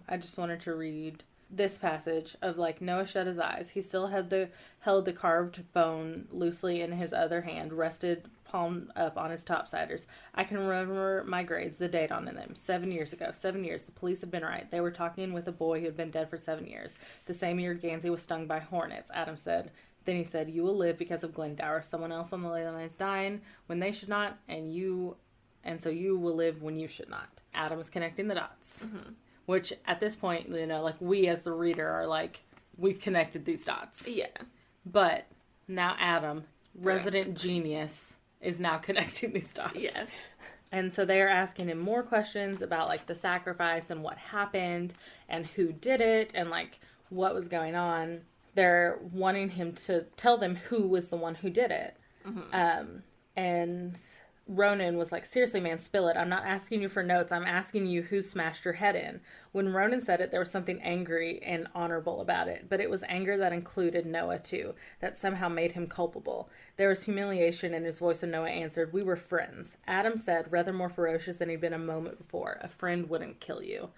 I just wanted to read this passage of like Noah shut his eyes. He still held the carved bone loosely in his other hand, rested palm up on his topsiders. I can remember my grades, the date on them. 7 years ago. 7 years. The police had been right. They were talking with a boy who had been dead for 7 years. The same year Gansey was stung by hornets, Adam said. Then he said, you will live because of Glendower. Someone else on the line is dying when they should not, and so you will live when you should not. Adam is connecting the dots. Mm-hmm. Which, at this point, you know, like, we as the reader are like, we've connected these dots. Yeah. But now Adam, resident genius, is now connecting these dots. Yes. And so they are asking him more questions about, like, the sacrifice and what happened and who did it and, like, what was going on. They're wanting him to tell them who was the one who did it. Mm-hmm. And Ronan was like, seriously, man, spill it. I'm not asking you for notes. I'm asking you who smashed your head in. When Ronan said it, there was something angry and honorable about it. But it was anger that included Noah, too. That somehow made him culpable. There was humiliation in his voice, and Noah answered, we were friends. Adam said, rather more ferocious than he'd been a moment before. A friend wouldn't kill you.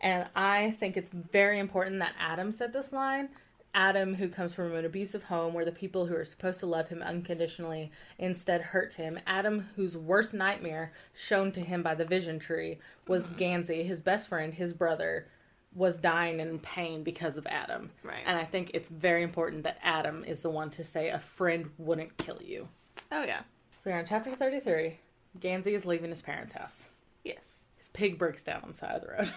And I think it's very important that Adam said this line. Adam, who comes from an abusive home where the people who are supposed to love him unconditionally instead hurt him. Adam, whose worst nightmare, shown to him by the vision tree, was Gansey, his best friend, his brother, was dying in pain because of Adam. Right. And I think it's very important that Adam is the one to say a friend wouldn't kill you. Oh, yeah. So we're on chapter 33. Gansey is leaving his parents' house. Yes. His pig breaks down on the side of the road.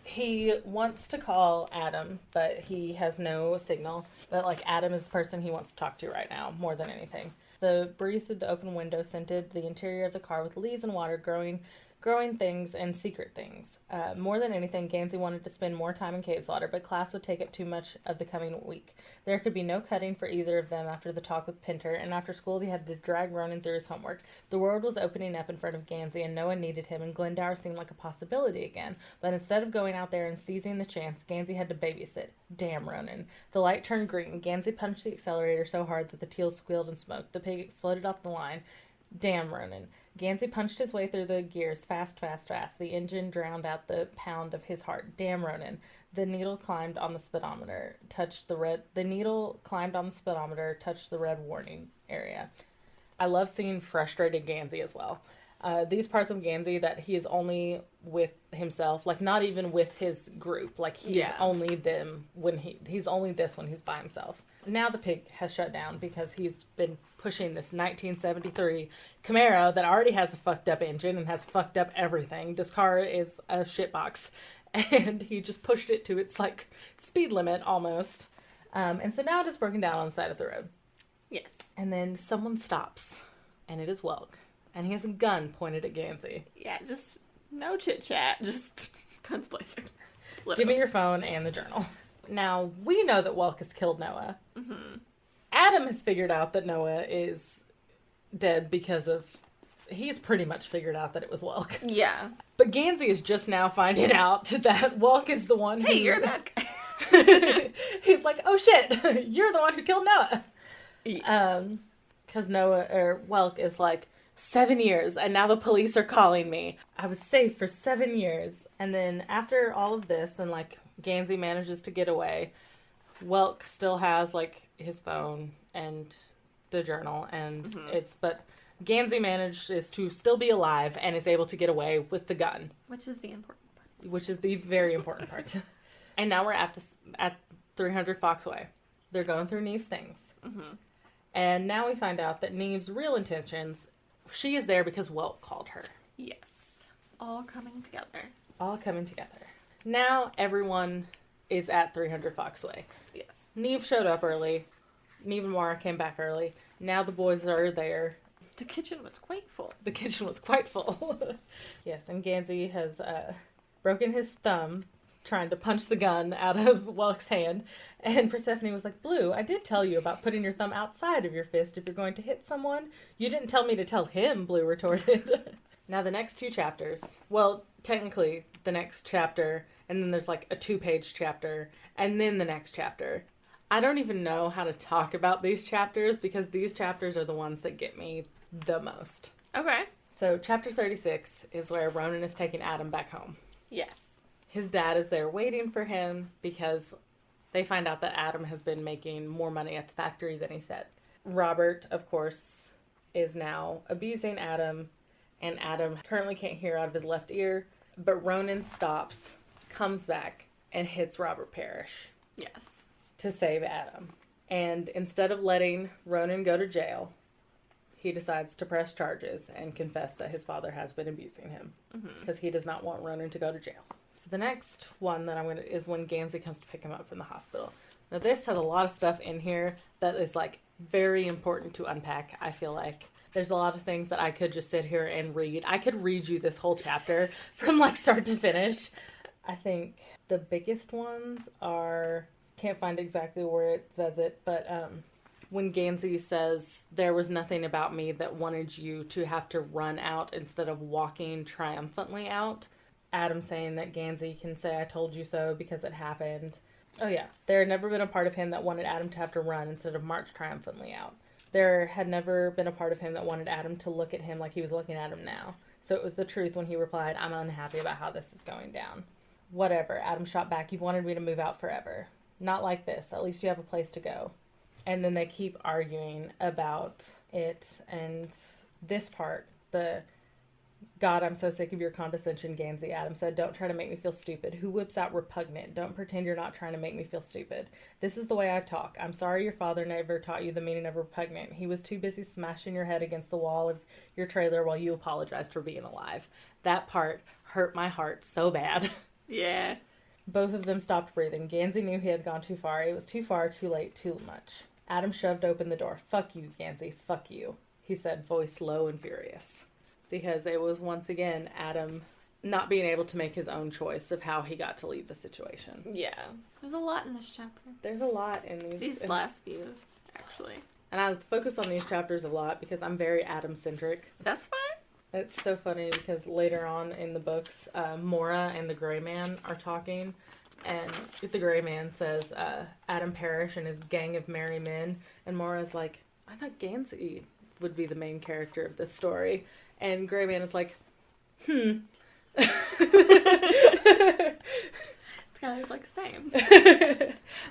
He wants to call Adam, but he has no signal. But, like, Adam is the person he wants to talk to right now, more than anything. The breeze through the open window scented the interior of the car with leaves and water, growing things and secret things. More than anything, Gansey wanted to spend more time in Caveslaughter, but class would take up too much of the coming week. There could be no cutting for either of them after the talk with Pinter, and after school he had to drag Ronan through his homework. The world was opening up in front of Gansey, and no one needed him, and Glendower seemed like a possibility again. But instead of going out there and seizing the chance, Gansey had to babysit. Damn Ronan. The light turned green. Gansey punched the accelerator so hard that the teal squealed and smoked. The pig exploded off the line. Damn Ronan. Gansey punched his way through the gears fast, fast, fast. The engine drowned out the pound of his heart. Damn Ronan. The needle climbed on the speedometer, touched the red warning area. I love seeing frustrated Gansey as well. These parts of Gansey that he is only with himself, like not even with his group. Like he's only them when he's only this when he's by himself. Now the pig has shut down because he's been pushing this 1973 Camaro that already has a fucked up engine and has fucked up everything. This car is a shitbox. And he just pushed it to its, like, speed limit almost. And so now it is broken down on the side of the road. Yes. And then someone stops. And it is Welk. And he has a gun pointed at Gansey. Yeah, just no chit-chat. Just guns blazing. Give me your phone and the journal. Now, we know that Welk has killed Noah. Mm-hmm. Adam has figured out that Noah is dead because of... He's pretty much figured out that it was Welk. Yeah. But Gansey is just now finding out that Welk is the one who... Hey, you're back. He's like, oh shit, you're the one who killed Noah. Yes. Because Welk is like, 7 years, and now the police are calling me. I was safe for 7 years. And then after all of this, and like, Gansey manages to get away, Welk still has, like, his phone and the journal, and but Gansey manages to still be alive and is able to get away with the gun. Which is the important part. Which is the very important part. And now we're at 300 Foxway. They're going through Neve's things. And now we find out that Neve's real intentions, she is there because Welt called her. Yes. All coming together. All coming together. Now everyone is at 300 Foxway. Yes. Neve showed up early. Neve and Mara came back early. Now the boys are there. The kitchen was quite full. The kitchen was quite full. Yes, and Gansey has broken his thumb trying to punch the gun out of Welk's hand. And Persephone was like, Blue, I did tell you about putting your thumb outside of your fist if you're going to hit someone. You didn't tell me to tell him, Blue retorted. Now the next 2 chapters, well, technically the next chapter, and then there's like a 2-page chapter, and then the next chapter. I don't even know how to talk about these chapters because these chapters are the ones that get me the most. Okay. So chapter 36 is where Ronan is taking Adam back home. Yes. His dad is there waiting for him because they find out that Adam has been making more money at the factory than he said. Robert, of course, is now abusing Adam, and Adam currently can't hear out of his left ear, but Ronan stops, comes back, and hits Robert Parrish. Yes. To save Adam. And instead of letting Ronan go to jail, he decides to press charges and confess that his father has been abusing him. Because he does not want Ronan to go to jail. So the next one that is when Gansey comes to pick him up from the hospital. Now this has a lot of stuff in here that is like very important to unpack, I feel like. There's a lot of things that I could just sit here and read. I could read you this whole chapter from like start to finish. I think the biggest ones are... Can't find exactly where it says it, but when Gansey says, there was nothing about me that wanted you to have to run out instead of walking triumphantly out. Adam saying that Gansey can say, I told you so because it happened. Oh yeah, there had never been a part of him that wanted Adam to have to run instead of march triumphantly out. There had never been a part of him that wanted Adam to look at him like he was looking at him now. So it was the truth when he replied, I'm unhappy about how this is going down. Whatever, Adam shot back, you've wanted me to move out forever. Not like this. At least you have a place to go. And then they keep arguing about it. And this part, the God, I'm so sick of your condescension, Gansey. Adam said, don't try to make me feel stupid. Who whips out repugnant? Don't pretend you're not trying to make me feel stupid. This is the way I talk. I'm sorry your father never taught you the meaning of repugnant. He was too busy smashing your head against the wall of your trailer while you apologized for being alive. That part hurt my heart so bad. Yeah. Both of them stopped breathing. Gansey knew he had gone too far. It was too far, too late, too much. Adam shoved open the door. Fuck you, Gansey. Fuck you, he said, voice low and furious. Because it was once again Adam not being able to make his own choice of how he got to leave the situation. Yeah. There's a lot in this chapter. There's a lot in these last few, actually. And I focus on these chapters a lot because I'm very Adam-centric. That's fine. It's so funny because later on in the books, Mora and the Gray Man are talking, and the Gray Man says, Adam Parrish and his gang of merry men, and Mora's like, I thought Gansey would be the main character of this story, and Gray Man is like, Skylar's like, same.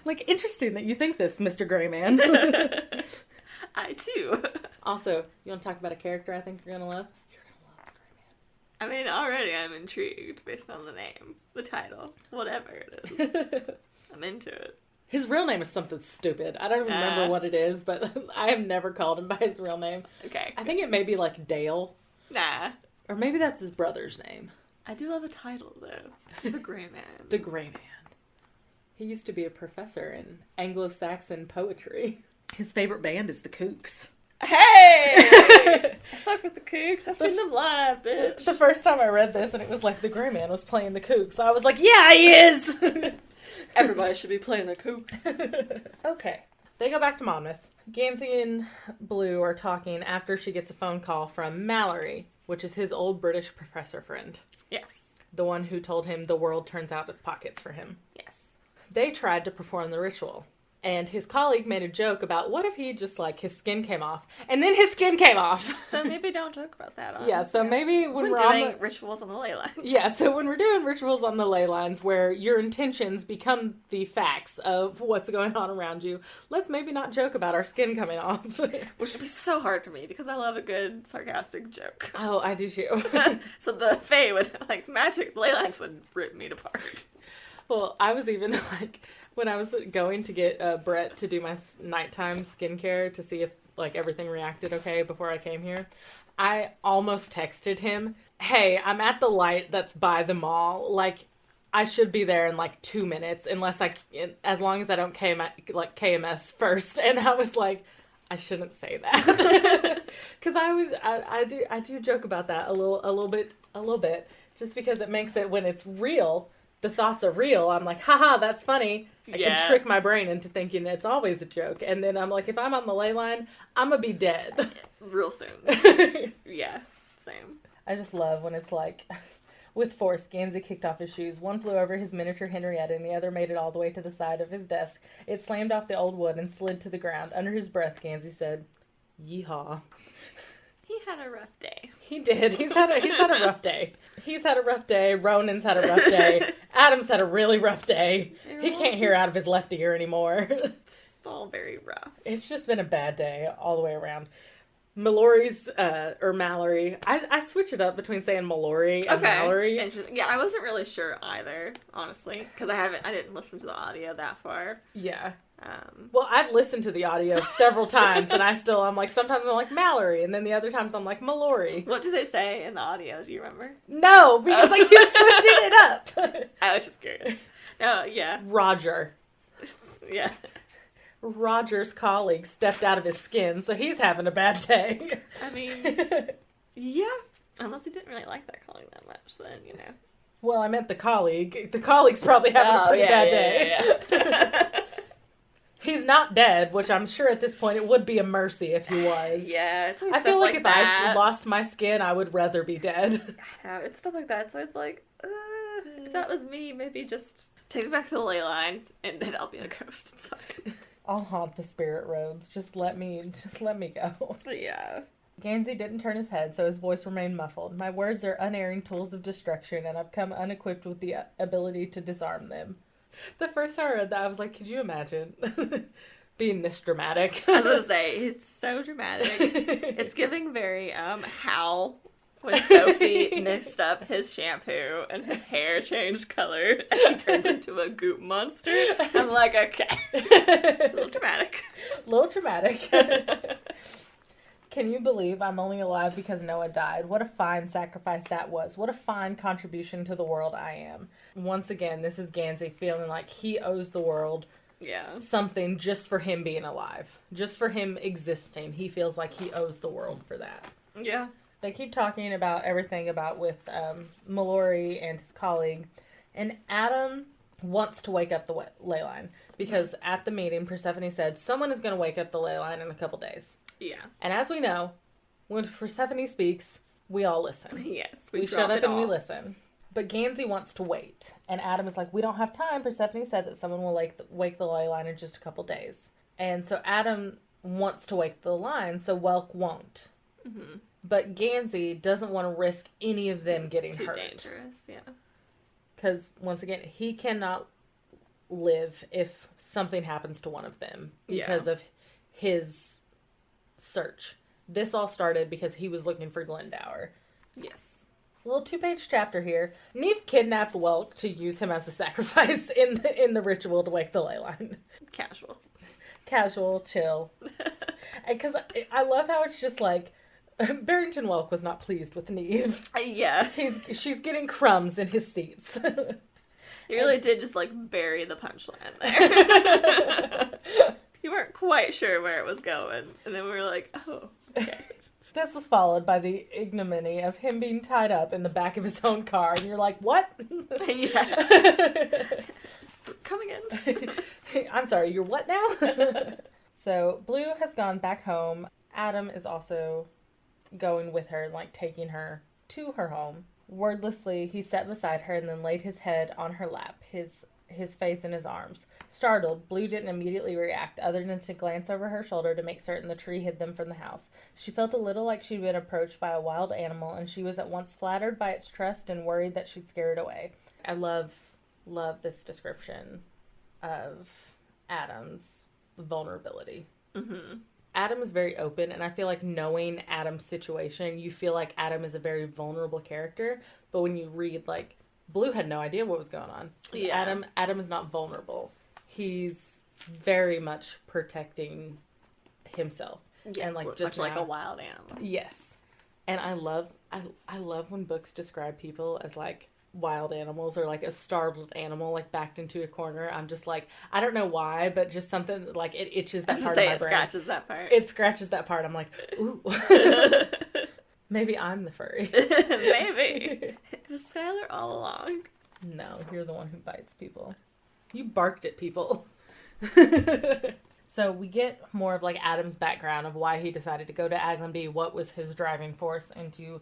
Like, interesting that you think this, Mr. Gray Man. I too. Also, you want to talk about a character I think you're going to love? I mean, already I'm intrigued based on the name, the title, whatever it is. I'm into it. His real name is something stupid. I don't even remember what it is, but I have never called him by his real name. Okay. I think it may be like Dale. Nah. Or maybe that's his brother's name. I do love a title, though. The Gray Man. The Gray Man. He used to be a professor in Anglo-Saxon poetry. His favorite band is the Kooks. Hey! Fuck with the Kooks. I've seen them live, bitch. The first time I read this and it was like the Gray Man was playing the Kooks, I was like, yeah, he is! Everybody should be playing the Kooks. Okay. They go back to Monmouth. Gansey and Blue are talking after she gets a phone call from Mallory, which is his old British professor friend. Yes. The one who told him the world turns out with pockets for him. Yes. They tried to perform the ritual, And his colleague made a joke about what if he just, like, his skin came off. And then his skin came off. So maybe don't joke about that. Maybe when we're doing rituals on the ley lines. Yeah, so when we're doing rituals on the ley lines where your intentions become the facts of what's going on around you, let's maybe not joke about our skin coming off. Which would be so hard for me because I love a good sarcastic joke. Oh, I do too. So the Fae would, like, magic ley lines would rip me apart. Well, I was even, like, when I was going to get Brett to do my nighttime skincare to see if, like, everything reacted okay before I came here, I almost texted him, hey, I'm at the light that's by the mall. Like, I should be there in, like, 2 minutes as long as I don't KMS first. And I was like, I shouldn't say that. Because I do joke about that a little bit, just because it makes it, when it's real, the thoughts are real. I'm like, haha, that's funny. I can trick my brain into thinking it's always a joke. And then I'm like, if I'm on the ley line, I'm gonna be dead. Real soon. Yeah, same. I just love when it's like, with force, Gansey kicked off his shoes. One flew over his miniature Henrietta, and the other made it all the way to the side of his desk. It slammed off the old wood and slid to the ground. Under his breath, Gansey said, yeehaw. He had a rough day. He did. He's had a rough day. He's had a rough day. Ronan's had a rough day. Adam's had a really rough day. He can't hear out of his left ear anymore. It's just all very rough. It's just been a bad day all the way around. Mallory's, or Mallory. I switch it up between saying Mallory and Mallory. Yeah, I wasn't really sure either, honestly, because I didn't listen to the audio that far. Yeah. Well, I've listened to the audio several times, and I'm like, sometimes I'm like Mallory, and then the other times I'm like Mallory. What do they say in the audio? Do you remember? No, because I keep switching it up. I was just curious. Oh, yeah. Roger. Yeah. Roger's colleague stepped out of his skin, so he's having a bad day. I mean, yeah. Unless he didn't really like that colleague that much, then, you know. Well, I meant the colleague. The colleague's probably having a pretty bad day. Yeah. He's not dead, which I'm sure at this point it would be a mercy if he was. Yeah, it's I feel like if I lost my skin, I would rather be dead. I know, it's stuff like that, so it's like, if that was me, maybe just take me back to the ley line, and then I'll be a ghost inside. I'll haunt the spirit roads. Just let me go. Yeah. Gansey didn't turn his head, so his voice remained muffled. My words are unerring tools of destruction, and I've come unequipped with the ability to disarm them. The first time I read that, I was like, could you imagine being this dramatic? I was going to say, it's so dramatic. It's giving very, Hal, when Sophie mixed up his shampoo and his hair changed color and he turns into a goop monster. I'm like, okay. A little dramatic. Can you believe I'm only alive because Noah died? What a fine sacrifice that was. What a fine contribution to the world I am. Once again, this is Gansey feeling like he owes the world something just for him being alive. Just for him existing. He feels like he owes the world for that. Yeah. They keep talking about everything with Mallory and his colleague. And Adam wants to wake up the ley line. Because at the meeting, Persephone said, someone is going to wake up the ley line in a couple days. Yeah. And as we know, when Persephone speaks, we all listen. Yes. We shut up and we listen. But Gansey wants to wait. And Adam is like, we don't have time. Persephone said that someone will wake the ley line in just a couple days. And so Adam wants to wake the line, so Welk won't. Mm-hmm. But Gansey doesn't want to risk any of them getting hurt. It's too dangerous, yeah. Because, once again, he cannot live if something happens to one of them because of his search. This all started because he was looking for Glendower. Yes. A little 2-page chapter here. Neve kidnapped Welk to use him as a sacrifice in the ritual to wake the ley line. Casual, chill. Because I love how it's just like, Barrington Welk was not pleased with Neve. Yeah. She's getting crumbs in his seats. He really did just, like, bury the punchline there. You weren't quite sure where it was going. And then we were like, oh, okay. This was followed by the ignominy of him being tied up in the back of his own car. And you're like, what? Yeah. Come again. I'm sorry, you're what now? So, Blue has gone back home. Adam is also going with her, like, taking her to her home. Wordlessly, he sat beside her and then laid his head on her lap, his his face in his arms. Startled, Blue didn't immediately react, other than to glance over her shoulder to make certain the tree hid them from the house. She felt a little like she'd been approached by a wild animal, and she was at once flattered by its trust and worried that she'd scare it away. I love this description of Adam's vulnerability. Mm-hmm. Adam is very open, and I feel like knowing Adam's situation, you feel like Adam is a very vulnerable character, but when you read, like, Blue had no idea what was going on. Yeah. Adam is not vulnerable. He's very much protecting himself. Yeah, and like much just like a wild animal. Yes. And I love when books describe people as like wild animals or like a startled animal like backed into a corner. I'm just like, I don't know why, but just something like it itches that part of my brain. Scratches that part. It scratches that part. I'm like, ooh. Maybe I'm the furry. Maybe. It was Skylar all along. No, you're the one who bites people. You barked at people. So we get more of like Adam's background of why he decided to go to Aglenby, what was his driving force into,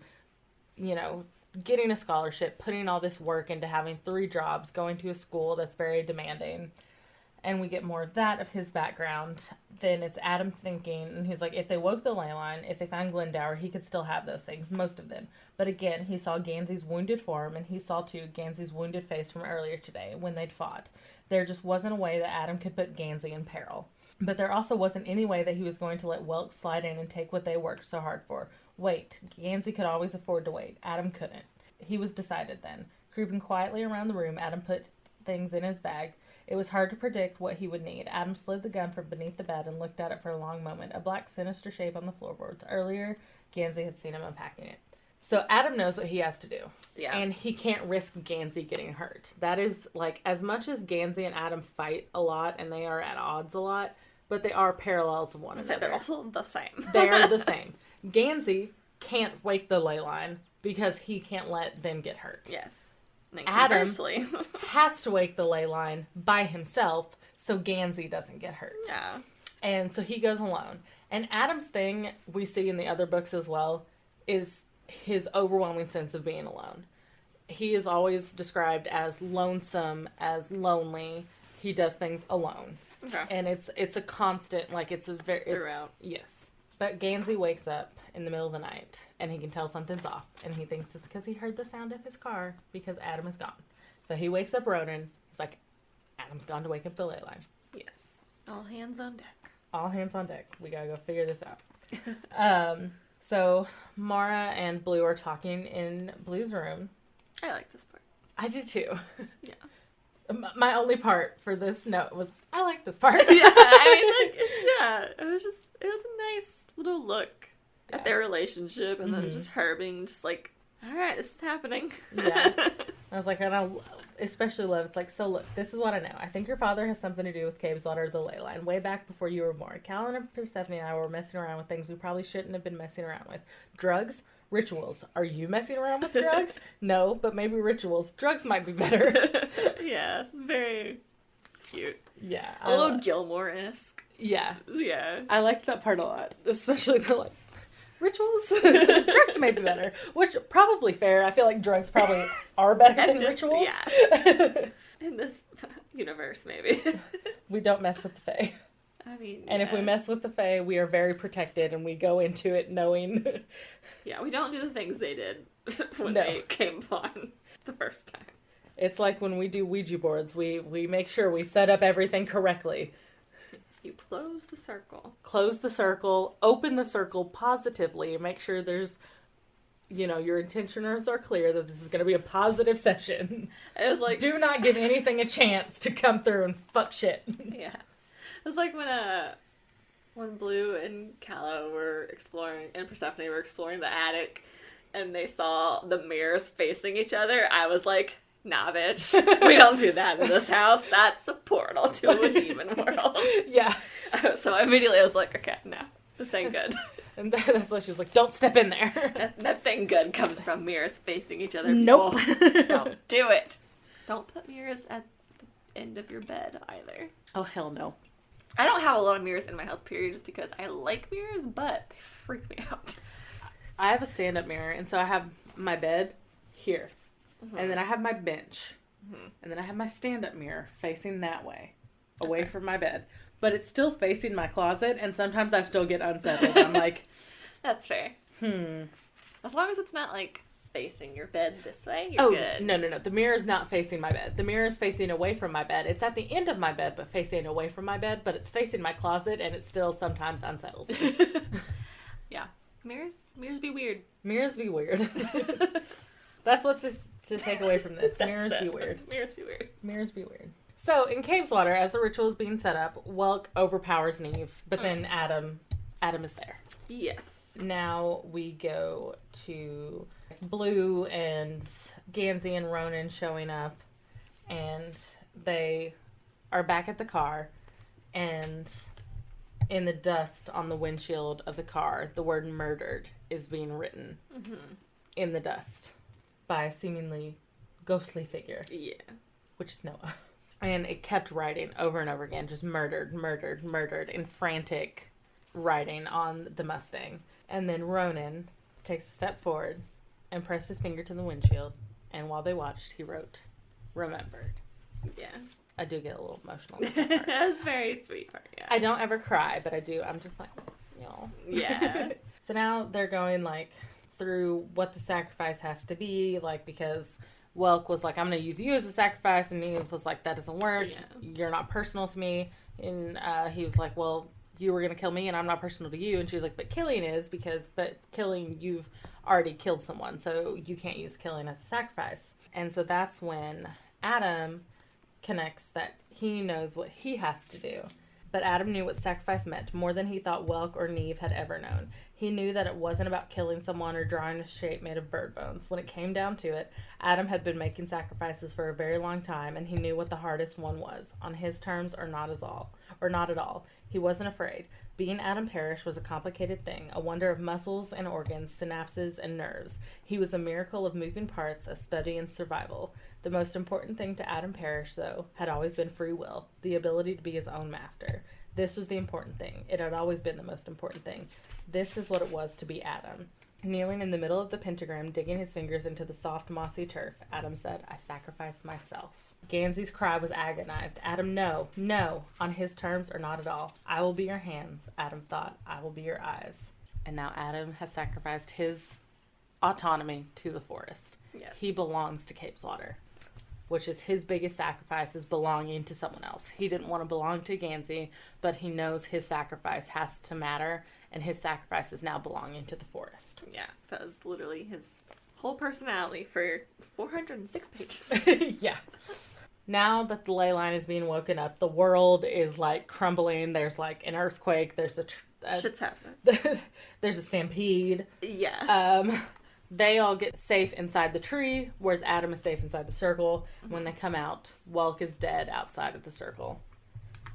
you know, getting a scholarship, putting all this work into having 3 jobs, going to a school that's very demanding. And we get more of that of his background. Then it's Adam thinking, and he's like, if they woke the ley line, if they found Glendower, he could still have those things, most of them. But again, he saw Gansey's wounded form, and he saw, too, Gansey's wounded face from earlier today, when they'd fought. There just wasn't a way that Adam could put Gansey in peril. But there also wasn't any way that he was going to let Welk slide in and take what they worked so hard for. Wait. Gansey could always afford to wait. Adam couldn't. He was decided then. Creeping quietly around the room, Adam put things in his bag. It was hard to predict what he would need. Adam slid the gun from beneath the bed and looked at it for a long moment, a black sinister shape on the floorboards. Earlier, Gansey had seen him unpacking it. So Adam knows what he has to do. Yeah. And he can't risk Gansey getting hurt. That is, like, as much as Gansey and Adam fight a lot, and they are at odds a lot, but they are parallels of one another. They're also the same. They are the same. Gansey can't wake the ley line because he can't let them get hurt. Yes. Adam has to wake the ley line by himself so Gansey doesn't get hurt. Yeah. And so he goes alone. And Adam's thing, we see in the other books as well, is his overwhelming sense of being alone. He is always described as lonesome, as lonely. He does things alone. Okay. And it's a constant, like, it's a very... Throughout. Yes. But Gansey wakes up in the middle of the night, and he can tell something's off. And he thinks it's because he heard the sound of his car, because Adam is gone. So he wakes up Ronan. He's like, Adam's gone to wake up the ley line. Yes. All hands on deck. All hands on deck. We gotta go figure this out. So Mara and Blue are talking in Blue's room. I like this part. I did too. Yeah. My only part for this note was, I like this part. Yeah, I mean, like, it was a nice little look at their relationship, and then just her being just like, all right, this is happening. Yeah. I was like, and I especially love, it's like, so look, this is what I know. I think your father has something to do with Cave's water, the ley line, way back before you were born. Callan and Persephone and I were messing around with things we probably shouldn't have been messing around with. Drugs, rituals. Are you messing around with drugs? No, but maybe rituals. Drugs might be better. Yeah, very cute. Yeah. A little Gilmore-esque. Yeah. Yeah. I liked that part a lot, especially the, like, rituals. Drugs may be better, which probably fair. I feel like drugs probably are better than rituals. Yeah. In this universe, maybe. We don't mess with the Fae. I mean, and if we mess with the Fae, we are very protected, and we go into it knowing. Yeah, we don't do the things they did when they came upon the first time. It's like when we do Ouija boards, we make sure we set up everything correctly. You close the circle. Close the circle, open the circle positively, make sure there's, you know, your intentioners are clear that this is going to be a positive session. It was like... Do not give anything a chance to come through and fuck shit. Yeah. It was like when Blue and Callow were exploring, and Persephone were exploring the attic, and they saw the mirrors facing each other. I was like, nah, bitch. We don't do that in this house. That's a portal to a demon world. Yeah. So immediately I was like, okay, no, this ain't good. And that's why she was like, don't step in there. Nothing good comes from mirrors facing each other. Nope. Don't do it. Don't put mirrors at the end of your bed either. Oh, hell no. I don't have a lot of mirrors in my house, period, just because I like mirrors, but they freak me out. I have a stand-up mirror, and so I have my bed here. Mm-hmm. And then I have my bench Mm-hmm. And then I have my stand-up mirror facing that way, away from my bed. But it's still facing my closet, and sometimes I still get unsettled. I'm like... That's fair. As long as it's not, like, facing your bed this way, you're good. No. The mirror is not facing my bed. The mirror is facing away from my bed. It's at the end of my bed, but facing away from my bed. But it's facing my closet, and it still sometimes unsettles me. Yeah. Mirrors be weird. Mirrors be weird. That's what's just to take away from this. Mirrors be weird. Mirrors be weird. Mirrors be weird. So, in Cave's-Water, as the ritual is being set up, Welk overpowers Neve, but then Adam is there. Yes. Now we go to Blue and Gansey and Ronan showing up, and they are back at the car, and in the dust on the windshield of the car, the word murdered is being written in the dust by a seemingly ghostly figure. Yeah. Which is Noah. And it kept writing over and over again, just murdered, in frantic writing on the Mustang. And then Ronan takes a step forward and pressed his finger to the windshield. And while they watched, he wrote, remembered. Yeah. I do get a little emotional. That's very sweet part, yeah. I don't ever cry, but I do. I'm just like, you know. Yeah. So now they're going, like, through what the sacrifice has to be, like, because Welk was like, I'm going to use you as a sacrifice, and Neve was like, that doesn't work. Yeah. You're not personal to me. And he was like, well, you were going to kill me, and I'm not personal to you. And she was like, but killing is, but killing, you've already killed someone, so you can't use killing as a sacrifice. And so that's when Adam connects that he knows what he has to do. But Adam knew what sacrifice meant more than he thought Welk or Neve had ever known. He knew that it wasn't about killing someone or drawing a shape made of bird bones. When it came down to it, Adam had been making sacrifices for a very long time, and he knew what the hardest one was, on his terms or not at all. He wasn't afraid. Being Adam Parrish was a complicated thing, a wonder of muscles and organs, synapses and nerves. He was a miracle of moving parts, a study in survival. The most important thing to Adam Parrish, though, had always been free will, the ability to be his own master. This was the important thing. It had always been the most important thing. This is what it was to be Adam. Kneeling in the middle of the pentagram, digging his fingers into the soft, mossy turf, Adam said, I sacrifice myself. Gansey's cry was agonized. Adam, no, on his terms or not at all. I will be your hands, Adam thought. I will be your eyes. And now Adam has sacrificed his autonomy to the forest. Yes. He belongs to Cave's-Water, which is his biggest sacrifice, is belonging to someone else. He didn't want to belong to Gansey, but he knows his sacrifice has to matter, and his sacrifice is now belonging to the forest. Yeah, that was literally his whole personality for 406 pages. Yeah. Now that the ley line is being woken up, the world is, like, crumbling. There's, like, an earthquake. There's shit's happening. There's a stampede. Yeah. They all get safe inside the tree, whereas Adam is safe inside the circle. Mm-hmm. When they come out, Welk is dead outside of the circle.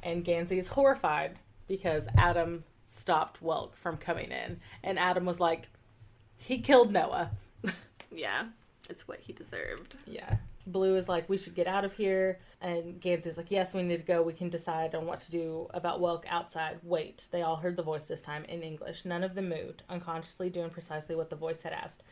And Gansey is horrified because Adam stopped Welk from coming in. And Adam was like, he killed Noah. Yeah, it's what he deserved. Yeah. Blue is like, we should get out of here. And Gansey's like, yes, we need to go. We can decide on what to do about Welk outside. Wait. They all heard the voice this time in English. None of them moved, unconsciously doing precisely what the voice had asked.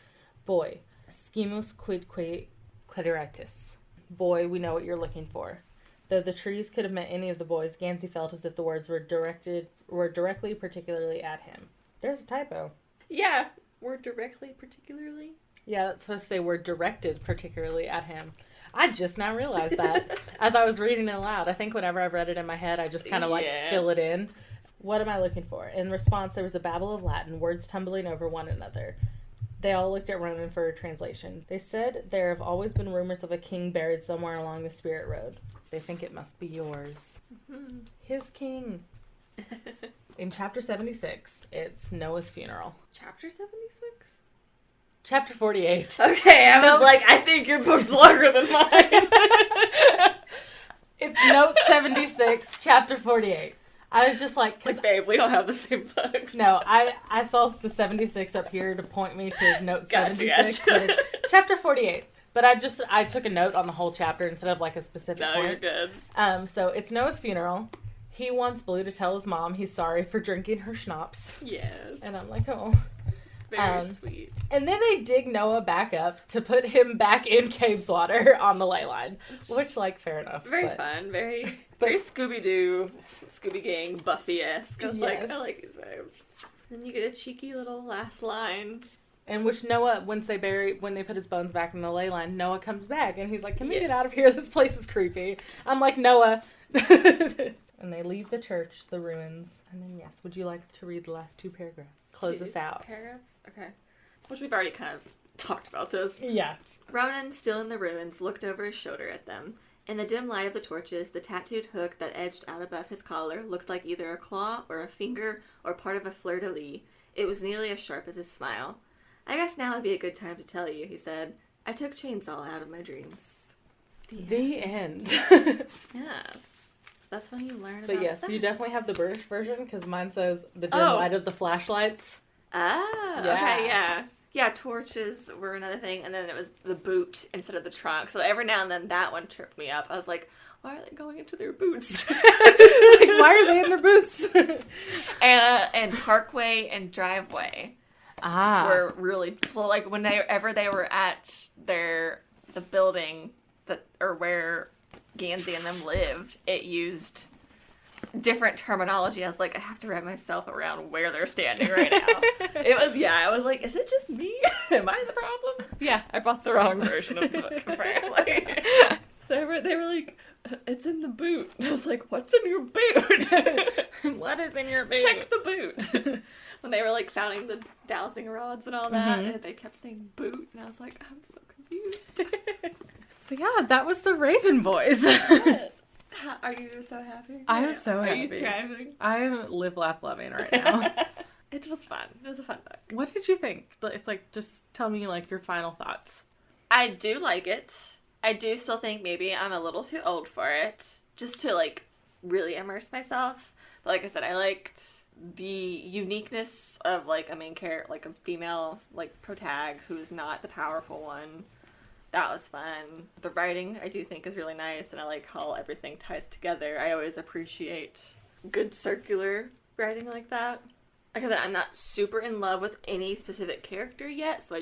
Boy, scimus quidque quaeritis. Boy, we know what you're looking for. Though the trees could have meant any of the boys, Gansey felt as if the words were directly, particularly at him. There's a typo. Yeah, were directly, particularly. Yeah, that's supposed to say were directed particularly at him. I just now realized that as I was reading it aloud. I think whenever I've read it in my head, I just kind of fill it in. What am I looking for? In response, there was a babble of Latin, words tumbling over one another. They all looked at Ronan for a translation. They said there have always been rumors of a king buried somewhere along the Spirit Road. They think it must be yours. Mm-hmm. His king. In chapter 76, it's Noah's funeral. Chapter 76? Chapter 48. Okay, I was like, I think your book's longer than mine. It's note 76, chapter 48. I was just like, babe, we don't have the same books. No, I saw the 76 up here to point me to note 76, but it's chapter 48. But I took a note on the whole chapter instead of like a specific point. No, you're good. So it's Noah's funeral. He wants Blue to tell his mom he's sorry for drinking her schnapps. Yes. And I'm like, oh. Very sweet. And then they dig Noah back up to put him back in Cave's water on the ley line. Which, like, fair enough. Very fun. Very Scooby-Doo, Scooby Gang, Buffy-esque. I like these vibes. Then you get a cheeky little last line. And which Noah, when they put his bones back in the ley line, Noah comes back and he's like, can we get out of here? This place is creepy. I'm like, Noah. And they leave the church, the ruins. And then, yes, would you like to read the last 2 paragraphs? Close us out. Paragraphs? Okay. Which we've already kind of talked about this. Yeah. Ronan, still in the ruins, looked over his shoulder at them. In the dim light of the torches, the tattooed hook that edged out above his collar looked like either a claw or a finger or part of a fleur-de-lis. It was nearly as sharp as his smile. I guess now would be a good time to tell you, he said. I took Chainsaw out of my dreams. The end. Yes. So that's when you learn about But yes, that. you definitely have the British version, because mine says the dim light of the flashlights. Oh, yeah. Okay, yeah. Yeah, torches were another thing, and then it was the boot instead of the trunk. So every now and then that one tripped me up. I was like, why are they going into their boots? Why are they in their boots? And parkway and driveway were really, so like whenever they were at the building where Gansey and them lived, it used different terminology. I was like, I have to wrap myself around where they're standing right now. I was like, is it just me? Am I the problem? Yeah. I bought the wrong version of the book, apparently. So they were like, it's in the boot. And I was like, what's in your boot? What is in your boot? Check the boot. When they were like finding the dowsing rods and all that, and they kept saying boot, and I was like, I'm so confused. So yeah, that was the Raven Boys. Are you so happy? I am so happy. Are you thriving? I am live, laugh, loving right now. It was fun. It was a fun book. What did you think? It's like, just tell me like your final thoughts. I do like it. I do still think maybe I'm a little too old for it, just to like really immerse myself. But like I said, I liked the uniqueness of like a main character, like a female like protag who's not the powerful one. That was fun. The writing I do think is really nice, and I like how everything ties together. I always appreciate good circular writing like that. Like I said, I'm not super in love with any specific character yet, so I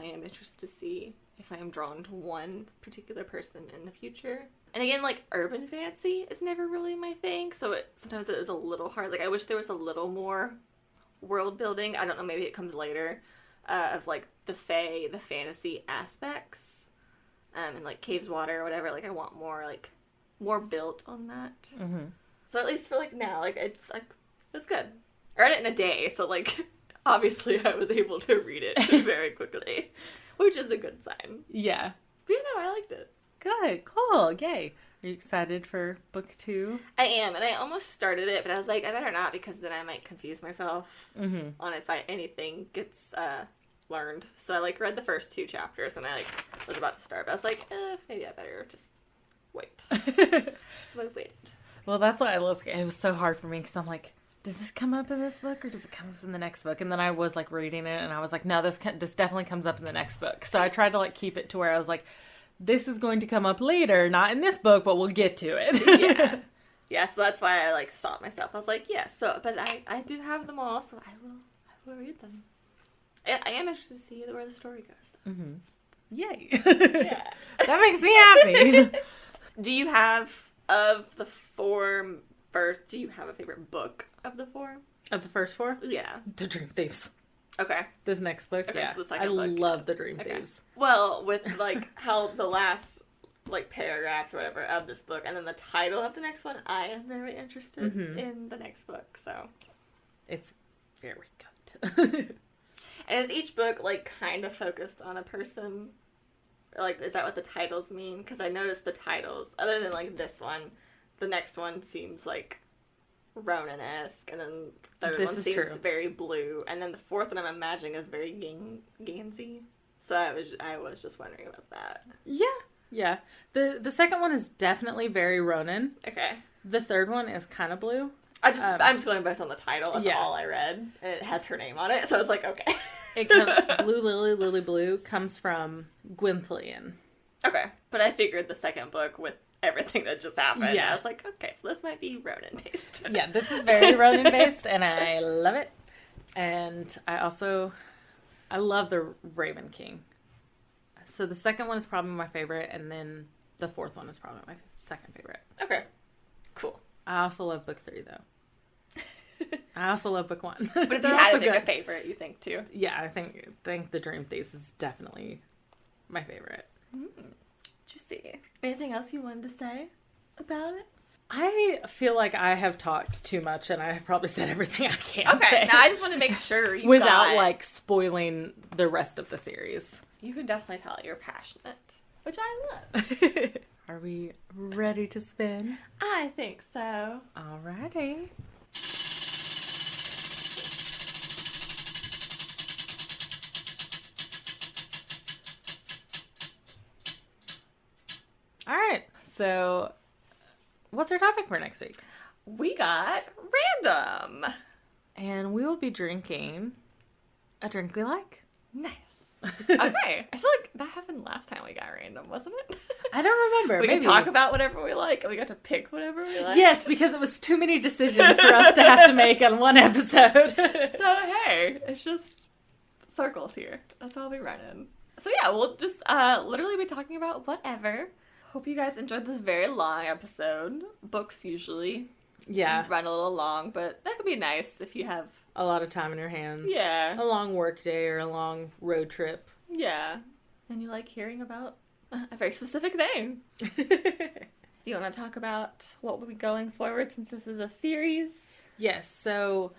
am interested to see if I am drawn to one particular person in the future. And again, like, urban fantasy is never really my thing, so sometimes it is a little hard. Like, I wish there was a little more world building. I don't know, maybe it comes later, of like the fae, the fantasy aspects. And like Cave's Water or whatever, like I want more built on that. Mm-hmm. So at least for like now, like it's good. I read it in a day, so like obviously I was able to read it very quickly, which is a good sign. Yeah. But I liked it. Good, cool, yay. Are you excited for book 2? I am, and I almost started it, but I was like, I better not, because then I might confuse myself on if anything gets learned. So I like read the first 2 chapters and I like was about to start, but I was like, maybe I better just wait. So I waited. Well, that's why it was so hard for me, because I'm like, does this come up in this book or does it come up in the next book? And then I was like reading it and I was like, no, this definitely comes up in the next book. So I tried to like keep it to where I was like, this is going to come up later, not in this book, but we'll get to it. Yeah, so that's why I like stopped myself. I was like, but I do have them all, so I will read them. I am interested to see where the story goes. Mm-hmm. Yay. Yeah. That makes me happy. Do you have, of the 4 first, do you have a favorite book of the 4? Of the first 4? Yeah. The Dream Thieves. Okay. This next book, okay, yeah. So the second book. Love the Dream Thieves. Well, with like how the last like paragraphs or whatever of this book, and then the title of the next one, I am very interested in the next book, so. It's very good. And is each book, like, kind of focused on a person? Like, is that what the titles mean? Because I noticed the titles, other than, like, this one, the next one seems, like, Ronan-esque, and then the third one seems very blue, and then the fourth one I'm imagining is very Gansey. So I was just wondering about that. Yeah. The second one is definitely very Ronan. Okay. The third one is kind of blue. I'm just going based on the title. That's all I read. And it has her name on it, so I was like, okay. Blue Lily Blue comes from Gwynthlian. Okay. But I figured the second book with everything that just happened. Yeah. I was like, okay, so this might be Ronan-based. Yeah, this is very Ronan-based, and I love it. And I also I love the Raven King. So the second one is probably my favorite, and then the fourth one is probably my second favorite. Okay. Cool. I also love book 3, though. I also love book 1. But if you had to pick a favorite, you think, too? Yeah, I think The Dream Thieves is definitely my favorite. Juicy. Anything else you wanted to say about it? I feel like I have talked too much, and I have probably said everything I can say. Now I just want to make sure you without, like, spoiling the rest of the series. You can definitely tell you're passionate, which I love. Are we ready to spin? I think so. Alrighty. Alright, so what's our topic for next week? We got random. And we will be drinking a drink we like. Nice. Okay. I feel like that happened last time we got random, wasn't it? I don't remember. We can talk about whatever we like, and we got to pick whatever we like. Yes, because it was too many decisions for us to have to make on one episode. So, hey, it's just circles here. That's all we run in. So, yeah, we'll just literally be talking about whatever. Hope you guys enjoyed this very long episode. Books usually run a little long, but that could be nice if you have a lot of time in your hands. Yeah. A long work day or a long road trip. Yeah. And you like hearing about a very specific thing. Do you want to talk about what will be going forward since this is a series? Yes. So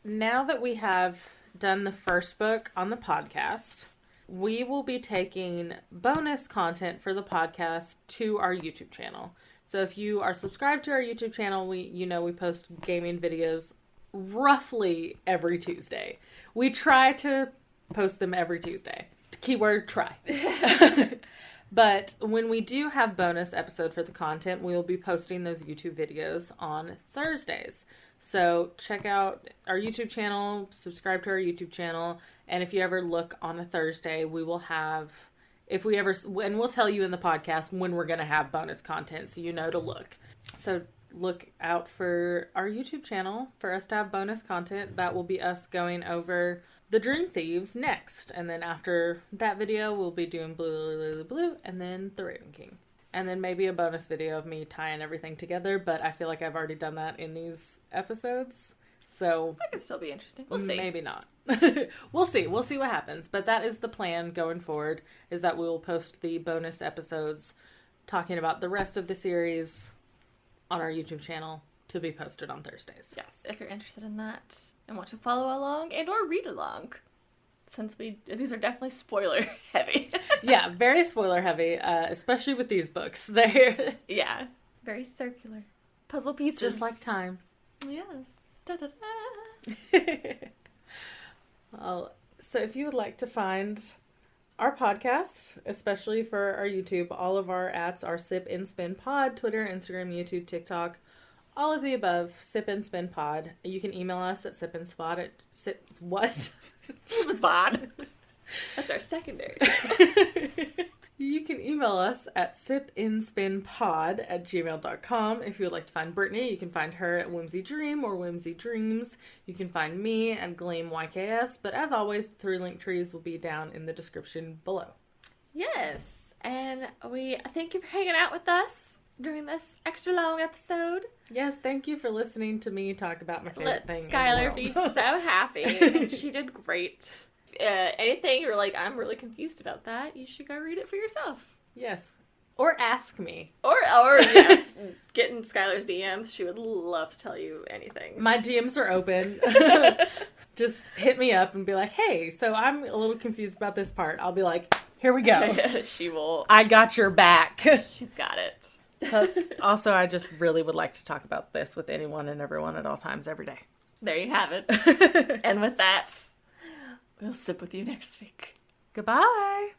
now that we have done the first book on the podcast, we will be taking bonus content for the podcast to our YouTube channel. So if you are subscribed to our YouTube channel, we post gaming videos roughly every Tuesday. We try to post them every Tuesday. Keyword try. But when we do have bonus episode for the content, we will be posting those YouTube videos on Thursdays. So check out our YouTube channel, subscribe to our YouTube channel, and if you ever look on a Thursday, we will have, and we'll tell you in the podcast when we're going to have bonus content, so you know to look. So look out for our YouTube channel for us to have bonus content. That will be us going over The Dream Thieves next. And then after that video, we'll be doing Blue, and then The Raven King. And then maybe a bonus video of me tying everything together, but I feel like I've already done that in these episodes. So that could still be interesting. We'll see. Maybe not. We'll see. We'll see what happens. But that is the plan going forward, is that we will post the bonus episodes talking about the rest of the series on our YouTube channel to be posted on Thursdays. Yes, if you're interested in that and want to follow along and or read along. Since these are definitely spoiler heavy. Yeah, very spoiler heavy, especially with these books. They're very circular. Puzzle pieces. Just like time. Yes. Da-da-da. Well, so if you would like to find our podcast, especially for our YouTube, all of our @s are Sip and Spin Pod, Twitter, Instagram, YouTube, TikTok, all of the above, Sip and Spin Pod. You can email us at sipandspot at what? Spot. That's our secondary. You can email us at sipandspinpod@gmail.com. If you would like to find Brittany, you can find her at Whimsy Dream or Whimsy Dreams. You can find me at Gleam YKS. But as always, the 3 link trees will be down in the description below. Yes. And we thank you for hanging out with us during this extra long episode. Yes, thank you for listening to me talk about my favorite thing in the Skylar world. be so happy. She did great. Anything you're like, I'm really confused about that, you should go read it for yourself. Yes. Or ask me. Or yes, get in Skylar's DMs. She would love to tell you anything. My DMs are open. Just hit me up and be like, hey, so I'm a little confused about this part. I'll be like, here we go. She will. I got your back. She's got it. Plus, also, I just really would like to talk about this with anyone and everyone at all times, every day. There you have it. And with that, we'll sip with you next week. Goodbye.